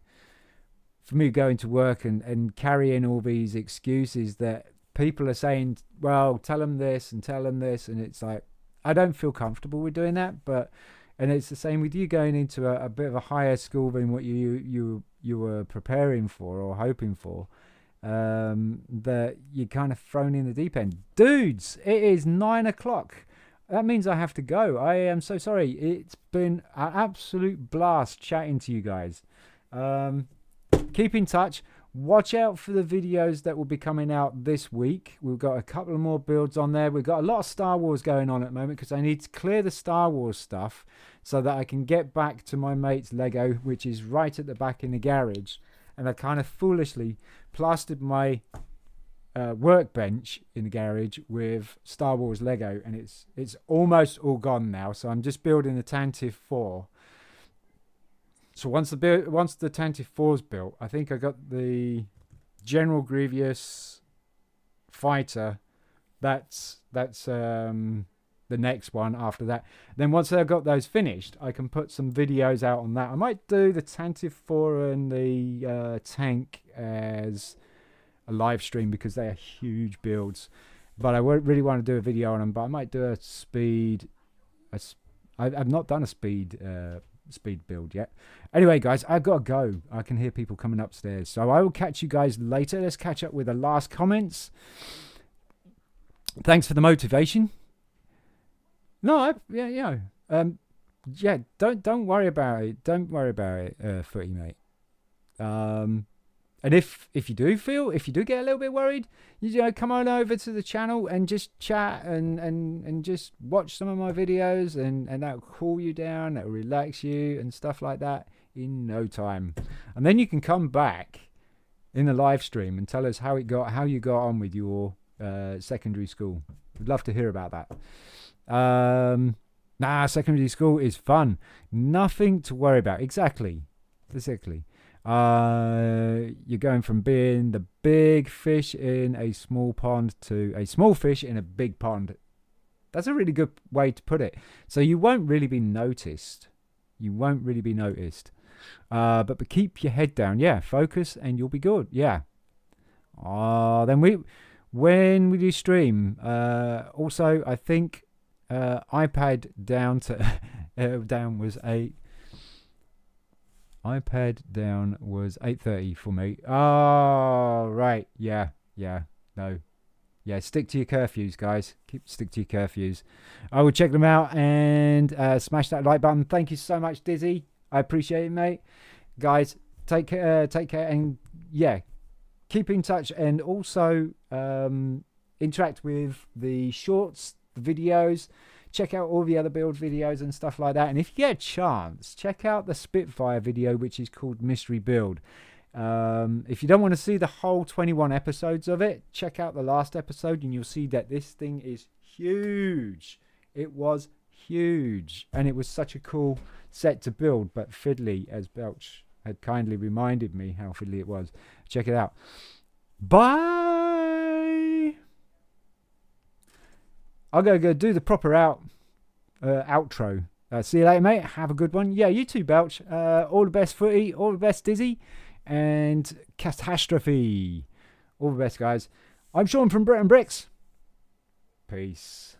for me, going to work and carrying all these excuses that people are saying, well, tell them this and tell them this. And it's like, I don't feel comfortable with doing that. And it's the same with you going into a bit of a higher school than what you were preparing for or hoping for. That you're kind of thrown in the deep end. Dudes, it is 9 o'clock. That means I have to go. I am so sorry. It's been an absolute blast chatting to you guys. Keep in touch. Watch out for the videos that will be coming out this week. We've got a couple of more builds on there. We've got a lot of Star Wars going on at the moment because I need to clear the Star Wars stuff so that I can get back to my mate's Lego, which is right at the back in the garage. And I kind of foolishly plastered my workbench in the garage with Star Wars Lego, and it's almost all gone now. So I'm just building the Tantive 4. So once the Tantive 4 is built, I think I got the General Grievous fighter. That's the next one after that. Then once I've got those finished, I can put some videos out on that. I might do the Tantive 4 and the tank as a live stream because they are huge builds. But I won't really want to do a video on them. But I might do a speed. I've not done a speed build yet. Anyway, guys, I've got to go. I can hear people coming upstairs. So I will catch you guys later. Let's catch up with the last comments. Thanks for the motivation. No, don't worry about it. Don't worry about it, Footy mate. And if you do get a little bit worried, come on over to the channel and just chat and just watch some of my videos and that'll cool you down, that'll relax you and stuff like that in no time. And then you can come back in the live stream and tell us how you got on with your secondary school. We'd love to hear about that. Secondary school is fun. Nothing to worry about. Exactly. You're going from being the big fish in a small pond to a small fish in a big pond. That's a really good way to put it. So you won't really be noticed. But keep your head down. Yeah, focus and you'll be good. Yeah. Then when we do stream, also I think iPad down was 8:30 for me. Oh, right. Yeah. No. Yeah, stick to your curfews, guys. Stick to your curfews. I will check them out and smash that like button. Thank you so much, Dizzy. I appreciate it, mate. Guys, take care, and yeah, keep in touch and also interact with the shorts, the videos. Check out all the other build videos and stuff like that. And if you get a chance, check out the Spitfire video, which is called Mystery Build. If you don't want to see the whole 21 episodes of it, check out the last episode and you'll see that this thing is huge. It was huge. And it was such a cool set to build, but fiddly, as Belch had kindly reminded me how fiddly it was. Check it out. Bye. I'll go do the proper outro. See you later, mate. Have a good one. Yeah, you too, Belch. All the best, Footy. All the best, Dizzy. And Catastrophe. All the best, guys. I'm Sean from BRIT'N Bricks. Peace.